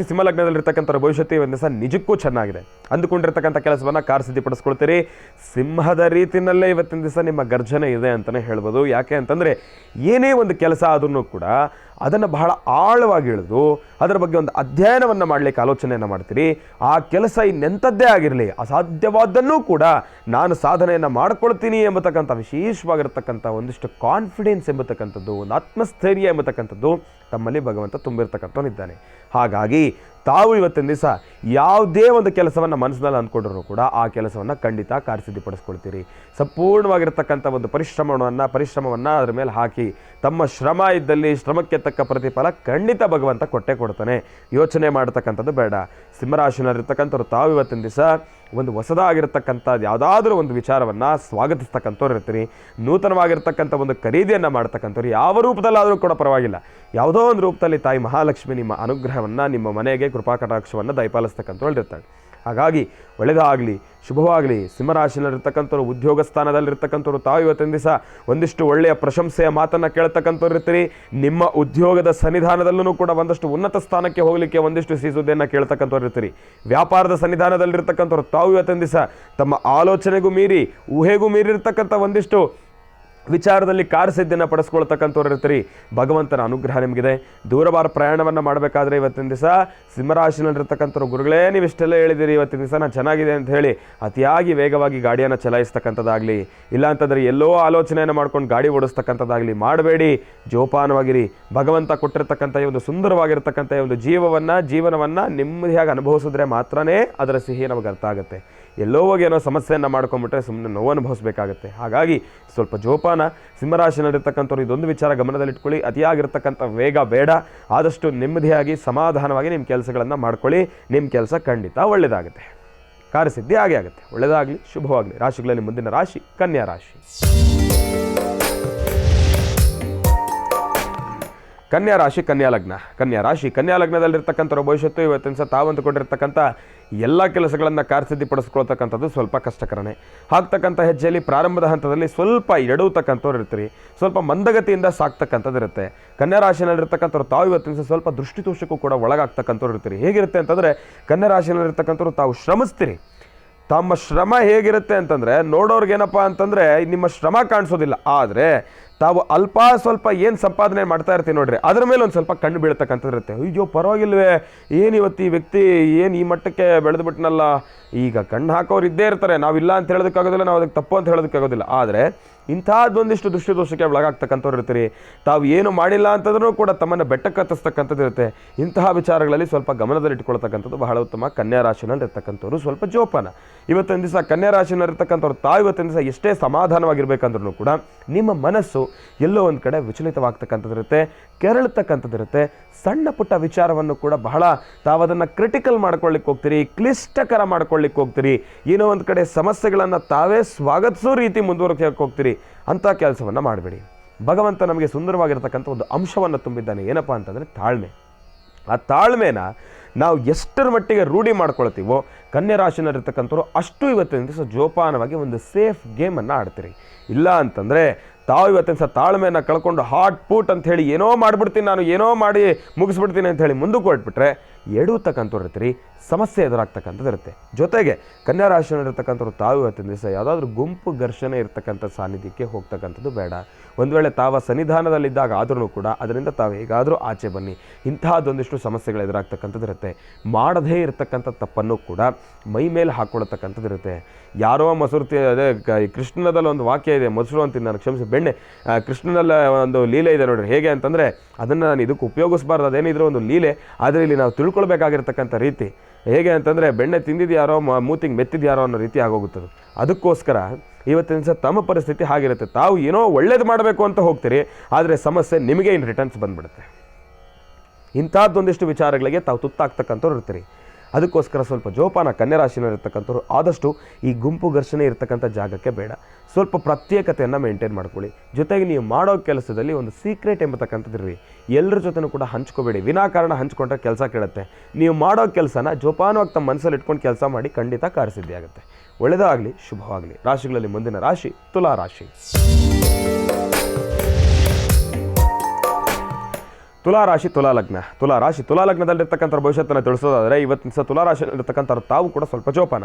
ಸಿಂಹಲಗ್ನದಲ್ಲಿರ್ತಕ್ಕಂಥ ಭವಿಷ್ಯತ್ತು ಒಂದು ದಿವಸ ನಿಜಕ್ಕೂ ಚೆನ್ನಾಗಿದೆ. ಅಂದುಕೊಂಡಿರ್ತಕ್ಕಂಥ ಕೆಲಸವನ್ನು ಕಾರ್ಯಸಿದ್ಧಿಪಡಿಸ್ಕೊಳ್ತೀರಿ. ಸಿಂಹದ ರೀತಿಯಲ್ಲೇ ಇವತ್ತಿನ ದಿವಸ ನಿಮ್ಮ ಗರ್ಜನೆ ಇದೆ ಅಂತಲೇ ಹೇಳ್ಬೋದು. ಯಾಕೆ ಅಂತಂದರೆ ಏನೇ ಒಂದು ಕೆಲಸ ಆದ್ರೂ ಕೂಡ ಅದನ್ನು ಬಹಳ ಆಳವಾಗಿ ಇಳಿದು ಅದರ ಬಗ್ಗೆ ಒಂದು ಅಧ್ಯಯನವನ್ನು ಮಾಡಲಿಕ್ಕೆ ಆಲೋಚನೆಯನ್ನು ಮಾಡ್ತೀರಿ. ಆ ಕೆಲಸ ಇನ್ನೆಂಥದ್ದೇ ಆಗಿರಲಿ, ಅಸಾಧ್ಯವಾದ್ದನ್ನೂ ಕೂಡ ನಾನು ಸಾಧನೆಯನ್ನು ಮಾಡ್ಕೊಳ್ತೀನಿ ಎಂಬತಕ್ಕಂಥ ವಿಶೇಷವಾಗಿರ್ತಕ್ಕಂಥ ಒಂದಿಷ್ಟು ಕಾನ್ಫಿಡೆನ್ಸ್ ಎಂಬತಕ್ಕಂಥದ್ದು, ಒಂದು ಆತ್ಮಸ್ಥೈರ್ಯ ಎಂಬತಕ್ಕಂಥದ್ದು ತಮ್ಮಲ್ಲಿ ಭಗವಂತ ತುಂಬಿರ್ತಕ್ಕಂಥವನಿದ್ದಾನೆ. ಹಾಗಾಗಿ ತಾವು ಇವತ್ತಿನ ದಿವಸ ಯಾವುದೇ ಒಂದು ಕೆಲಸವನ್ನು ಮನಸ್ಸಿನಲ್ಲಿ ಅಂದ್ಕೊಂಡ್ರೂ ಕೂಡ ಆ ಕೆಲಸವನ್ನು ಖಂಡಿತ ಕಾರ್ಯಸಿದ್ಧಿಪಡಿಸ್ಕೊಳ್ತೀರಿ. ಸಂಪೂರ್ಣವಾಗಿರ್ತಕ್ಕಂಥ ಒಂದು ಪರಿಶ್ರಮವನ್ನು ಅದರ ಮೇಲೆ ಹಾಕಿ ತಮ್ಮ ಶ್ರಮ ಇದ್ದಲ್ಲಿ ಶ್ರಮಕ್ಕೆ ತಕ್ಕ ಪ್ರತಿಫಲ ಖಂಡಿತ ಭಗವಂತ ಕೊಟ್ಟೇ ಕೊಡ್ತಾನೆ. ಯೋಚನೆ ಮಾಡತಕ್ಕಂಥದ್ದು ಬೇಡ. ಸಿಂಹರಾಶಿನಲ್ಲಿರ್ತಕ್ಕಂಥವ್ರು ತಾವು ಇವತ್ತಿನ ದಿವಸ ಒಂದು ಹೊಸದಾಗಿರ್ತಕ್ಕಂಥದ್ದು ಯಾವುದಾದ್ರೂ ಒಂದು ವಿಚಾರವನ್ನು ಸ್ವಾಗತಿಸ್ತಕ್ಕಂಥವ್ರು ಇರ್ತೀರಿ. ನೂತನವಾಗಿರ್ತಕ್ಕಂಥ ಒಂದು ಖರೀದಿಯನ್ನು ಮಾಡ್ತಕ್ಕಂಥವ್ರು ಯಾವ ರೂಪದಲ್ಲಾದರೂ ಕೂಡ ಪರವಾಗಿಲ್ಲ, ಯಾವುದೋ ಒಂದು ರೂಪದಲ್ಲಿ ತಾಯಿ ಮಹಾಲಕ್ಷ್ಮಿ ನಿಮ್ಮ ಅನುಗ್ರಹವನ್ನು ನಿಮ್ಮ ಮನೆಗೆ ಕೃಪಾ ಕಟಾಕ್ಷವನ್ನು ದಯಪಾಲಿಸ್ತಕ್ಕಂಥವ್ರು ಇರ್ತಾಳೆ. ಹಾಗಾಗಿ ಒಳ್ಳೆಯದಾಗಲಿ, ಶುಭವಾಗಲಿ. ಸಿಂಹರಾಶಿನಲ್ಲಿರ್ತಕ್ಕಂಥವ್ರು ಉದ್ಯೋಗ ಸ್ಥಾನದಲ್ಲಿರ್ತಕ್ಕಂಥವ್ರು ತಾವು ಇವತ್ತಿನ ದಿವಸ ಒಂದಿಷ್ಟು ಒಳ್ಳೆಯ ಪ್ರಶಂಸೆಯ ಮಾತನ್ನು ಕೇಳ್ತಕ್ಕಂಥವ್ರು ಇರ್ತೀರಿ. ನಿಮ್ಮ ಉದ್ಯೋಗದ ಸನ್ನಿಧಾನದಲ್ಲೂ ಕೂಡ ಒಂದಷ್ಟು ಉನ್ನತ ಸ್ಥಾನಕ್ಕೆ ಹೋಗಲಿಕ್ಕೆ ಒಂದಿಷ್ಟು ಸಿಸುದ್ದಿಯನ್ನು ಕೇಳ್ತಕ್ಕಂಥವ್ರು ಇರ್ತೀರಿ. ವ್ಯಾಪಾರದ ಸನ್ನಿಧಾನದಲ್ಲಿರ್ತಕ್ಕಂಥವ್ರು ತಾವು ಇವತ್ತಿನ ದಿವಸ ತಮ್ಮ ಆಲೋಚನೆಗೂ ಮೀರಿ ಊಹೆಗೂ ಮೀರಿರ್ತಕ್ಕಂಥ ಒಂದಿಷ್ಟು ವಿಚಾರದಲ್ಲಿ ಕಾರ್ಯಸಿದ್ಧಿಯನ್ನು ಪಡಿಸ್ಕೊಳ್ತಕ್ಕಂಥವ್ರು ಇರ್ತೀರಿ. ಭಗವಂತನ ಅನುಗ್ರಹ ನಿಮಗಿದೆ. ದೂರವಾರ ಪ್ರಯಾಣವನ್ನು ಮಾಡಬೇಕಾದ್ರೆ ಇವತ್ತಿನ ದಿವಸ ಸಿಂಹರಾಶಿನಲ್ಲಿರ್ತಕ್ಕಂಥವ್ರು, ಗುರುಗಳೇ ನೀವು ಇಷ್ಟೆಲ್ಲ ಹೇಳಿದಿರಿ, ಇವತ್ತಿನ ದಿವಸ ನಾನು ಚೆನ್ನಾಗಿದೆ ಅಂತ ಹೇಳಿ ಅತಿಯಾಗಿ ವೇಗವಾಗಿ ಗಾಡಿಯನ್ನು ಚಲಾಯಿಸ್ತಕ್ಕಂಥದ್ದಾಗಲಿ, ಇಲ್ಲಾಂತಂದರೆ ಎಲ್ಲೋ ಆಲೋಚನೆಯನ್ನು ಮಾಡ್ಕೊಂಡು ಗಾಡಿ ಓಡಿಸ್ತಕ್ಕಂಥದ್ದಾಗಲಿ ಮಾಡಬೇಡಿ. ಜೋಪಾನವಾಗಿರಿ. ಭಗವಂತ ಕೊಟ್ಟಿರ್ತಕ್ಕಂಥ ಈ ಒಂದು ಸುಂದರವಾಗಿರ್ತಕ್ಕಂಥ ಈ ಒಂದು ಜೀವನವನ್ನು ನೆಮ್ಮದಿಯಾಗಿ ಅನುಭವಿಸಿದ್ರೆ ಮಾತ್ರನೇ ಅದರ ಸಿಹಿ ನಮಗೆ ಅರ್ಥ ಆಗುತ್ತೆ. ಎಲ್ಲೋ ಹೋಗಿ ಏನೋ ಸಮಸ್ಯೆಯನ್ನು ಮಾಡ್ಕೊಂಬಿಟ್ರೆ ಸುಮ್ಮನೆ ನೋವು ಅನುಭವಿಸಬೇಕಾಗುತ್ತೆ. ಹಾಗಾಗಿ ಸ್ವಲ್ಪ ಜೋಪಾನ. ಸಿಂಹರಾಶಿನಲ್ಲಿರ್ತಕ್ಕಂಥವ್ರು ಇದೊಂದು ವಿಚಾರ ಗಮನದಲ್ಲಿಟ್ಕೊಳ್ಳಿ. ಅತಿಯಾಗಿರ್ತಕ್ಕಂಥ ವೇಗ ಬೇಡ. ಆದಷ್ಟು ನೆಮ್ಮದಿಯಾಗಿ ಸಮಾಧಾನವಾಗಿ ನಿಮ್ಮ ಕೆಲಸಗಳನ್ನು ಮಾಡ್ಕೊಳ್ಳಿ. ನಿಮ್ಮ ಕೆಲಸ ಖಂಡಿತ ಒಳ್ಳೆಯದಾಗುತ್ತೆ, ಕಾರ್ಯಸಿದ್ಧಿ ಆಗೇ ಆಗುತ್ತೆ. ಒಳ್ಳೆಯದಾಗಲಿ, ಶುಭವಾಗಲಿ. ರಾಶಿಗಳಲ್ಲಿ ಮುಂದಿನ ರಾಶಿ ಕನ್ಯಾ ರಾಶಿ. ಕನ್ಯಾ ರಾಶಿ, ಕನ್ಯಾ ಲಗ್ನ. ಕನ್ಯಾ ರಾಶಿ, ಕನ್ಯಾ ಲಗ್ನದಲ್ಲಿರ್ತಕ್ಕಂಥವ್ರ ಭವಿಷ್ಯತ್ತು ಇವತ್ತಿನ ಸಹ ತಾವು ಅಂದುಕೊಂಡಿರ್ತಕ್ಕಂಥ ಎಲ್ಲ ಕೆಲಸಗಳನ್ನು ಕಾರ್ಯಸಿದ್ಧಿಪಡಿಸ್ಕೊಳ್ತಕ್ಕಂಥದ್ದು ಸ್ವಲ್ಪ ಕಷ್ಟಕರನೇ. ಹಾಕ್ತಕ್ಕಂಥ ಹೆಜ್ಜೆಯಲ್ಲಿ ಪ್ರಾರಂಭದ ಹಂತದಲ್ಲಿ ಸ್ವಲ್ಪ ಎಡವತಕ್ಕಂಥವ್ರು ಇರ್ತೀರಿ. ಸ್ವಲ್ಪ ಮಂದಗತಿಯಿಂದ ಸಾಕ್ತಕ್ಕಂಥದ್ದು ಇರುತ್ತೆ. ಕನ್ಯಾ ರಾಶಿನಲ್ಲಿರ್ತಕ್ಕಂಥವ್ರು ತಾವು ಇವತ್ತಿನ ಸಹ ಸ್ವಲ್ಪ ದೃಷ್ಟಿದೋಷಕ್ಕೂ ಕೂಡ ಒಳಗಾಗ್ತಕ್ಕಂಥವ್ರು ಇರ್ತೀರಿ. ಹೇಗಿರುತ್ತೆ ಅಂತಂದರೆ, ಕನ್ಯಾ ರಾಶಿನಲ್ಲಿರ್ತಕ್ಕಂಥವ್ರು ತಾವು ಶ್ರಮಿಸ್ತೀರಿ. ತಮ್ಮ ಶ್ರಮ ಹೇಗಿರುತ್ತೆ ಅಂತಂದರೆ, ನೋಡೋರ್ಗೇನಪ್ಪ ಅಂತಂದರೆ ನಿಮ್ಮ ಶ್ರಮ ಕಾಣಿಸೋದಿಲ್ಲ, ಆದರೆ ತಾವು ಅಲ್ಪ ಸ್ವಲ್ಪ ಏನು ಸಂಪಾದನೆ ಮಾಡ್ತಾ ಇರ್ತೀವಿ ನೋಡ್ರಿ, ಅದರ ಮೇಲೆ ಒಂದು ಸ್ವಲ್ಪ ಕಣ್ಣು ಬೀಳ್ತಕ್ಕಂಥದ್ದು ಇರುತ್ತೆ. ಅಯ್ಯೋ ಪರವಾಗಿಲ್ವೇ, ಏನು ಇವತ್ತು ಈ ವ್ಯಕ್ತಿ ಏನು ಈ ಮಟ್ಟಕ್ಕೆ ಬೆಳೆದುಬಿಟ್ನಲ್ಲ. ಈಗ ಕಣ್ಣು ಹಾಕೋರು ಇದ್ದೇ ಇರ್ತಾರೆ, ನಾವಿಲ್ಲ ಅಂತ ಹೇಳೋದಕ್ಕಾಗೋದಿಲ್ಲ, ನಾವು ಅದಕ್ಕೆ ತಪ್ಪು ಅಂತ ಹೇಳೋದಕ್ಕಾಗೋದಿಲ್ಲ. ಆದರೆ ಇಂಥದ್ದೊಂದಿಷ್ಟು ದೃಷ್ಟಿದೋಷಕ್ಕೆ ಒಳಗಾಗ್ತಕ್ಕಂಥವ್ರು ಇರ್ತೀರಿ. ತಾವು ಏನು ಮಾಡಿಲ್ಲ ಅಂತಂದ್ರೂ ಕೂಡ ತಮ್ಮನ್ನು ಬೆಟ್ಟಕ್ಕೆ ಹತ್ತಿಸ್ತಕ್ಕಂಥದ್ದು ಇರುತ್ತೆ. ಇಂತಹ ವಿಚಾರಗಳಲ್ಲಿ ಸ್ವಲ್ಪ ಗಮನದಲ್ಲಿಟ್ಕೊಳ್ತಕ್ಕಂಥದ್ದು ಬಹಳ ಉತ್ತಮ. ಕನ್ಯಾ ರಾಶಿನಲ್ಲಿ ಇರ್ತಕ್ಕಂಥವ್ರು ಸ್ವಲ್ಪ ಜೋಪಾನ. ಇವತ್ತಿನ ದಿವಸ ಕನ್ಯಾ ರಾಶಿನಲ್ಲಿರ್ತಕ್ಕಂಥವ್ರು ತಾವು ಇವತ್ತಿನ ದಿವಸ ಎಷ್ಟೇ ಸಮಾಧಾನವಾಗಿರ್ಬೇಕಂದ್ರೂ ಕೂಡ ನಿಮ್ಮ ಮನಸ್ಸು ಎಲ್ಲೋ ಒಂದು ಕಡೆ ವಿಚಲಿತವಾಗ್ತಕ್ಕಂಥದ್ದು ಇರುತ್ತೆ, ಕೆರಳತಕ್ಕಂಥದ್ದು ಇರುತ್ತೆ. ಸಣ್ಣ ಪುಟ್ಟ ವಿಚಾರವನ್ನು ಕೂಡ ಬಹಳ ತಾವು ಅದನ್ನು ಕ್ರಿಟಿಕಲ್ ಮಾಡ್ಕೊಳ್ಳಿಕ್ಕೆ ಹೋಗ್ತೀರಿ, ಕ್ಲಿಷ್ಟಕರ ಮಾಡ್ಕೊಳ್ಳಿಕ್ಕೆ ಹೋಗ್ತೀರಿ. ಏನೋ ಒಂದು ಕಡೆ ಸಮಸ್ಯೆಗಳನ್ನು ತಾವೇ ಸ್ವಾಗತಿಸೋ ರೀತಿ ಮುಂದುವರೆಸಕ್ಕೆ ಹೋಗ್ತೀರಿ. ಅಂಥ ಕೆಲಸವನ್ನು ಮಾಡಬೇಡಿ. ಭಗವಂತ ನಮಗೆ ಸುಂದರವಾಗಿರ್ತಕ್ಕಂಥ ಒಂದು ಅಂಶವನ್ನು ತುಂಬಿದ್ದಾನೆ. ಏನಪ್ಪ ಅಂತಂದರೆ ತಾಳ್ಮೆ. ಆ ತಾಳ್ಮೆನ ನಾವು ಎಷ್ಟರ ಮಟ್ಟಿಗೆ ರೂಢಿ ಮಾಡ್ಕೊಳ್ತೀವೋ ಕನ್ಯಾ ರಾಶಿನಲ್ಲಿರ್ತಕ್ಕಂಥವ್ರು ಅಷ್ಟು ಇವತ್ತಿನ ದಿವಸ ಜೋಪಾನವಾಗಿ ಒಂದು ಸೇಫ್ ಗೇಮನ್ನು ಆಡ್ತೀರಿ. ಇಲ್ಲ ಅಂತಂದರೆ ತಾವು ಇವತ್ತಿನ ಸಹ ತಾಳ್ಮೆಯನ್ನು ಕಳ್ಕೊಂಡು ಹಾಟ್ ಪೂಟ್ ಅಂತ ಹೇಳಿ ಏನೋ ಮಾಡಿಬಿಡ್ತೀನಿ, ನಾನು ಏನೋ ಮಾಡಿ ಮುಗಿಸ್ಬಿಡ್ತೀನಿ ಅಂತ ಹೇಳಿ ಮುಂದಕ್ಕೆ ಹೊರಟ್ಬಿಟ್ರೆ ಎಡುವತಕ್ಕಂಥವ್ರು ಇರ್ತೀರಿ, ಸಮಸ್ಯೆ ಎದುರಾಗ್ತಕ್ಕಂಥದ್ದು ಇರುತ್ತೆ. ಜೊತೆಗೆ ಕನ್ಯಾ ರಾಶಿಯಲ್ಲಿರ್ತಕ್ಕಂಥವ್ರು ತಾವು ಇವತ್ತಿನ ದಿವಸ ಯಾವುದಾದ್ರೂ ಗುಂಪು ಘರ್ಷಣೆ ಇರ್ತಕ್ಕಂಥ ಸಾನ್ನಿಧ್ಯಕ್ಕೆ ಹೋಗ್ತಕ್ಕಂಥದ್ದು ಬೇಡ. ಒಂದು ವೇಳೆ ತಾವು ಸನ್ನಿಧಾನದಲ್ಲಿದ್ದಾಗ ಆದ್ರೂ ಕೂಡ ಅದರಿಂದ ತಾವು ಹೇಗಾದರೂ ಆಚೆ ಬನ್ನಿ. ಇಂತಹದ್ದೊಂದಿಷ್ಟು ಸಮಸ್ಯೆಗಳು ಎದುರಾಗ್ತಕ್ಕಂಥದ್ದು ಇರುತ್ತೆ. ಮಾಡದೇ ಇರತಕ್ಕಂಥ ತಪ್ಪನ್ನು ಕೂಡ ಮೈ ಮೇಲೆ ಹಾಕ್ಕೊಳ್ತಕ್ಕಂಥದ್ದು ಇರುತ್ತೆ. ಯಾರೋ ಮೊಸರು ಅದೇ ಕೃಷ್ಣನಲ್ಲಿ ಒಂದು ವಾಕ್ಯ ಇದೆ, ಮೊಸರು ಅಂತೀನಿ ನಾನು, ಕ್ಷಮಿಸಿ, ಬೆಣ್ಣೆ. ಕೃಷ್ಣನಲ್ಲಿ ಒಂದು ಲೀಲೆ ಇದೆ ನೋಡ್ರಿ. ಹೇಗೆ ಅಂತಂದರೆ ಅದನ್ನು ನಾನು ಇದಕ್ಕೆ ಉಪಯೋಗಿಸಬಾರ್ದು, ಅದೇನಿದ್ರು ಒಂದು ಲೀಲೆ, ಆದರೆ ಇಲ್ಲಿ ನಾವು ತಿಳ್ಕೊಳ್ಬೇಕಾಗಿರ್ತಕ್ಕಂಥ ರೀತಿ ಹೇಗೆ ಅಂತಂದರೆ ಬೆಣ್ಣೆ ತಿಂದಿದ್ಯಾರೋ ಮೂತಿಗೆ ಮೆತ್ತಿದ್ಯಾರೋ ಅನ್ನೋ ರೀತಿ ಆಗೋಗುತ್ತದೆ. ಅದಕ್ಕೋಸ್ಕರ ಇವತ್ತಿನ ದಿವಸ ತಮ್ಮ ಪರಿಸ್ಥಿತಿ ಹಾಗಿರುತ್ತೆ. ತಾವು ಏನೋ ಒಳ್ಳೇದು ಮಾಡಬೇಕು ಅಂತ ಹೋಗ್ತೀರಿ, ಆದರೆ ಸಮಸ್ಯೆ ನಿಮಗೆ ಇನ್ ರಿಟರ್ನ್ಸ್ ಬಂದ್ಬಿಡುತ್ತೆ. ಇಂಥದ್ದೊಂದಿಷ್ಟು ವಿಚಾರಗಳಿಗೆ ತಾವು ತುತ್ತಾಗ್ತಕ್ಕಂಥವ್ರು ಇರ್ತೀರಿ. ಅದಕ್ಕೋಸ್ಕರ ಸ್ವಲ್ಪ ಜೋಪಾನ. ಕನ್ಯಾ ರಾಶಿನಲ್ಲಿರ್ತಕ್ಕಂಥವ್ರು ಆದಷ್ಟು ಈ ಗುಂಪು ಘರ್ಷಣೆ ಇರ್ತಕ್ಕಂಥ ಜಾಗಕ್ಕೆ ಬೇಡ. ಸ್ವಲ್ಪ ಪ್ರತ್ಯೇಕತೆಯನ್ನು ಮೇಂಟೈನ್ ಮಾಡ್ಕೊಳ್ಳಿ. ಜೊತೆಗೆ ನೀವು ಮಾಡೋ ಕೆಲಸದಲ್ಲಿ ಒಂದು ಸೀಕ್ರೆಟ್ ಎಂಬತಕ್ಕಂಥದ್ದಿರ್ರಿ. ಎಲ್ಲರ ಜೊತೆನೂ ಕೂಡ ಹಂಚ್ಕೋಬೇಡಿ. ವಿನಾಕಾರಣ ಹಂಚ್ಕೊಂಡ್ರೆ ಕೆಲಸ ಕೇಳುತ್ತೆ. ನೀವು ಮಾಡೋ ಕೆಲಸನ ಜೋಪಾನವಾಗಿ ತಮ್ಮ ಮನಸ್ಸಲ್ಲಿ ಇಟ್ಕೊಂಡು ಕೆಲಸ ಮಾಡಿ, ಖಂಡಿತ ಕಾರ್ಯಸಿದ್ಧಿ ಆಗುತ್ತೆ. ಒಳ್ಳೆಯದಾಗಲಿ, ಶುಭವಾಗಲಿ. ರಾಶಿಗಳಲ್ಲಿ ಮುಂದಿನ ರಾಶಿ ತುಲಾ ರಾಶಿ. ತುಲಾ ರಾಶಿ, ತುಲಾ ಲಗ್ನ. ತುಲಾ ರಾಶಿ, ತುಲಾ ಲಗ್ನದಲ್ಲಿರ್ತಕ್ಕಂಥ ಭವಿಷ್ಯತ್ತನ್ನು ತಿಳಿಸೋದಾದರೆ ಇವತ್ತಿನ ಸಹ ತುಲಾ ರಾಶಿಯಲ್ಲಿರ್ತಕ್ಕಂಥ ತಾವು ಕೂಡ ಸ್ವಲ್ಪ ಜೋಪಾನ.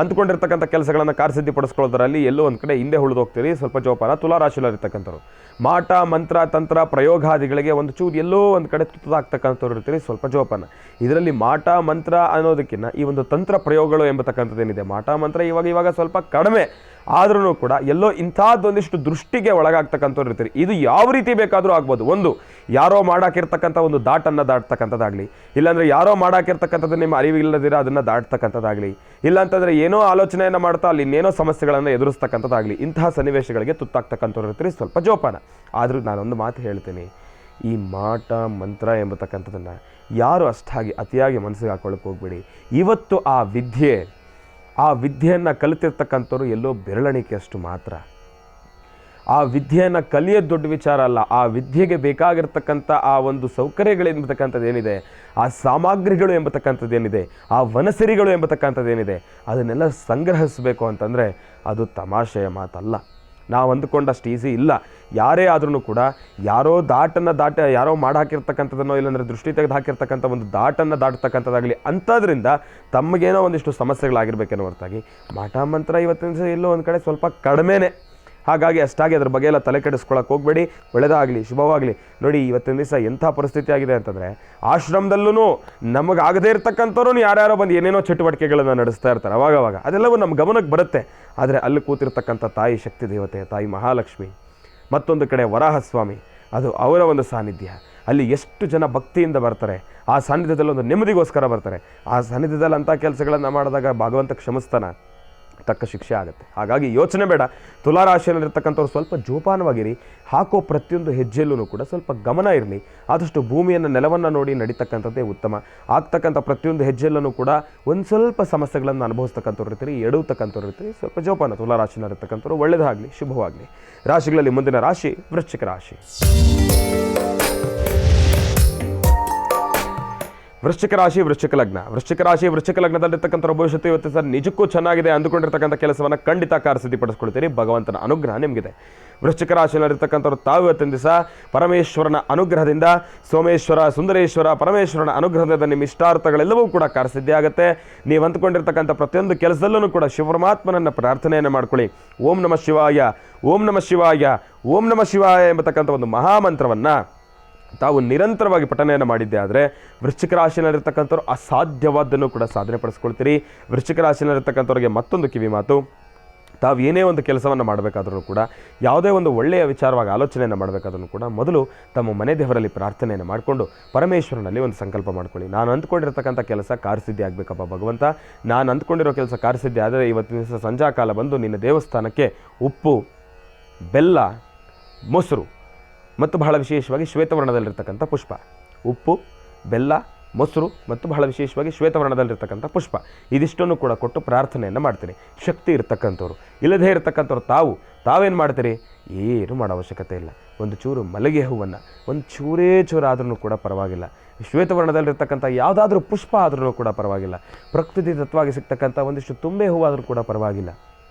ಅಂದ್ಕೊಂಡಿರ್ತಕ್ಕಂಥ ಕೆಲಸಗಳನ್ನು ಕಾರ್ಯಸಿದ್ಧಿಪಡಿಸ್ಕೊಳ್ಳೋದ್ರಲ್ಲಿ ಎಲ್ಲೋ ಒಂದು ಕಡೆ ಹಿಂದೆ ಉಳಿದು ಹೋಗ್ತೀರಿ. ಸ್ವಲ್ಪ ಜೋಪಾನ. ತುಲಾ ರಾಶಿಯಲ್ಲಿರ್ತಕ್ಕಂಥವ್ರು ಮಾಟ ಮಂತ್ರ ತಂತ್ರ ಪ್ರಯೋಗಾದಿಗಳಿಗೆ ಒಂದು ಚೂರು ಎಲ್ಲೋ ಒಂದು ಕಡೆ ತುತ್ತಾಗ್ತಕ್ಕಂಥವ್ರು ಇರ್ತೀರಿ. ಸ್ವಲ್ಪ ಜೋಪಾನ. ಇದರಲ್ಲಿ ಮಾಟ ಮಂತ್ರ ಅನ್ನೋದಕ್ಕಿಂತ ಈ ಒಂದು ತಂತ್ರ ಪ್ರಯೋಗಗಳು ಎಂಬತಕ್ಕಂಥದ್ದೇನಿದೆ, ಮಾಟ ಮಂತ್ರ ಇವಾಗ ಸ್ವಲ್ಪ ಕಡಿಮೆ ಆದ್ರೂ ಕೂಡ ಎಲ್ಲೋ ಇಂಥದ್ದೊಂದಿಷ್ಟು ದೃಷ್ಟಿಗೆ ಒಳಗಾಗ್ತಕ್ಕಂಥವ್ರು ಇರ್ತೀರಿ. ಇದು ಯಾವ ರೀತಿ ಬೇಕಾದರೂ ಆಗ್ಬೋದು. ಒಂದು ಯಾರೋ ಮಾಡಾಕಿರ್ತಕ್ಕಂಥ ಒಂದು ದಾಟನ್ನು ದಾಟ್ತಕ್ಕಂಥದ್ದಾಗಲಿ, ಇಲ್ಲಾಂದರೆ ಯಾರೋ ಮಾಡಾಕಿರ್ತಕ್ಕಂಥದ್ದು ನಿಮ್ಮ ಅರಿವಿಲ್ಲದಿರ ಅದನ್ನು ದಾಟ್ತಕ್ಕಂಥದ್ದಾಗಲಿ, ಇಲ್ಲಾಂತಂದರೆ ಏನೋ ಆಲೋಚನೆಯನ್ನು ಮಾಡ್ತಾ ಅಲ್ಲಿ ಇನ್ನೇನೋ ಸಮಸ್ಯೆಗಳನ್ನು ಎದುರಿಸ್ತಕ್ಕಂಥದ್ದಾಗಲಿ, ಇಂತಹ ಸನ್ನಿವೇಶಗಳಿಗೆ ತುತ್ತಾಗ್ತಕ್ಕಂಥವ್ರು ಇರ್ತೀರಿ. ಸ್ವಲ್ಪ ಜೋಪಾನ. ಆದರೂ ನಾನೊಂದು ಮಾತು ಹೇಳ್ತೀನಿ, ಈ ಮಾಟ ಮಂತ್ರ ಎಂಬತಕ್ಕಂಥದ್ದನ್ನು ಯಾರು ಅಷ್ಟಾಗಿ ಅತಿಯಾಗಿ ಮನಸ್ಸಿಗೆ ಹಾಕೊಳ್ಳೋಕೆ ಹೋಗ್ಬೇಡಿ. ಇವತ್ತು ಆ ವಿದ್ಯೆ ಆ ವಿದ್ಯೆಯನ್ನು ಕಲಿತಿರ್ತಕ್ಕಂಥವ್ರು ಎಲ್ಲೋ ಬೆರಳೆಣಿಕೆಯಷ್ಟು ಮಾತ್ರ. ಆ ವಿದ್ಯೆಯನ್ನು ಕಲಿಯೋದು ದೊಡ್ಡ ವಿಚಾರ ಅಲ್ಲ, ಆ ವಿದ್ಯೆಗೆ ಬೇಕಾಗಿರ್ತಕ್ಕಂಥ ಆ ಒಂದು ಸೌಕರ್ಯಗಳೆಂಬತಕ್ಕಂಥದ್ದು ಏನಿದೆ, ಆ ಸಾಮಗ್ರಿಗಳು ಎಂಬತಕ್ಕಂಥದ್ದು ಏನಿದೆ, ಆ ವನಸಿರಿಗಳು ಎಂಬತಕ್ಕಂಥದ್ದು ಏನಿದೆ, ಅದನ್ನೆಲ್ಲ ಸಂಗ್ರಹಿಸಬೇಕು ಅಂತಂದರೆ ಅದು ತಮಾಷೆಯ ಮಾತಲ್ಲ. ನಾವು ಅಂದುಕೊಂಡಷ್ಟು ಈಸಿ ಇಲ್ಲ. ಯಾರೇ ಆದ್ರೂ ಕೂಡ ಯಾರೋ ಯಾರೋ ಮಾಡಿ ಹಾಕಿರ್ತಕ್ಕಂಥದ್ದನ್ನೋ ಇಲ್ಲಾಂದರೆ ದೃಷ್ಟಿ ತೆಗೆದು ಹಾಕಿರ್ತಕ್ಕಂಥ ಒಂದು ದಾಟನ್ನು ದಾಟತಕ್ಕಂಥದ್ದಾಗಲಿ ಅಂಥದ್ರಿಂದ ತಮಗೇನೋ ಒಂದಿಷ್ಟು ಸಮಸ್ಯೆಗಳಾಗಿರ್ಬೇಕೇನೋ ಹೊರತಾಗಿ ಮಾಟ ಮಂತ್ರ ಇವತ್ತಿನ ದಿವಸ ಎಲ್ಲೋ ಒಂದು ಕಡೆ ಸ್ವಲ್ಪ ಕಡಿಮೆನೇ. ಹಾಗಾಗಿ ಅಷ್ಟಾಗಿ ಅದ್ರ ಬಗ್ಗೆ ಎಲ್ಲ ತಲೆ ಕೆಡಿಸ್ಕೊಳ್ಳೋಕೆ ಹೋಗಬೇಡಿ. ಒಳ್ಳೆಯದಾಗಲಿ, ಶುಭವಾಗಲಿ. ನೋಡಿ, ಇವತ್ತಿನ ದಿವಸ ಎಂಥ ಪರಿಸ್ಥಿತಿ ಆಗಿದೆ ಅಂತಂದರೆ, ಆಶ್ರಮದಲ್ಲೂ ನಮಗಾಗದೇ ಇರ್ತಕ್ಕಂಥವ್ರು ಯಾರ್ಯಾರೋ ಬಂದು ಏನೇನೋ ಚಟುವಟಿಕೆಗಳನ್ನು ನಡೆಸ್ತಾ ಇರ್ತಾರೆ. ಅವಾಗವಾಗ ಅದೆಲ್ಲವೂ ನಮ್ಮ ಗಮನಕ್ಕೆ ಬರುತ್ತೆ. ಆದರೆ ಅಲ್ಲಿ ಕೂತಿರ್ತಕ್ಕಂಥ ತಾಯಿ ಶಕ್ತಿ ದೇವತೆ, ತಾಯಿ ಮಹಾಲಕ್ಷ್ಮಿ, ಮತ್ತೊಂದು ಕಡೆ ವರಾಹಸ್ವಾಮಿ, ಅದು ಅವರ ಒಂದು ಸಾನ್ನಿಧ್ಯ. ಅಲ್ಲಿ ಎಷ್ಟು ಜನ ಭಕ್ತಿಯಿಂದ ಬರ್ತಾರೆ, ಆ ಸಾನ್ನಿಧ್ಯದಲ್ಲಿ ಒಂದು ನೆಮ್ಮದಿಗೋಸ್ಕರ ಬರ್ತಾರೆ. ಆ ಸಾನ್ನಿಧ್ಯದಲ್ಲಿ ಅಂಥ ಕೆಲಸಗಳನ್ನು ಮಾಡಿದಾಗ ಭಗವಂತ ಕ್ಷಮಿಸ್ತಾನ, ತಕ್ಕ ಶಿಕ್ಷೆ ಆಗುತ್ತೆ. ಹಾಗಾಗಿ ಯೋಚನೆ ಬೇಡ. ತುಲಾರಾಶಿಯಲ್ಲಿರ್ತಕ್ಕಂಥವ್ರು ಸ್ವಲ್ಪ ಜೋಪಾನವಾಗಿರಿ. ಹಾಕೋ ಪ್ರತಿಯೊಂದು ಹೆಜ್ಜೆಯಲ್ಲೂ ಕೂಡ ಸ್ವಲ್ಪ ಗಮನ ಇರಲಿ. ಆದಷ್ಟು ಭೂಮಿಯನ್ನು, ನೆಲವನ್ನು ನೋಡಿ ನಡೀತಕ್ಕಂಥದ್ದೇ ಉತ್ತಮ. ಆಗ್ತಕ್ಕಂಥ ಪ್ರತಿಯೊಂದು ಹೆಜ್ಜೆಯಲ್ಲೂ ಕೂಡ ಒಂದು ಸ್ವಲ್ಪ ಸಮಸ್ಯೆಗಳನ್ನು ಅನುಭವಿಸ್ತಕ್ಕಂಥವ್ರು ಇರ್ತೀರಿ, ಎಡುವತಕ್ಕಂಥವ್ರು ಇರ್ತೀರಿ. ಸ್ವಲ್ಪ ಜೋಪಾನ. ತುಲಾರಾಶಿಯಲ್ಲಿರ್ತಕ್ಕಂಥವ್ರು ಒಳ್ಳೆಯದಾಗಲಿ, ಶುಭವಾಗಲಿ. ರಾಶಿಗಳಲ್ಲಿ ಮುಂದಿನ ರಾಶಿ ವೃಶ್ಚಿಕ ರಾಶಿ. ವೃಶ್ಚಿಕ ರಾಶಿ, ವೃಶ್ಚಿಕ ಲಗ್ನ. ವೃಶ್ಚಿಕ ರಾಶಿ, ವೃಶ್ಚಿಕ ಲಗ್ನದಲ್ಲಿರ್ತಕ್ಕಂಥ ಭವಿಷ್ಯತ್ತು ಇವತ್ತು ಸರ್ ನಿಜಕ್ಕೂ ಚೆನ್ನಾಗಿದೆ. ಅಂದುಕೊಂಡಿರ್ತಕ್ಕಂಥ ಕೆಲಸವನ್ನು ಖಂಡಿತ ಕಾರ್ಯಸಿದ್ಧಿಪಡಿಸ್ಕೊಳ್ತೀರಿ. ಭಗವಂತನ ಅನುಗ್ರಹ ನಿಮಗಿದೆ. ವೃಶ್ಚಿಕ ರಾಶಿಯಲ್ಲಿರ್ತಕ್ಕಂಥವ್ರು ತಾವು ಇವತ್ತಿನ ದಿವಸ ಪರಮೇಶ್ವರನ ಅನುಗ್ರಹದಿಂದ, ಸೋಮೇಶ್ವರ, ಸುಂದರೇಶ್ವರ, ಪರಮೇಶ್ವರನ ಅನುಗ್ರಹದಿಂದ ನಿಮ್ಮ ಇಷ್ಟಾರ್ಥಗಳೆಲ್ಲವೂ ಕೂಡ ಕಾರ್ಯಸಿದ್ಧಿ ಆಗುತ್ತೆ. ನೀವು ಅಂದುಕೊಂಡಿರ್ತಕ್ಕಂಥ ಪ್ರತಿಯೊಂದು ಕೆಲಸದಲ್ಲೂ ಕೂಡ ಶಿವಪರಮಾತ್ಮನನ್ನು ಪ್ರಾರ್ಥನೆಯನ್ನು ಮಾಡ್ಕೊಳ್ಳಿ. ಓಂ ನಮಃ ಶಿವಾಯ, ಓಂ ನಮಃ ಶಿವಾಯ, ಓಂ ನಮಃ ಶಿವಾಯ ಎಂಬತಕ್ಕಂಥ ಒಂದು ಮಹಾಮಂತ್ರವನ್ನು ತಾವು ನಿರಂತರವಾಗಿ ಪಠನೆಯನ್ನು ಮಾಡಿದ್ದೆ ಆದರೆ ವೃಶ್ಚಿಕ ರಾಶಿಯಲ್ಲಿರ್ತಕ್ಕಂಥವ್ರು ಅಸಾಧ್ಯವಾದ್ದನ್ನು ಕೂಡ ಸಾಧನೆ ಪಡಿಸ್ಕೊಳ್ತೀರಿ. ವೃಶ್ಚಿಕ ರಾಶಿಯಲ್ಲಿರ್ತಕ್ಕಂಥವ್ರಿಗೆ ಮತ್ತೊಂದು ಕಿವಿ ಮಾತು, ತಾವು ಏನೇ ಒಂದು ಕೆಲಸವನ್ನು ಮಾಡಬೇಕಾದ್ರೂ ಕೂಡ, ಯಾವುದೇ ಒಂದು ಒಳ್ಳೆಯ ವಿಚಾರವಾಗಿ ಆಲೋಚನೆಯನ್ನು ಮಾಡಬೇಕಾದ್ರೂ ಕೂಡ ಮೊದಲು ತಮ್ಮ ಮನೆ ದೇವರಲ್ಲಿ ಪ್ರಾರ್ಥನೆಯನ್ನು ಮಾಡಿಕೊಂಡು ಪರಮೇಶ್ವರನಲ್ಲಿ ಒಂದು ಸಂಕಲ್ಪ ಮಾಡ್ಕೊಳ್ಳಿ. ನಾನು ಅಂದ್ಕೊಂಡಿರ್ತಕ್ಕಂಥ ಕೆಲಸ ಕಾರ್ಯಸಿದ್ಧಿ ಆಗಬೇಕಪ್ಪ ಭಗವಂತ. ನಾನು ಅಂದ್ಕೊಂಡಿರೋ ಕೆಲಸ ಕಾರ್ಯಸಿದ್ಧಿ ಆದರೆ ಇವತ್ತಿನ ದಿವಸ ಸಂಜಾಕಾಲ ಬಂದು ನಿನ್ನ ದೇವಸ್ಥಾನಕ್ಕೆ ಉಪ್ಪು, ಬೆಲ್ಲ, ಮೊಸರು ಮತ್ತು ಬಹಳ ವಿಶೇಷವಾಗಿ ಶ್ವೇತವರ್ಣದಲ್ಲಿರ್ತಕ್ಕಂಥ ಪುಷ್ಪ, ಉಪ್ಪು, ಬೆಲ್ಲ, ಮೊಸರು ಮತ್ತು ಬಹಳ ವಿಶೇಷವಾಗಿ ಶ್ವೇತವರ್ಣದಲ್ಲಿರ್ತಕ್ಕಂಥ ಪುಷ್ಪ, ಇದಿಷ್ಟನ್ನು ಕೂಡ ಕೊಟ್ಟು ಪ್ರಾರ್ಥನೆಯನ್ನು ಮಾಡ್ತೀನಿ. ಶಕ್ತಿ ಇರ್ತಕ್ಕಂಥವ್ರು, ಇಲ್ಲದೇ ಇರತಕ್ಕಂಥವ್ರು ತಾವೇನು ಮಾಡ್ತೀರಿ? ಏನು ಮಾಡೋ ಅವಶ್ಯಕತೆ ಇಲ್ಲ. ಒಂದು ಚೂರು ಮಲ್ಲಿಗೆ ಹೂವನ್ನು, ಒಂದು ಚೂರಾದ್ರೂ ಕೂಡ ಪರವಾಗಿಲ್ಲ, ಶ್ವೇತವರ್ಣದಲ್ಲಿರ್ತಕ್ಕಂಥ ಯಾವುದಾದ್ರೂ ಪುಷ್ಪ ಆದ್ರೂ ಕೂಡ ಪರವಾಗಿಲ್ಲ, ಪ್ರಕೃತಿ ತತ್ವವಾಗಿ ಸಿಗ್ತಕ್ಕಂಥ ಒಂದಿಷ್ಟು ತುಂಬೆ ಹೂವಾದರೂ ಕೂಡ ಪರವಾಗಿಲ್ಲ,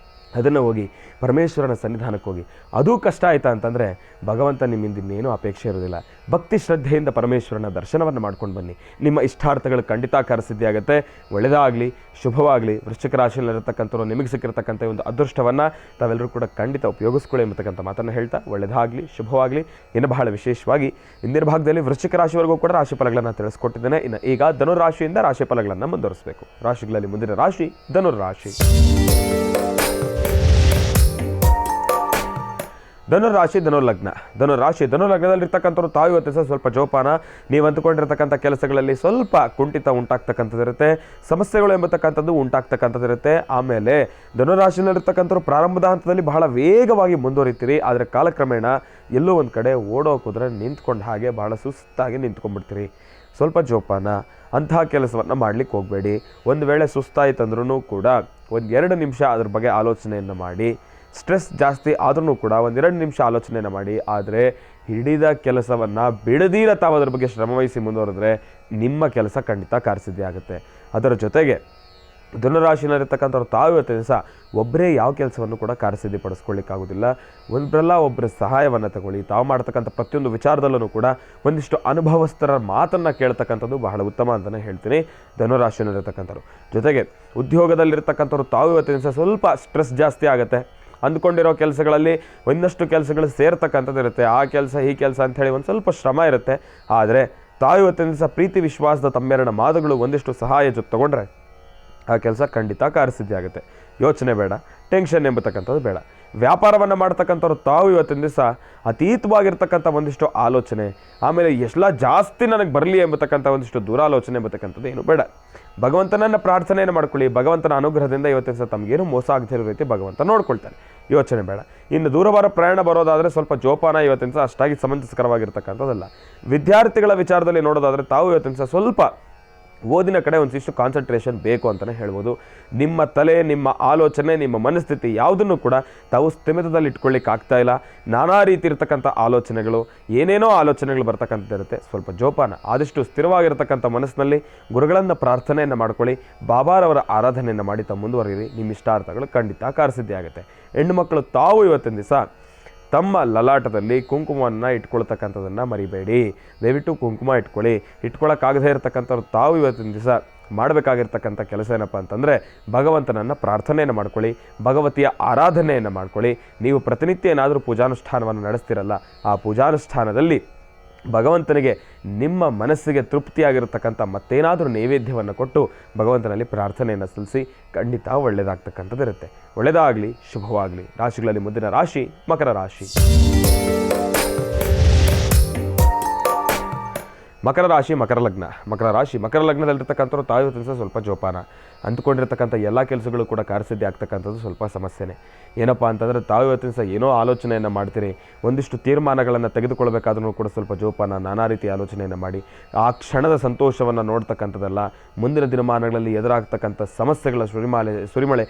ಅದನ್ನು ಹೋಗಿ ಪರಮೇಶ್ವರನ ಸನ್ನಿಧಾನಕ್ಕೆ ಹೋಗಿ. ಅದೂ ಕಷ್ಟ ಆಯಿತಾ ಅಂತಂದರೆ ಭಗವಂತ ನಿಮ್ಮಿಂದ ಇನ್ನೇನೂ ಅಪೇಕ್ಷೆ ಇರೋದಿಲ್ಲ. ಭಕ್ತಿ ಶ್ರದ್ಧೆಯಿಂದ ಪರಮೇಶ್ವರನ ದರ್ಶನವನ್ನು ಮಾಡ್ಕೊಂಡು ಬನ್ನಿ. ನಿಮ್ಮ ಇಷ್ಟಾರ್ಥಗಳು ಖಂಡಿತ ಕಾರ್ಯಸಿದ್ಧಿ ಆಗುತ್ತೆ. ಒಳ್ಳೆಯದಾಗಲಿ, ಶುಭವಾಗಲಿ. ವೃಶ್ಚಿಕ ರಾಶಿಯಲ್ಲಿರತಕ್ಕಂಥವ್ರು ನಿಮಗೆ ಸಿಕ್ಕಿರತಕ್ಕಂಥ ಒಂದು ಅದೃಷ್ಟವನ್ನು ತಾವೆಲ್ಲರೂ ಕೂಡ ಖಂಡಿತ ಉಪಯೋಗಿಸ್ಕೊಳ್ಳಿ ಎಂಬತಕ್ಕಂಥ ಮಾತನ್ನು ಹೇಳ್ತಾ ಒಳ್ಳೆಯದಾಗಲಿ, ಶುಭವಾಗಲಿ. ಇನ್ನು ಬಹಳ ವಿಶೇಷವಾಗಿ ಇಂದಿನ ಭಾಗದಲ್ಲಿ ವೃಶ್ಚಿಕ ರಾಶಿವರೆಗೂ ಕೂಡ ರಾಶಿ ಫಲಗಳನ್ನು ತಿಳಿಸ್ಕೊಟ್ಟಿದ್ದೇನೆ. ಇನ್ನು ಈಗ ಧನುರಾಶಿಯಿಂದ ರಾಶಿ ಫಲಗಳನ್ನು ಮುಂದುವರಿಸಬೇಕು. ರಾಶಿಗಳಲ್ಲಿ ಮುಂದಿನ ರಾಶಿ ಧನುರಾಶಿ. ಧನುರಾಶಿ, ಧನುರ್ಲಗ್ನ. ಧನುರ್ಲಗ್ನದಲ್ಲಿರ್ತಕ್ಕಂಥವ್ರು ತಾವು ಇವತ್ತು ಸ್ವಲ್ಪ ಜೋಪಾನ. ನೀವು ಅಂದುಕೊಂಡಿರ್ತಕ್ಕಂಥ ಕೆಲಸಗಳಲ್ಲಿ ಸ್ವಲ್ಪ ಕುಂಠಿತ ಉಂಟಾಗ್ತಕ್ಕಂಥದ್ದಿರುತ್ತೆ, ಸಮಸ್ಯೆಗಳು ಎಂಬತಕ್ಕಂಥದ್ದು ಉಂಟಾಗ್ತಕ್ಕಂಥದ್ದಿರುತ್ತೆ. ಆಮೇಲೆ ಧನುರಾಶಿನಲ್ಲಿರ್ತಕ್ಕಂಥವ್ರು ಪ್ರಾರಂಭದ ಹಂತದಲ್ಲಿ ಬಹಳ ವೇಗವಾಗಿ ಮುಂದುವರಿತೀರಿ. ಆದರೆ ಕಾಲಕ್ರಮೇಣ ಎಲ್ಲೋ ಒಂದು ಕಡೆ ಓಡೋ ಕುದುರೆ ನಿಂತ್ಕೊಂಡು ಹಾಗೆ ಬಹಳ ಸುಸ್ತಾಗಿ ನಿಂತ್ಕೊಂಡ್ಬಿಡ್ತೀರಿ. ಸ್ವಲ್ಪ ಜೋಪಾನ. ಅಂತಹ ಕೆಲಸವನ್ನು ಮಾಡಲಿಕ್ಕೆ ಹೋಗಬೇಡಿ. ಒಂದು ವೇಳೆ ಸುಸ್ತಾಯಿತಂದ್ರೂ ಕೂಡ ಒಂದು 2 ನಿಮಿಷ ಅದ್ರ ಬಗ್ಗೆ ಆಲೋಚನೆಯನ್ನು ಮಾಡಿ. ಸ್ಟ್ರೆಸ್ ಜಾಸ್ತಿ ಆದ್ರೂ ಕೂಡ 1-2 ನಿಮಿಷ ಆಲೋಚನೆಯನ್ನು ಮಾಡಿ. ಆದರೆ ಹಿಡಿದ ಕೆಲಸವನ್ನು ಬಿಡದೀರ ತಾವು ಅದರ ಬಗ್ಗೆ ಶ್ರಮವಹಿಸಿ ಮುಂದುವರೆದ್ರೆ ನಿಮ್ಮ ಕೆಲಸ ಖಂಡಿತ ಕಾರ್ಯಸಿದ್ಧಿ ಆಗುತ್ತೆ. ಅದರ ಜೊತೆಗೆ ಧನುರಾಶಿನಲ್ಲಿರ್ತಕ್ಕಂಥವ್ರು ತಾವು ಇವತ್ತು ದಿವಸ ಒಬ್ಬರೇ ಯಾವ ಕೆಲಸವನ್ನು ಕೂಡ ಕಾರ್ಯಸಿದ್ಧಿ ಪಡಿಸ್ಕೊಳ್ಳಿಕ್ಕಾಗೋದಿಲ್ಲ. ಒಬ್ಬರ ಸಹಾಯವನ್ನು ತಗೊಳ್ಳಿ. ತಾವು ಮಾಡ್ತಕ್ಕಂಥ ಪ್ರತಿಯೊಂದು ವಿಚಾರದಲ್ಲೂ ಕೂಡ ಒಂದಿಷ್ಟು ಅನುಭವಸ್ಥರ ಮಾತನ್ನು ಕೇಳ್ತಕ್ಕಂಥದ್ದು ಬಹಳ ಉತ್ತಮ ಅಂತಲೇ ಹೇಳ್ತೀನಿ ಧನುರಾಶಿನಲ್ಲಿರ್ತಕ್ಕಂಥವ್ರು. ಜೊತೆಗೆ ಉದ್ಯೋಗದಲ್ಲಿರ್ತಕ್ಕಂಥವ್ರು ತಾವು ಇವತ್ತು ದಿವಸ ಸ್ವಲ್ಪ ಸ್ಟ್ರೆಸ್ ಜಾಸ್ತಿ ಆಗುತ್ತೆ. ಅಂದ್ಕೊಂಡಿರೋ ಕೆಲಸಗಳಲ್ಲಿ ಒಂದಷ್ಟು ಕೆಲಸಗಳು ಸೇರ್ತಕ್ಕಂಥದ್ದು ಇರುತ್ತೆ. ಆ ಕೆಲಸ ಈ ಕೆಲಸ ಅಂಥೇಳಿ ಒಂದು ಸ್ವಲ್ಪ ಶ್ರಮ ಇರುತ್ತೆ. ಆದರೆ ತಾವು ಇವತ್ತಿನ ದಿವಸ ಪ್ರೀತಿ ವಿಶ್ವಾಸದ ತಮ್ಮೆರಡ ಮಾತುಗಳು ಒಂದಿಷ್ಟು ಸಹಾಯ ಜೊತೆ ತೊಗೊಂಡ್ರೆ ಆ ಕೆಲಸ ಖಂಡಿತ ಕಾರ್ಯಸಿದ್ಧಿ ಆಗುತ್ತೆ. ಯೋಚನೆ ಬೇಡ, ಟೆನ್ಷನ್ ಎಂಬತಕ್ಕಂಥದ್ದು ಬೇಡ. ವ್ಯಾಪಾರವನ್ನು ಮಾಡ್ತಕ್ಕಂಥವ್ರು ತಾವು ಇವತ್ತಿನ ದಿವಸ ಅತೀತವಾಗಿರ್ತಕ್ಕಂಥ ಒಂದಿಷ್ಟು ಆಲೋಚನೆ, ಆಮೇಲೆ ಎಲ್ಲ ಜಾಸ್ತಿ ನನಗೆ ಬರಲಿ ಎಂಬತಕ್ಕಂಥ ಒಂದಿಷ್ಟು ದೂರಾಲೋಚನೆ ಎಂಬತಕ್ಕಂಥದ್ದು ಏನು ಬೇಡ. ಭಗವಂತನನ್ನು ಪ್ರಾರ್ಥನೆಯನ್ನು ಮಾಡ್ಕೊಳ್ಳಿ. ಭಗವಂತನ ಅನುಗ್ರಹದಿಂದ ಇವತ್ತಿನ ದಿವಸ ತಮಗೇನು ಮೋಸ ಆಗದಿರೋ ರೀತಿ ಭಗವಂತ ನೋಡ್ಕೊಳ್ತಾನೆ. ಯೋಚನೆ ಬೇಡ. ಇನ್ನು ದೂರವಾರ ಪ್ರಯಾಣ ಬರೋದಾದರೆ ಸ್ವಲ್ಪ ಜೋಪಾನ. ಇವತ್ತಿನ ದಿವಸ ಅಷ್ಟಾಗಿ ಸಮಂಜಸಕರವಾಗಿರ್ತಕ್ಕಂಥದ್ದಲ್ಲ. ವಿದ್ಯಾರ್ಥಿಗಳ ವಿಚಾರದಲ್ಲಿ ನೋಡೋದಾದರೆ ತಾವು ಇವತ್ತಿನ ದಿವಸ ಸ್ವಲ್ಪ ಓದಿನ ಕಡೆ ಒಂದಿಷ್ಟು ಕಾನ್ಸಂಟ್ರೇಷನ್ ಬೇಕು ಅಂತಲೇ ಹೇಳ್ಬೋದು. ನಿಮ್ಮ ತಲೆ, ನಿಮ್ಮ ಆಲೋಚನೆ, ನಿಮ್ಮ ಮನಸ್ಥಿತಿ ಯಾವುದನ್ನು ಕೂಡ ತಾವು ಸ್ಥಿಮಿತದಲ್ಲಿ ಇಟ್ಕೊಳ್ಳಿಕ್ಕೆ ಆಗ್ತಾ ಇಲ್ಲ. ನಾನಾ ರೀತಿ ಇರತಕ್ಕಂಥ ಆಲೋಚನೆಗಳು, ಏನೇನೋ ಆಲೋಚನೆಗಳು ಬರ್ತಕ್ಕಂಥದ್ದಿರುತ್ತೆ. ಸ್ವಲ್ಪ ಜೋಪಾನ, ಆದಷ್ಟು ಸ್ಥಿರವಾಗಿರತಕ್ಕಂಥ ಮನಸ್ಸಿನಲ್ಲಿ ಗುರುಗಳನ್ನು ಪ್ರಾರ್ಥನೆಯನ್ನು ಮಾಡ್ಕೊಳ್ಳಿ. ಬಾಬಾರವರ ಆರಾಧನೆಯನ್ನು ಮಾಡಿ ತಾವು ಮುಂದುವರಿಯಿರಿ. ನಿಮ್ಮ ಇಷ್ಟಾರ್ಥಗಳು ಖಂಡಿತ ಕಾರ್ಯಸಿದ್ಧಿ ಆಗುತ್ತೆ. ಹೆಣ್ಣು ಮಕ್ಕಳು ತಾವು ಇವತ್ತಿನ ದಿವಸ ತಮ್ಮ ಲಲಾಟದಲ್ಲಿ ಕುಂಕುಮವನ್ನು ಇಟ್ಕೊಳ್ತಕ್ಕಂಥದ್ದನ್ನು ಮರಿಬೇಡಿ. ದಯವಿಟ್ಟು ಕುಂಕುಮ ಇಟ್ಕೊಳ್ಳೋಕ್ಕಾಗದೇ ಇರತಕ್ಕಂಥವ್ರು ತಾವು ಇವತ್ತಿನ ದಿವಸ ಮಾಡಬೇಕಾಗಿರ್ತಕ್ಕಂಥ ಕೆಲಸ ಏನಪ್ಪ ಅಂತಂದರೆ ಭಗವಂತನನ್ನು ಪ್ರಾರ್ಥನೆಯನ್ನು ಮಾಡ್ಕೊಳ್ಳಿ, ಭಗವತಿಯ ಆರಾಧನೆಯನ್ನು ಮಾಡ್ಕೊಳ್ಳಿ. ನೀವು ಪ್ರತಿನಿತ್ಯ ಏನಾದರೂ ಪೂಜಾನುಷ್ಠಾನವನ್ನು ನಡೆಸ್ತಿರಲ್ಲ, ಆ ಪೂಜಾನುಷ್ಠಾನದಲ್ಲಿ ಭಗವಂತನಿಗೆ ನಿಮ್ಮ ಮನಸ್ಸಿಗೆ ತೃಪ್ತಿಯಾಗಿರತಕ್ಕಂಥ ಮತ್ತೇನಾದರೂ ನೈವೇದ್ಯವನ್ನು ಕೊಟ್ಟು ಭಗವಂತನಲ್ಲಿ ಪ್ರಾರ್ಥನೆಯನ್ನು ಸಲ್ಲಿಸಿ. ಖಂಡಿತ ಒಳ್ಳೆಯದಾಗ್ತಕ್ಕಂಥದ್ದಿರುತ್ತೆ. ಒಳ್ಳೆಯದಾಗಲಿ, ಶುಭವಾಗಲಿ. ರಾಶಿಗಳಲ್ಲಿ ಮುಂದಿನ ರಾಶಿ ಮಕರ ರಾಶಿ. ಮಕರ ರಾಶಿ, ಮಕರ ಲಗ್ನ. ಮಕರ ಲಗ್ನದಲ್ಲಿರ್ತಕ್ಕಂಥವ್ರು ತಾವು ಇವತ್ತಿನ ಸ್ವಲ್ಪ ಜೋಪಾನ. ಅಂದುಕೊಂಡಿರ್ತಕ್ಕಂಥ ಎಲ್ಲ ಕೆಲಸಗಳು ಕೂಡ ಕಾರ್ಯಸಿದ್ಧಿ ಆಗ್ತಕ್ಕಂಥದ್ದು ಸ್ವಲ್ಪ ಸಮಸ್ಯೆನೇ. ಏನಪ್ಪ ಅಂತಂದರೆ ತಾವು ಇವತ್ತಿನ ಏನೋ ಆಲೋಚನೆಯನ್ನು ಮಾಡ್ತೀರಿ, ಒಂದಿಷ್ಟು ತೀರ್ಮಾನಗಳನ್ನು ತೆಗೆದುಕೊಳ್ಬೇಕಾದ್ರೂ ಕೂಡ ಸ್ವಲ್ಪ ಜೋಪಾನ. ನಾನಾ ರೀತಿ ಆಲೋಚನೆಯನ್ನು ಮಾಡಿ ಆ ಕ್ಷಣದ ಸಂತೋಷವನ್ನು ನೋಡ್ತಕ್ಕಂಥದ್ದಲ್ಲ, ಮುಂದಿನ ದಿನಮಾನಗಳಲ್ಲಿ ಎದುರಾಗ್ತಕ್ಕಂಥ ಸಮಸ್ಯೆಗಳ ಸುರಿಮಳೆ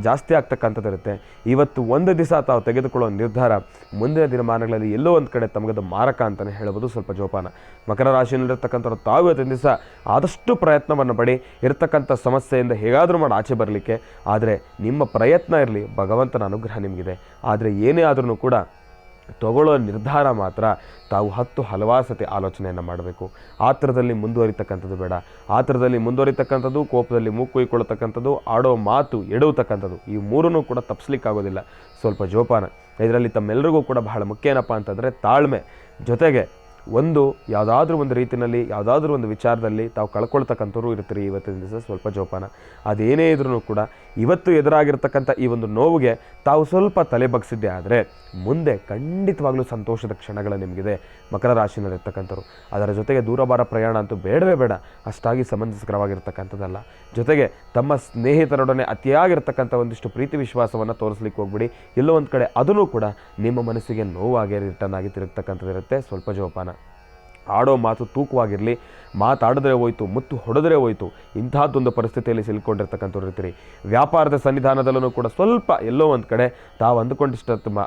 ಜಾಸ್ತಿ ಆಗ್ತಕ್ಕಂಥದ್ದಿರುತ್ತೆ. ಇವತ್ತು ಒಂದು ದಿವಸ ತಾವು ತೆಗೆದುಕೊಳ್ಳೋ ನಿರ್ಧಾರ ಮುಂದಿನ ದಿನಮಾನಗಳಲ್ಲಿ ಎಲ್ಲೋ ಒಂದು ಕಡೆ ತಮಗದು ಮಾರಕ ಅಂತಲೇ ಹೇಳ್ಬೋದು. ಸ್ವಲ್ಪ ಜೋಪಾನ. ಮಕರ ರಾಶಿಯಲ್ಲಿರ್ತಕ್ಕಂಥವ್ರು ತಾವು ಇವತ್ತಿನ ದಿವಸ ಆದಷ್ಟು ಪ್ರಯತ್ನವನ್ನು ಪಡಿ, ಇರತಕ್ಕಂಥ ಸಮಸ್ಯೆಯಿಂದ ಹೇಗಾದರೂ ಮಾಡಿ ಆಚೆ ಬರಲಿಕ್ಕೆ. ಆದರೆ ನಿಮ್ಮ ಪ್ರಯತ್ನ ಇರಲಿ, ಭಗವಂತನ ಅನುಗ್ರಹ ನಿಮಗಿದೆ. ಆದರೆ ಏನೇ ಆದ್ರೂ ಕೂಡ ತಗೊಳ್ಳೋ ನಿರ್ಧಾರ ಮಾತ್ರ ತಾವು ಹಲವಾರು ಸತಿ ಆಲೋಚನೆಯನ್ನು ಮಾಡಬೇಕು. ಆತರದಲ್ಲಿ ಮುಂದುವರಿತಕ್ಕಂಥದ್ದು ಬೇಡ. ಆತರದಲ್ಲಿ ಮುಂದುವರಿತಕ್ಕಂಥದ್ದು, ಕೋಪದಲ್ಲಿ ಮೂಗು ಕುಯ್ಕೊಳ್ಳತಕ್ಕಂಥದ್ದು, ಆಡೋ ಮಾತು ಎಡುವತಕ್ಕಂಥದ್ದು, ಈ ಮೂರನ್ನೂ ಕೂಡ ತಪ್ಪಿಸ್ಲಿಕ್ಕಾಗೋದಿಲ್ಲ. ಸ್ವಲ್ಪ ಜೋಪಾನ. ಇದರಲ್ಲಿ ತಮ್ಮೆಲ್ಲರಿಗೂ ಕೂಡ ಬಹಳ ಮುಖ್ಯ ಏನಪ್ಪ ಅಂತಂದರೆ ತಾಳ್ಮೆ. ಜೊತೆಗೆ ಯಾವುದಾದ್ರೂ ಒಂದು ರೀತಿಯಲ್ಲಿ, ಯಾವುದಾದ್ರೂ ಒಂದು ವಿಚಾರದಲ್ಲಿ ತಾವು ಕಳ್ಕೊಳ್ತಕ್ಕಂಥವ್ರು ಇರ್ತೀರಿ. ಇವತ್ತಿನ ದಿವಸ ಸ್ವಲ್ಪ ಜೋಪಾನ. ಅದೇನೇ ಇದ್ರೂ ಕೂಡ ಇವತ್ತು ಎದುರಾಗಿರ್ತಕ್ಕಂಥ ಈ ಒಂದು ನೋವಿಗೆ ತಾವು ಸ್ವಲ್ಪ ತಲೆ ಬಗ್ಸಿದ್ದೆ ಆದರೆ ಮುಂದೆ ಖಂಡಿತವಾಗ್ಲೂ ಸಂತೋಷದ ಕ್ಷಣಗಳು ನಿಮಗಿದೆ. ಮಕರ ರಾಶಿನಲ್ಲಿರ್ತಕ್ಕಂಥವ್ರು ಅದರ ಜೊತೆಗೆ ದೂರಭಾರ ಪ್ರಯಾಣ ಅಂತೂ ಬೇಡವೇ ಬೇಡ, ಅಷ್ಟಾಗಿ ಸಮಂಜಸಕರವಾಗಿರ್ತಕ್ಕಂಥದ್ದಲ್ಲ. ಜೊತೆಗೆ ತಮ್ಮ ಸ್ನೇಹಿತರೊಡನೆ ಅತಿಯಾಗಿರ್ತಕ್ಕಂಥ ಒಂದಿಷ್ಟು ಪ್ರೀತಿ ವಿಶ್ವಾಸವನ್ನು ತೋರಿಸ್ಲಿಕ್ಕೆ ಹೋಗ್ಬಿಡಿ. ಎಲ್ಲೋ ಒಂದು ಕಡೆ ಅದೂ ಕೂಡ ನಿಮ್ಮ ಮನಸ್ಸಿಗೆ ನೋವಾಗೇ ರಿಟರ್ನ್ ಆಗಿ ತಿರುಗ್ತಕ್ಕಂಥದ್ದಿರುತ್ತೆ. ಸ್ವಲ್ಪ ಜೋಪಾನ. ಆಡೋ ಮಾತು ತೂಕವಾಗಿರಲಿ, ಮಾತಾಡಿದ್ರೆ ಹೋಯ್ತು, ಮುತ್ತು ಹೊಡೆದ್ರೆ ಹೋಯ್ತು, ಇಂತಹದ್ದೊಂದು ಪರಿಸ್ಥಿತಿಯಲ್ಲಿ ಸಿಲ್ಕೊಂಡಿರ್ತಕ್ಕಂಥವ್ರು ಇರ್ತೀರಿ. ವ್ಯಾಪಾರದ ಸನ್ನಿಧಾನದಲ್ಲೂ ಕೂಡ ಸ್ವಲ್ಪ ಎಲ್ಲೋ ಒಂದು ಕಡೆ ತಾವು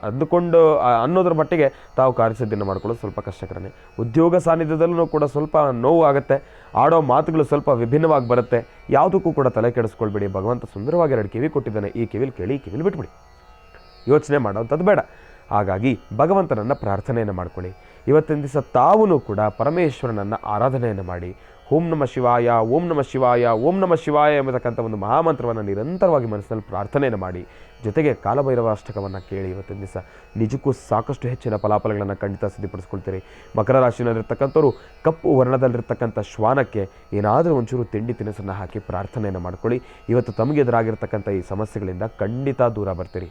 ಅಂದುಕೊಂಡು ಅನ್ನೋದ್ರ ಮಟ್ಟಿಗೆ ತಾವು ಕಾರ್ಯಸಿದ್ಧಿಯನ್ನು ಮಾಡ್ಕೊಳ್ಳೋದು ಸ್ವಲ್ಪ ಕಷ್ಟಕರನೇ. ಉದ್ಯೋಗ ಸಾನ್ನಿಧ್ಯದಲ್ಲೂ ಕೂಡ ಸ್ವಲ್ಪ ನೋವು ಆಗುತ್ತೆ. ಆಡೋ ಮಾತುಗಳು ಸ್ವಲ್ಪ ವಿಭಿನ್ನವಾಗಿ ಬರುತ್ತೆ. ಯಾವುದಕ್ಕೂ ಕೂಡ ತಲೆ ಕೆಡಿಸ್ಕೊಳ್ಬೇಡಿ. ಭಗವಂತ ಸುಂದರವಾಗಿ 2 ಕಿವಿ ಕೊಟ್ಟಿದ್ದಾನೆ, ಈ ಕಿವಿಲಿ ಕೇಳಿ, ಈ ಕಿವಿಲಿ ಬಿಟ್ಬಿಡಿ. ಯೋಚನೆ ಮಾಡೋವಂಥದ್ದು ಬೇಡ. ಹಾಗಾಗಿ ಭಗವಂತನನ್ನು ಪ್ರಾರ್ಥನೆಯನ್ನು ಮಾಡ್ಕೊಳ್ಳಿ. ಇವತ್ತಿನ ದಿವಸ ತಾವೂ ಕೂಡ ಪರಮೇಶ್ವರನನ್ನು ಆರಾಧನೆಯನ್ನು ಮಾಡಿ. ಓಂ ನಮಃ ಶಿವಾಯ, ಓಂ ನಮಃ ಶಿವಾಯ, ಓಂ ನಮಃ ಶಿವಾಯ ಎಂಬತಕ್ಕಂಥ ಒಂದು ಮಹಾಮಂತ್ರವನ್ನು ನಿರಂತರವಾಗಿ ಮನಸ್ಸಿನಲ್ಲಿ ಪ್ರಾರ್ಥನೆಯನ್ನು ಮಾಡಿ. ಜೊತೆಗೆ ಕಾಲಭೈರವ ಅಷ್ಟಕವನ್ನು ಕೇಳಿ. ಇವತ್ತಿನ ದಿವಸ ನಿಜಕ್ಕೂ ಸಾಕಷ್ಟು ಹೆಚ್ಚಿನ ಫಲಾಫಲಗಳನ್ನು ಖಂಡಿತ ಸಿದ್ಧಪಡಿಸ್ಕೊಳ್ತೀರಿ. ಮಕರ ರಾಶಿಯಲ್ಲಿರ್ತಕ್ಕಂಥವ್ರು ಕಪ್ಪು ವರ್ಣದಲ್ಲಿರ್ತಕ್ಕಂಥ ಶ್ವಾನಕ್ಕೆ ಏನಾದರೂ ಒಂಚೂರು ತಿಂಡಿ ತಿನಿಸನ್ನು ಹಾಕಿ ಪ್ರಾರ್ಥನೆಯನ್ನು ಮಾಡ್ಕೊಳ್ಳಿ. ಇವತ್ತು ತಮಗೆ ಎದುರಾಗಿರ್ತಕ್ಕಂಥ ಈ ಸಮಸ್ಯೆಗಳಿಂದ ಖಂಡಿತ ದೂರ ಬರ್ತೀರಿ.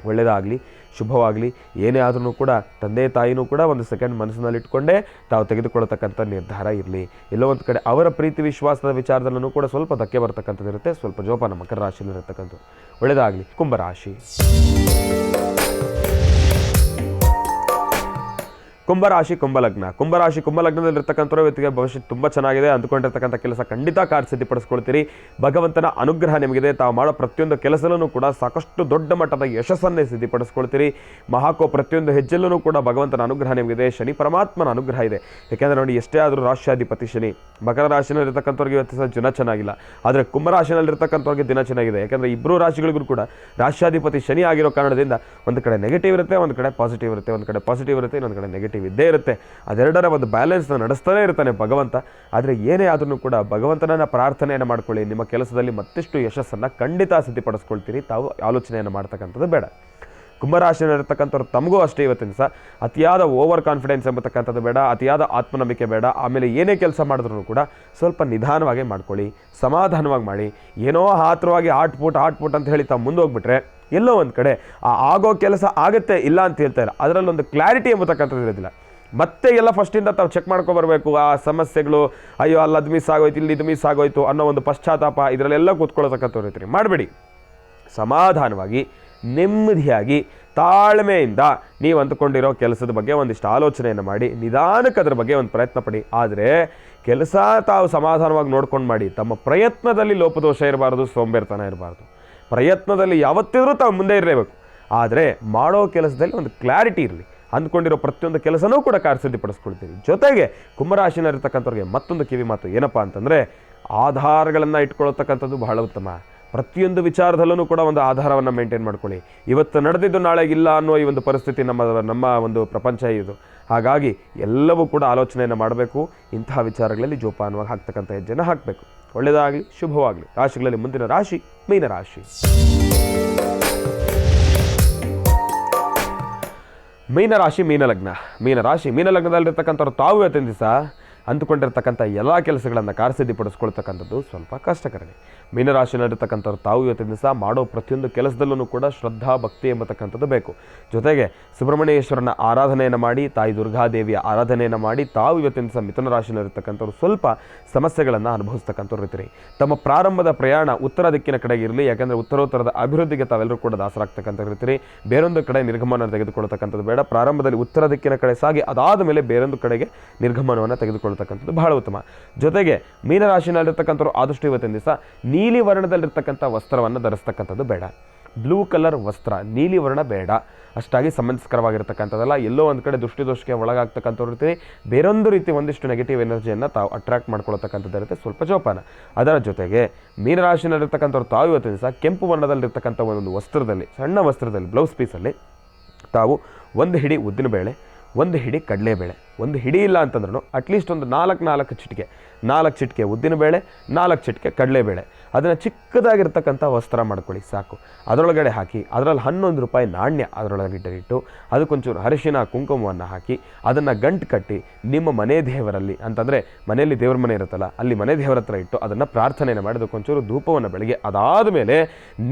ಒಳ್ಳೆಯದಾಗಲಿ, ಶುಭವಾಗಲಿ. ಏನೇ ಆದ್ರೂ ಕೂಡ ತಂದೆ ತಾಯಿನೂ ಕೂಡ ಒಂದು ಸೆಕೆಂಡ್ ಮನಸ್ಸಿನಲ್ಲಿಟ್ಕೊಂಡೇ ತಾವು ತೆಗೆದುಕೊಳ್ಳತಕ್ಕಂಥ ನಿರ್ಧಾರ ಇರಲಿ. ಎಲ್ಲೋ ಒಂದು ಕಡೆ ಅವರ ಪ್ರೀತಿ ವಿಶ್ವಾಸದ ವಿಚಾರದಲ್ಲೂ ಕೂಡ ಸ್ವಲ್ಪ ಧಕ್ಕೆ ಬರ್ತಕ್ಕಂಥದ್ದಿರುತ್ತೆ. ಸ್ವಲ್ಪ ಜೋಪಾನ ಮಕರ ರಾಶಿಯಲ್ಲಿರತಕ್ಕಂಥ. ಒಳ್ಳೆಯದಾಗಲಿ. ಕುಂಭರಾಶಿ. ಕುಂಭಲಗ್ನದಲ್ಲಿರ್ತಕ್ಕಂಥವ್ರು ಇವತ್ತಿಗೆ ಭವಿಷ್ಯ ತುಂಬ ಚೆನ್ನಾಗಿದೆ. ಅಂದುಕೊಂಡಿರ್ತಕ್ಕಂಥ ಕೆಲಸ ಖಂಡಿತ ಕಾರ್ಯಸಿದ್ಧಿಪಡಿಸ್ಕೊಳ್ತೀರಿ. ಭಗವಂತನ ಅನುಗ್ರಹ ನಿಮಗಿದೆ. ತಾವು ಮಾಡೋ ಪ್ರತಿಯೊಂದು ಕೆಲಸದಲ್ಲೂ ಕೂಡ ಸಾಕಷ್ಟು ದೊಡ್ಡ ಮಟ್ಟದ ಯಶಸ್ಸನ್ನೇ ಸಿದ್ಧಿಪಡಿಸ್ಕೊಳ್ತೀರಿ. ಮಹಾಕೋ ಪ್ರತಿಯೊಂದು ಹೆಜ್ಜೆಲ್ಲೂ ಕೂಡ ಭಗವಂತನ ಅನುಗ್ರಹ ನಿಮಗಿದೆ. ಶನಿ ಪರಮಾತ್ಮನ ಅನುಗ್ರಹ ಇದೆ. ಯಾಕೆಂದರೆ ನೋಡಿ, ಎಷ್ಟೇ ಆದರೂ ರಾಶ್ಯಾಧಿಪತಿ ಶನಿ. ಮಕರ ರಾಶಿನಲ್ಲಿರ್ತಕ್ಕಂಥವ್ರಿಗೆ ಇವತ್ತು ದಿನ ಚೆನ್ನಾಗಿಲ್ಲ, ಆದರೆ ಕುಂಭರಾಶಿನಲ್ಲಿರ್ತಕ್ಕಂಥವ್ರಿಗೆ ದಿನ ಚೆನ್ನಾಗಿದೆ. ಯಾಕೆಂದರೆ ಇಬ್ಬರು ರಾಶಿಗಳಿಗೂ ಕೂಡ ರಾಶ್ಯಾಧಿಪತಿ ಶನಿ ಆಗಿರೋ ಕಾರಣದಿಂದ ಒಂದು ಕಡೆ ನೆಗೆಟಿವ್ ಇರುತ್ತೆ, ಒಂದು ಕಡೆ ಪಾಸಿಟಿವ್ ಇರುತ್ತೆ. ಒಂದು ಕಡೆ ಪಾಸಿಟಿವ್ ಇರುತ್ತೆ, ಇನ್ನೊಂದು ಕಡೆ ನೆಗೆಟಿವ್ ಇದ್ದೇ ಇರುತ್ತೆ. ಅದೆರಡರ ಒಂದು ಬ್ಯಾಲೆನ್ಸ್ನ ನಡೆಸ್ತಾನೆ ಇರ್ತಾನೆ ಭಗವಂತ. ಆದರೆ ಏನೇ ಆದ್ರೂ ಕೂಡ ಭಗವಂತನನ್ನ ಪ್ರಾರ್ಥನೆಯನ್ನು ಮಾಡ್ಕೊಳ್ಳಿ. ನಿಮ್ಮ ಕೆಲಸದಲ್ಲಿ ಮತ್ತಿಷ್ಟು ಯಶಸ್ಸನ್ನು ಖಂಡಿತ ಸಿದ್ಧಪಡಿಸ್ಕೊಳ್ತೀರಿ. ತಾವು ಆಲೋಚನೆಯನ್ನು ಮಾಡ್ತಕ್ಕಂಥದ್ದು ಬೇಡ. ಕುಂಭರಾಶಿಯಲ್ಲಿರ್ತಕ್ಕಂಥವ್ರು ತಮಗೂ ಅಷ್ಟೇ ಇವತ್ತಿನ ದಿವಸ ಅತಿಯಾದ ಓವರ್ ಕಾನ್ಫಿಡೆನ್ಸ್ ಎಂಬತಕ್ಕಂಥದ್ದು ಬೇಡ, ಅತಿಯಾದ ಆತ್ಮನಂಬಿಕೆ ಬೇಡ. ಆಮೇಲೆ ಏನೇ ಕೆಲಸ ಮಾಡಿದ್ರೂ ಕೂಡ ಸ್ವಲ್ಪ ನಿಧಾನವಾಗಿ ಮಾಡ್ಕೊಳ್ಳಿ, ಸಮಾಧಾನವಾಗಿ ಮಾಡಿ. ಏನೋ ಆತುರವಾಗಿ ಆಟ್ಪುಟ್ ಅಂತ ಹೇಳಿ ತಾವು ಮುಂದೆ ಹೋಗ್ಬಿಟ್ರೆ ಎಲ್ಲೋ ಒಂದು ಕಡೆ ಆಗೋ ಕೆಲಸ ಆಗುತ್ತೆ, ಇಲ್ಲ ಅಂತ ಹೇಳ್ತಾ ಇಲ್ಲ. ಅದರಲ್ಲೊಂದು ಕ್ಲಾರಿಟಿ ಎಂಬತಕ್ಕಂಥದ್ದು ಇರೋದಿಲ್ಲ. ಮತ್ತೆ ಎಲ್ಲ ಫಸ್ಟಿಂದ ತಾವು ಚೆಕ್ ಮಾಡ್ಕೊಬರ್ಬೇಕು. ಆ ಸಮಸ್ಯೆಗಳು, ಅಯ್ಯೋ ಅಲ್ಲಿ ಅದು ಮಿಸ್ ಆಗೋಯ್ತು, ಇಲ್ಲಿ ಇದು ಮಿಸ್ ಆಗೋಯ್ತು ಅನ್ನೋ ಒಂದು ಪಶ್ಚಾತ್ತಾಪ ಇದರಲ್ಲೆಲ್ಲ ಕೂತ್ಕೊಳ್ಳೋತಕ್ಕಂಥವ್ರು ಇರ್ತೀರಿ. ಮಾಡಬೇಡಿ. ಸಮಾಧಾನವಾಗಿ, ನೆಮ್ಮದಿಯಾಗಿ, ತಾಳ್ಮೆಯಿಂದ ನೀವು ಅಂದುಕೊಂಡಿರೋ ಕೆಲಸದ ಬಗ್ಗೆ ಒಂದಿಷ್ಟು ಆಲೋಚನೆಯನ್ನು ಮಾಡಿ ನಿಧಾನಕ್ಕೆ ಅದರ ಬಗ್ಗೆ ಒಂದು ಪ್ರಯತ್ನ ಪಡಿ. ಆದರೆ ಕೆಲಸ ತಾವು ಸಮಾಧಾನವಾಗಿ ನೋಡ್ಕೊಂಡು ಮಾಡಿ. ತಮ್ಮ ಪ್ರಯತ್ನದಲ್ಲಿ ಲೋಪದೋಷ ಇರಬಾರ್ದು, ಸೋಂಬೇರ್ತನ ಇರಬಾರ್ದು. ಪ್ರಯತ್ನದಲ್ಲಿ ಯಾವತ್ತಿದ್ರೂ ತಾವು ಮುಂದೆ ಇರಲೇಬೇಕು. ಆದರೆ ಮಾಡೋ ಕೆಲಸದಲ್ಲಿ ಒಂದು ಕ್ಲಾರಿಟಿ ಇರಲಿ. ಅಂದ್ಕೊಂಡಿರೋ ಪ್ರತಿಯೊಂದು ಕೆಲಸನೂ ಕೂಡ ಕಾರ್ಯಸಿದ್ಧಿಪಡಿಸ್ಕೊಳ್ತೀರಿ. ಜೊತೆಗೆ ಕುಂಭರಾಶಿನಲ್ಲಿರ್ತಕ್ಕಂಥವ್ರಿಗೆ ಮತ್ತೊಂದು ಕಿವಿ ಮಾತು ಏನಪ್ಪ ಅಂತಂದರೆ, ಆಧಾರಗಳನ್ನು ಇಟ್ಕೊಳ್ತಕ್ಕಂಥದ್ದು ಬಹಳ ಉತ್ತಮ. ಪ್ರತಿಯೊಂದು ವಿಚಾರದಲ್ಲೂ ಕೂಡ ಒಂದು ಆಧಾರವನ್ನು ಮೇಂಟೈನ್ ಮಾಡ್ಕೊಳ್ಳಿ. ಇವತ್ತು ನಡೆದಿದ್ದು ನಾಳೆ ಇಲ್ಲ ಅನ್ನೋ ಈ ಒಂದು ಪರಿಸ್ಥಿತಿ ನಮ್ಮ ಒಂದು ಪ್ರಪಂಚ ಇದು. ಹಾಗಾಗಿ ಎಲ್ಲವೂ ಕೂಡ ಆಲೋಚನೆಯನ್ನು ಮಾಡಬೇಕು. ಇಂತಹ ವಿಚಾರಗಳಲ್ಲಿ ಜೋಪಾನವಾಗಿ ಹಾಕ್ತಕ್ಕಂಥ ಹೆಜ್ಜೆನ ಹಾಕಬೇಕು. ಒಳ್ಳೆಯದಾಗಲಿ, ಶುಭವಾಗಲಿ. ರಾಶಿಗಳಲ್ಲಿ ಮುಂದಿನ ರಾಶಿ ಮೀನರಾಶಿ. ಮೀನರಾಶಿ ಮೀನಲಗ್ನದಲ್ಲಿರ್ತಕ್ಕಂಥವ್ರು ತಾವು ಇವತ್ತಿನ ದಿವಸ ಅಂದುಕೊಂಡಿರ್ತಕ್ಕಂಥ ಎಲ್ಲ ಕೆಲಸಗಳನ್ನು ಕಾರ್ಯಸಿದ್ಧಿಪಡಿಸ್ಕೊಳ್ತಕ್ಕಂಥದ್ದು ಸ್ವಲ್ಪ ಕಷ್ಟಕರನೇ. ಮೀನರಾಶಿನಲ್ಲಿರ್ತಕ್ಕಂಥವ್ರು ತಾವು ಇವತ್ತಿನ ದಿವಸ ಮಾಡೋ ಪ್ರತಿಯೊಂದು ಕೆಲಸದಲ್ಲೂ ಕೂಡ ಶ್ರದ್ಧಾ ಭಕ್ತಿ ಎಂಬತಕ್ಕಂಥದ್ದು ಬೇಕು. ಜೊತೆಗೆ ಸುಬ್ರಹ್ಮಣ್ಯೇಶ್ವರನ ಆರಾಧನೆಯನ್ನು ಮಾಡಿ, ತಾಯಿ ದುರ್ಗಾದೇವಿಯ ಆರಾಧನೆಯನ್ನು ಮಾಡಿ ತಾವು ಇವತ್ತಿನ ದಿವಸ ಮಿಥುನ ರಾಶಿನಲ್ಲಿರ್ತಕ್ಕಂಥವ್ರು ಸ್ವಲ್ಪ ಸಮಸ್ಯೆಗಳನ್ನು ಅನುಭವಿಸ್ತಕ್ಕಂಥವ್ರು ಇರ್ತೀರಿ. ತಮ್ಮ ಪ್ರಾರಂಭದ ಪ್ರಯಾಣ ಉತ್ತರ ದಿಕ್ಕಿನ ಕಡೆಗೆ ಇರಲಿ, ಯಾಕೆಂದರೆ ಉತ್ತರೋತ್ತರದ ಅಭಿವೃದ್ಧಿಗೆ ತಾವೆಲ್ಲರೂ ಕೂಡ ದಾಸರಾಗ್ತಕ್ಕಂಥವ್ರು ಇರ್ತೀರಿ. ಬೇರೊಂದು ಕಡೆ ನಿರ್ಗಮನ ತೆಗೆದುಕೊಳ್ತಕ್ಕಂಥದ್ದು ಬೇಡ. ಪ್ರಾರಂಭದಲ್ಲಿ ಉತ್ತರ ದಿಕ್ಕಿನ ಕಡೆ ಸಾಗಿ ಅದಾದ ಮೇಲೆ ಬೇರೊಂದು ಕಡೆಗೆ ನಿರ್ಗಮನವನ್ನು ತೆಗೆದುಕೊಳ್ತಕ್ಕಂಥದ್ದು ಬಹಳ ಉತ್ತಮ. ಜೊತೆಗೆ ಮೀನರಾಶಿನಲ್ಲಿರ್ತಕ್ಕಂಥವ್ರು ಆದಷ್ಟು ಇವತ್ತಿನ ದಿವಸ ನೀಲಿ ವರ್ಣದಲ್ಲಿರ್ತಕ್ಕಂಥ ವಸ್ತ್ರವನ್ನು ಧರಿಸ್ತಕ್ಕಂಥದ್ದು ಬೇಡ. ಬ್ಲೂ ಕಲರ್ ವಸ್ತ್ರ, ನೀಲಿ ವರ್ಣ ಬೇಡ. ಅಷ್ಟಾಗಿ ಸಮಂಜಸ್ಕರವಾಗಿರ್ತಕ್ಕಂಥದ್ದಲ್ಲ. ಎಲ್ಲೋ ಒಂದು ಕಡೆ ದೃಷ್ಟಿದೋಷಕ್ಕೆ ಒಳಗಾಗ್ತಕ್ಕಂಥವ್ರು ಇರ್ತೀರಿ. ಬೇರೊಂದು ರೀತಿ ಒಂದಿಷ್ಟು ನೆಗೆಟಿವ್ ಎನರ್ಜಿಯನ್ನು ತಾವು ಅಟ್ರಾಕ್ಟ್ ಮಾಡ್ಕೊಳ್ತಕ್ಕಂಥದ್ದು ಇರುತ್ತೆ. ಸ್ವಲ್ಪ ಜೋಪಾನ. ಅದರ ಜೊತೆಗೆ ಮೀನರಾಶಿನಲ್ಲಿರ್ತಕ್ಕಂಥವ್ರು ತಾವು ಇವತ್ತಿನ ದಿವಸ ಕೆಂಪು ವರ್ಣದಲ್ಲಿರ್ತಕ್ಕಂಥ ಒಂದು ವಸ್ತ್ರದಲ್ಲಿ, ಸಣ್ಣ ವಸ್ತ್ರದಲ್ಲಿ, ಬ್ಲೌಸ್ ಪೀಸಲ್ಲಿ ತಾವು ಒಂದು ಹಿಡಿ ಉದ್ದಿನಬೇಳೆ, ಒಂದು ಹಿಡಿ ಕಡಲೆಬೇಳೆ, ಒಂದು ಹಿಡಿ ಇಲ್ಲ ಅಂತಂದ್ರೂ ಅಟ್ಲೀಸ್ಟ್ ಒಂದು 4 ಚಿಟಿಕೆ ಉದ್ದಿನಬೇಳೆ, 4 ಚಿಟಿಕೆ ಕಡಲೆಬೇಳೆ, ಅದನ್ನು ಚಿಕ್ಕದಾಗಿರ್ತಕ್ಕಂಥ ವಸ್ತ್ರ ಮಾಡ್ಕೊಳ್ಳಿ ಸಾಕು. ಅದರೊಳಗಡೆ ಹಾಕಿ ಅದರಲ್ಲಿ 11 ರೂಪಾಯಿ ನಾಣ್ಯ ಅದರೊಳಗೆ ಇಟ್ಟು ಅದಕ್ಕೊಂಚೂರು ಅರಿಶಿನ ಕುಂಕುಮವನ್ನು ಹಾಕಿ ಅದನ್ನು ಗಂಟು ಕಟ್ಟಿ ನಿಮ್ಮ ಮನೆ ದೇವರಲ್ಲಿ, ಅಂತಂದರೆ ಮನೆಯಲ್ಲಿ ದೇವ್ರ ಮನೆ ಇರುತ್ತಲ್ಲ ಅಲ್ಲಿ ಮನೆ ದೇವರ ಹತ್ರ ಇಟ್ಟು ಅದನ್ನು ಪ್ರಾರ್ಥನೆಯನ್ನು ಮಾಡಿ ಅದಕ್ಕೊಂಚೂರು ಧೂಪವನ್ನು ಬೆಳಗ್ಗೆ ಅದಾದ ಮೇಲೆ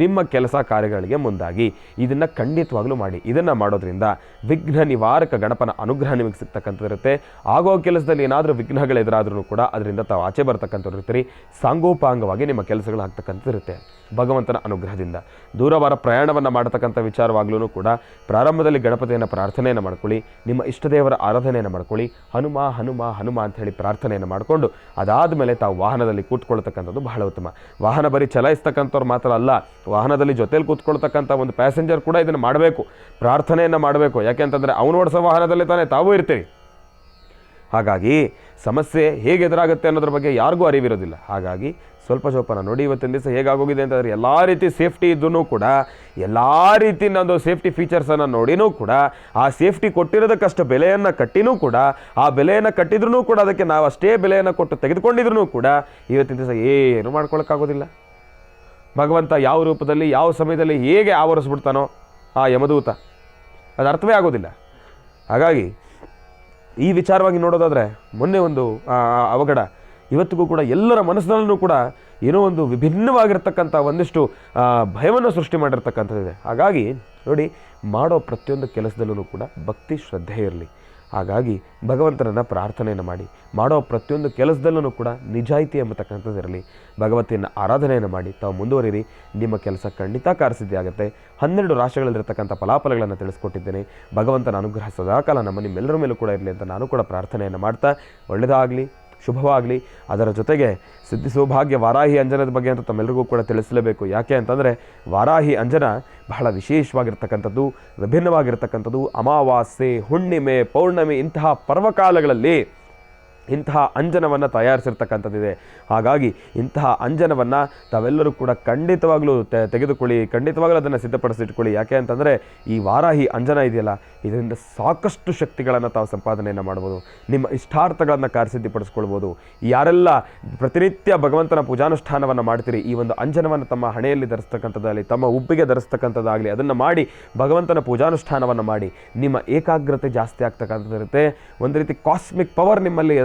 ನಿಮ್ಮ ಕೆಲಸ ಕಾರ್ಯಗಳಿಗೆ ಮುಂದಾಗಿ. ಇದನ್ನು ಖಂಡಿತವಾಗ್ಲೂ ಮಾಡಿ. ಇದನ್ನು ಮಾಡೋದ್ರಿಂದ ವಿಘ್ನ ನಿವಾರಕ ಗಣಪನ ಅನುಗ್ರಹ ನಿಮಗೆ ಸಿಗ್ತಕ್ಕಂಥದ್ದಿರುತ್ತೆ. ಆಗೋ ಕೆಲಸದಲ್ಲಿ ಏನಾದರೂ ವಿಘ್ನಗಳು ಎದುರಾದ್ರೂ ಕೂಡ ಅದರಿಂದ ತಾವು ಆಚೆ ಬರ್ತಕ್ಕಂಥವ್ರು ಇರ್ತೀರಿ. ಸಾಂಗೋಪಾಂಗವಾಗಿ ನಿಮ್ಮ ಕೆಲಸಗಳು ಆಗ್ತಕ್ಕಂಥದ್ದಿರುತ್ತೆ ಭಗವಂತನ ಅನುಗ್ರಹದಿಂದ. ದೂರವಾರ ಪ್ರಯಾಣವನ್ನು ಮಾಡತಕ್ಕಂಥ ವಿಚಾರವಾಗ್ಲೂ ಕೂಡ ಪ್ರಾರಂಭದಲ್ಲಿ ಗಣಪತಿಯನ್ನು ಪ್ರಾರ್ಥನೆಯನ್ನು ಮಾಡ್ಕೊಳ್ಳಿ. ನಿಮ್ಮ ಇಷ್ಟದೇವರ ಆರಾಧನೆಯನ್ನು ಮಾಡ್ಕೊಳ್ಳಿ. ಹನುಮ ಹನುಮ ಹನುಮ ಅಂತ ಹೇಳಿ ಪ್ರಾರ್ಥನೆಯನ್ನು ಮಾಡಿಕೊಂಡು ಅದಾದ ಮೇಲೆ ತಾವು ವಾಹನದಲ್ಲಿ ಕೂತ್ಕೊಳ್ತಕ್ಕಂಥದ್ದು ಬಹಳ ಉತ್ತಮ. ವಾಹನ ಬರೀ ಚಲಾಯಿಸ್ತಕ್ಕಂಥವ್ರು ಮಾತ್ರ ಅಲ್ಲ, ವಾಹನದಲ್ಲಿ ಜೊತೆಲಿ ಕೂತ್ಕೊಳ್ತಕ್ಕಂಥ ಒಂದು ಪ್ಯಾಸೆಂಜರ್ ಕೂಡ ಇದನ್ನು ಮಾಡಬೇಕು, ಪ್ರಾರ್ಥನೆಯನ್ನು ಮಾಡಬೇಕು. ಯಾಕೆಂತಂದರೆ ಅವನು ಓಡಿಸೋ ವಾಹನದಲ್ಲಿ ತಾನೇ ತಾವೂ ಇರ್ತೀರಿ. ಹಾಗಾಗಿ ಸಮಸ್ಯೆ ಹೇಗೆ ಎದುರಾಗುತ್ತೆ ಅನ್ನೋದ್ರ ಬಗ್ಗೆ ಯಾರಿಗೂ ಅರಿವಿರೋದಿಲ್ಲ. ಹಾಗಾಗಿ ಸ್ವಲ್ಪ ಜೋಪಾನ ನೋಡಿ. ಇವತ್ತಿನ ದಿವಸ ಹೇಗಾಗೋಗಿದೆ ಅಂತಂದರೆ ಎಲ್ಲ ರೀತಿ ಸೇಫ್ಟಿ ಇದ್ದೂ ಕೂಡ, ಎಲ್ಲ ರೀತಿ ಒಂದು ಸೇಫ್ಟಿ ಫೀಚರ್ಸನ್ನು ನೋಡಿನೂ ಕೂಡ, ಆ ಸೇಫ್ಟಿ ಕೊಟ್ಟಿರೋದಕ್ಕಷ್ಟು ಬೆಲೆಯನ್ನು ಕಟ್ಟಿನೂ ಕೂಡ, ಆ ಬೆಲೆಯನ್ನು ಕಟ್ಟಿದ್ರೂ ಕೂಡ ಅದಕ್ಕೆ ನಾವು ಅಷ್ಟೇ ಬೆಲೆಯನ್ನು ಕೊಟ್ಟು ತೆಗೆದುಕೊಂಡಿದ್ರೂ ಕೂಡ ಇವತ್ತಿನ ದಿವಸ ಏನು ಮಾಡ್ಕೊಳಕ್ಕಾಗೋದಿಲ್ಲ. ಭಗವಂತ ಯಾವ ರೂಪದಲ್ಲಿ ಯಾವ ಸಮಯದಲ್ಲಿ ಹೇಗೆ ಆವರಿಸ್ಬಿಡ್ತಾನೋ ಆ ಯಮದೂತ, ಅದು ಅರ್ಥವೇ ಆಗೋದಿಲ್ಲ. ಹಾಗಾಗಿ ಈ ವಿಚಾರವಾಗಿ ನೋಡೋದಾದರೆ ಮೊನ್ನೆ ಒಂದು ಅವಘಡ ಇವತ್ತಿಗೂ ಕೂಡ ಎಲ್ಲರ ಮನಸ್ಸಿನಲ್ಲೂ ಕೂಡ ಏನೋ ಒಂದು ವಿಭಿನ್ನವಾಗಿರ್ತಕ್ಕಂಥ ಒಂದಿಷ್ಟು ಭಯವನ್ನು ಸೃಷ್ಟಿ ಮಾಡಿರ್ತಕ್ಕಂಥದ್ದಿದೆ. ಹಾಗಾಗಿ ನೋಡಿ, ಮಾಡೋ ಪ್ರತಿಯೊಂದು ಕೆಲಸದಲ್ಲೂ ಕೂಡ ಭಕ್ತಿ ಶ್ರದ್ಧೆ ಇರಲಿ. ಹಾಗಾಗಿ ಭಗವಂತನನ್ನು ಪ್ರಾರ್ಥನೆಯನ್ನು ಮಾಡಿ. ಮಾಡೋ ಪ್ರತಿಯೊಂದು ಕೆಲಸದಲ್ಲೂ ಕೂಡ ನಿಜಾಯಿತಿ ಎಂಬತಕ್ಕಂಥದ್ದು ಇರಲಿ. ಭಗವತಿಯನ್ನು ಆರಾಧನೆಯನ್ನು ಮಾಡಿ ತಾವು ಮುಂದುವರಿರಿ. ನಿಮ್ಮ ಕೆಲಸ ಖಂಡಿತ ಕಾರ್ಯಸಿದ್ಧಿ ಆಗುತ್ತೆ. 12 ರಾಶಿಗಳಲ್ಲಿರ್ತಕ್ಕಂಥ ಫಲಾಫಲಗಳನ್ನು ತಿಳಿಸ್ಕೊಟ್ಟಿದ್ದೇನೆ. ಭಗವಂತನ ಅನುಗ್ರಹ ಸದಾಕಾಲ ನಿಮ್ಮೆಲ್ಲರ ಮೇಲೂ ಕೂಡ ಇರಲಿ ಅಂತ ನಾನು ಕೂಡ ಪ್ರಾರ್ಥನೆಯನ್ನು ಮಾಡ್ತಾ, ಒಳ್ಳೆಯದಾಗಲಿ, ಶುಭವಾಗಲಿ. ಅದರ ಜೊತೆಗೆ ಸಿದ್ಧಿ ಸೌಭಾಗ್ಯ ವಾರಾಹಿ ಅಂಜನದ ಬಗ್ಗೆ ಅಂತ ತಮ್ಮೆಲ್ಲರಿಗೂ ಕೂಡ ತಿಳಿಸಲೇಬೇಕು. ಯಾಕೆ ಅಂತಂದರೆ ವಾರಾಹಿ ಅಂಜನ ಬಹಳ ವಿಶೇಷವಾಗಿರ್ತಕ್ಕಂಥದ್ದು, ವಿಭಿನ್ನವಾಗಿರ್ತಕ್ಕಂಥದ್ದು. ಅಮಾವಾಸ್ಯೆ, ಹುಣ್ಣಿಮೆ, ಪೌರ್ಣಮಿ ಇಂತಹ ಪರ್ವಕಾಲಗಳಲ್ಲಿ ಇಂತಹ ಅಂಜನವನ್ನು ತಯಾರಿಸಿರ್ತಕ್ಕಂಥದ್ದಿದೆ. ಹಾಗಾಗಿ ಇಂತಹ ಅಂಜನವನ್ನು ತಾವೆಲ್ಲರೂ ಕೂಡ ಖಂಡಿತವಾಗ್ಲೂ ತೆಗೆದುಕೊಳ್ಳಿ, ಖಂಡಿತವಾಗ್ಲೂ ಅದನ್ನು ಸಿದ್ಧಪಡಿಸಿಟ್ಕೊಳ್ಳಿ. ಯಾಕೆ ಅಂತಂದರೆ ಈ ವಾರಾಹಿ ಅಂಜನ ಇದೆಯಲ್ಲ, ಇದರಿಂದ ಸಾಕಷ್ಟು ಶಕ್ತಿಗಳನ್ನು ತಾವು ಸಂಪಾದನೆಯನ್ನು ಮಾಡ್ಬೋದು. ನಿಮ್ಮ ಇಷ್ಟಾರ್ಥಗಳನ್ನು ಕಾರ್ಯಸಿದ್ಧಿಪಡಿಸ್ಕೊಳ್ಬೋದು. ಯಾರೆಲ್ಲ ಪ್ರತಿನಿತ್ಯ ಭಗವಂತನ ಪೂಜಾನುಷ್ಠಾನವನ್ನು ಮಾಡ್ತೀರಿ, ಈ ಒಂದು ಅಂಜನವನ್ನು ತಮ್ಮ ಹಣೆಯಲ್ಲಿ ಧರಿಸ್ತಕ್ಕಂಥದ್ದಾಗಲಿ, ತಮ್ಮ ಉಬ್ಬಿಗೆ ಧರಿಸ್ತಕ್ಕಂಥದ್ದಾಗಲಿ ಅದನ್ನು ಮಾಡಿ ಭಗವಂತನ ಪೂಜಾನುಷ್ಠಾನವನ್ನು ಮಾಡಿ ನಿಮ್ಮ ಏಕಾಗ್ರತೆ ಜಾಸ್ತಿ ಆಗ್ತಕ್ಕಂಥದ್ದಿರುತ್ತೆ. ಒಂದು ರೀತಿ ಕಾಸ್ಮಿಕ್ ಪವರ್ ನಿಮ್ಮಲ್ಲಿ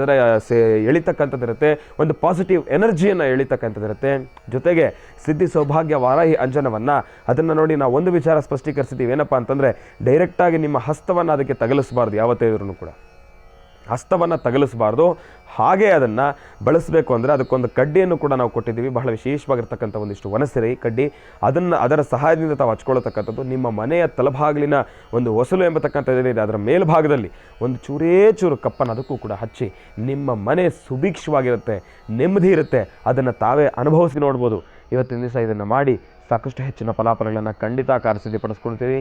ಎಳಿತಕ್ಕಂಥದ್ದಿರುತ್ತೆ. ಒಂದು ಪಾಸಿಟಿವ್ ಎನರ್ಜಿಯನ್ನು ಎಳಿತಕ್ಕಂಥದ್ದಿರುತ್ತೆ. ಜೊತೆಗೆ ಸಿದ್ಧಿ ಸೌಭಾಗ್ಯ ವಾರಾಹಿ ಅಂಜನವನ್ನು ಅದನ್ನು ನೋಡಿ ನಾವು ಒಂದು ವಿಚಾರ ಸ್ಪಷ್ಟೀಕರಿಸಿದ್ದೀವಿ. ಏನಪ್ಪ ಅಂತಂದರೆ ಡೈರೆಕ್ಟಾಗಿ ನಿಮ್ಮ ಹಸ್ತವನ್ನು ಅದಕ್ಕೆ ತಗಲಿಸಬಾರ್ದು ಯಾವತ್ತೇ ಇದ್ರೂ ಕೂಡ. ಹಸ್ತವನ್ನು ತಗಲಿಸಬಾರ್ದು. ಹಾಗೇ ಅದನ್ನು ಬಳಸಬೇಕು ಅಂದರೆ ಅದಕ್ಕೊಂದು ಕಡ್ಡಿಯನ್ನು ಕೂಡ ನಾವು ಕೊಟ್ಟಿದ್ದೀವಿ, ಬಹಳ ವಿಶೇಷವಾಗಿರ್ತಕ್ಕಂಥ ಒಂದಿಷ್ಟು ವನಸಿರಿ ಕಡ್ಡಿ. ಅದರ ಸಹಾಯದಿಂದ ತಾವು ಹಚ್ಕೊಳ್ಳತಕ್ಕಂಥದ್ದು. ನಿಮ್ಮ ಮನೆಯ ತಲಭಾಗಲಿನ ಒಂದು ಹೊಸಲು ಎಂಬತಕ್ಕಂಥದ್ದೇನಿದೆ ಅದರ ಮೇಲ್ಭಾಗದಲ್ಲಿ ಒಂದು ಚೂರೇ ಚೂರು ಕಪ್ಪನ್ನು ಅದಕ್ಕೂ ಕೂಡ ಹಚ್ಚಿ ನಿಮ್ಮ ಮನೆ ಸುಭಿಕ್ಷವಾಗಿರುತ್ತೆ, ನೆಮ್ಮದಿ ಇರುತ್ತೆ. ಅದನ್ನು ತಾವೇ ಅನುಭವಿಸಿ ನೋಡ್ಬೋದು. ಇವತ್ತಿನ ದಿವಸ ಇದನ್ನು ಮಾಡಿ ಸಾಕಷ್ಟು ಹೆಚ್ಚಿನ ಫಲಾಫಲಗಳನ್ನು ಖಂಡಿತ ಕಾರ್ಯಸಿದ್ಧಿಪಡಿಸ್ಕೊಳ್ತೀವಿ.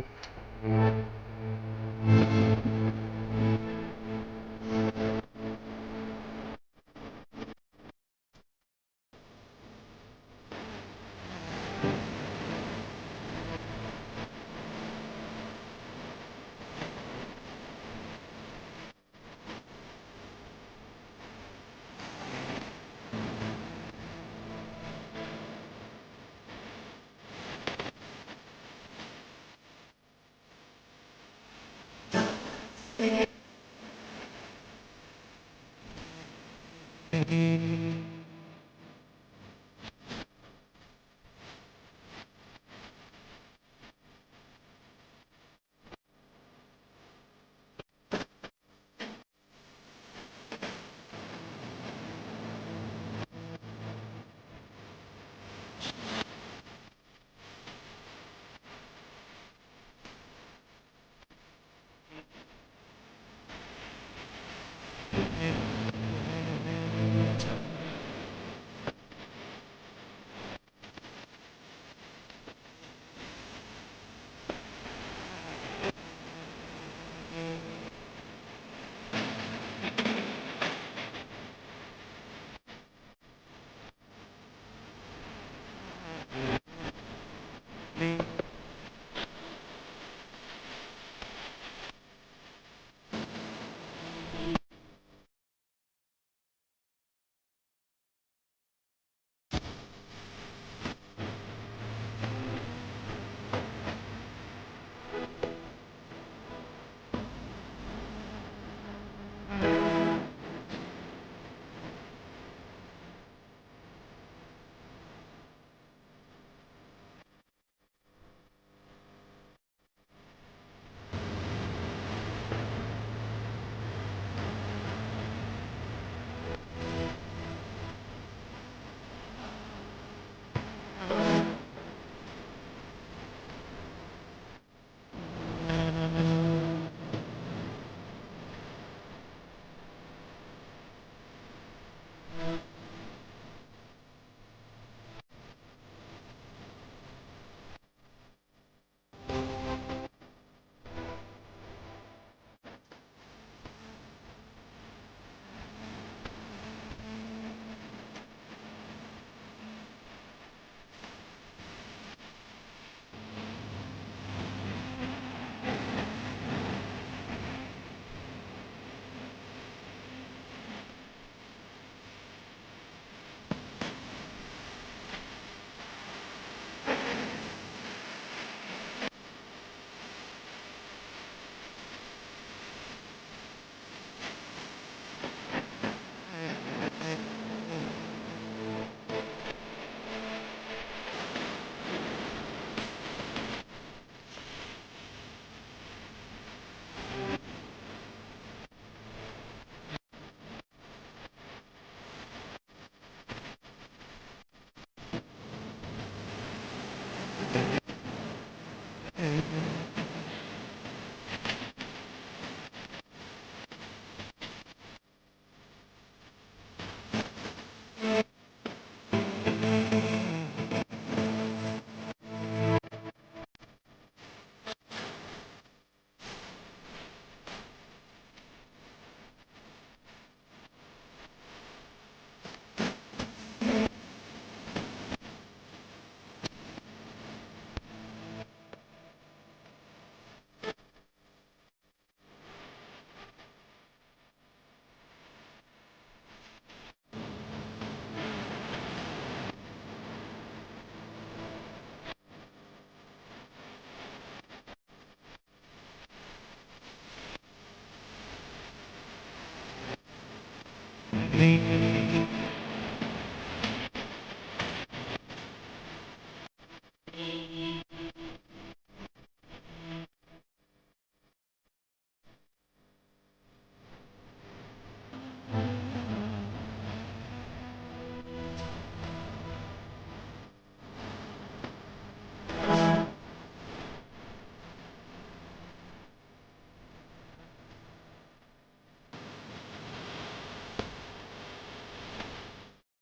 Ring.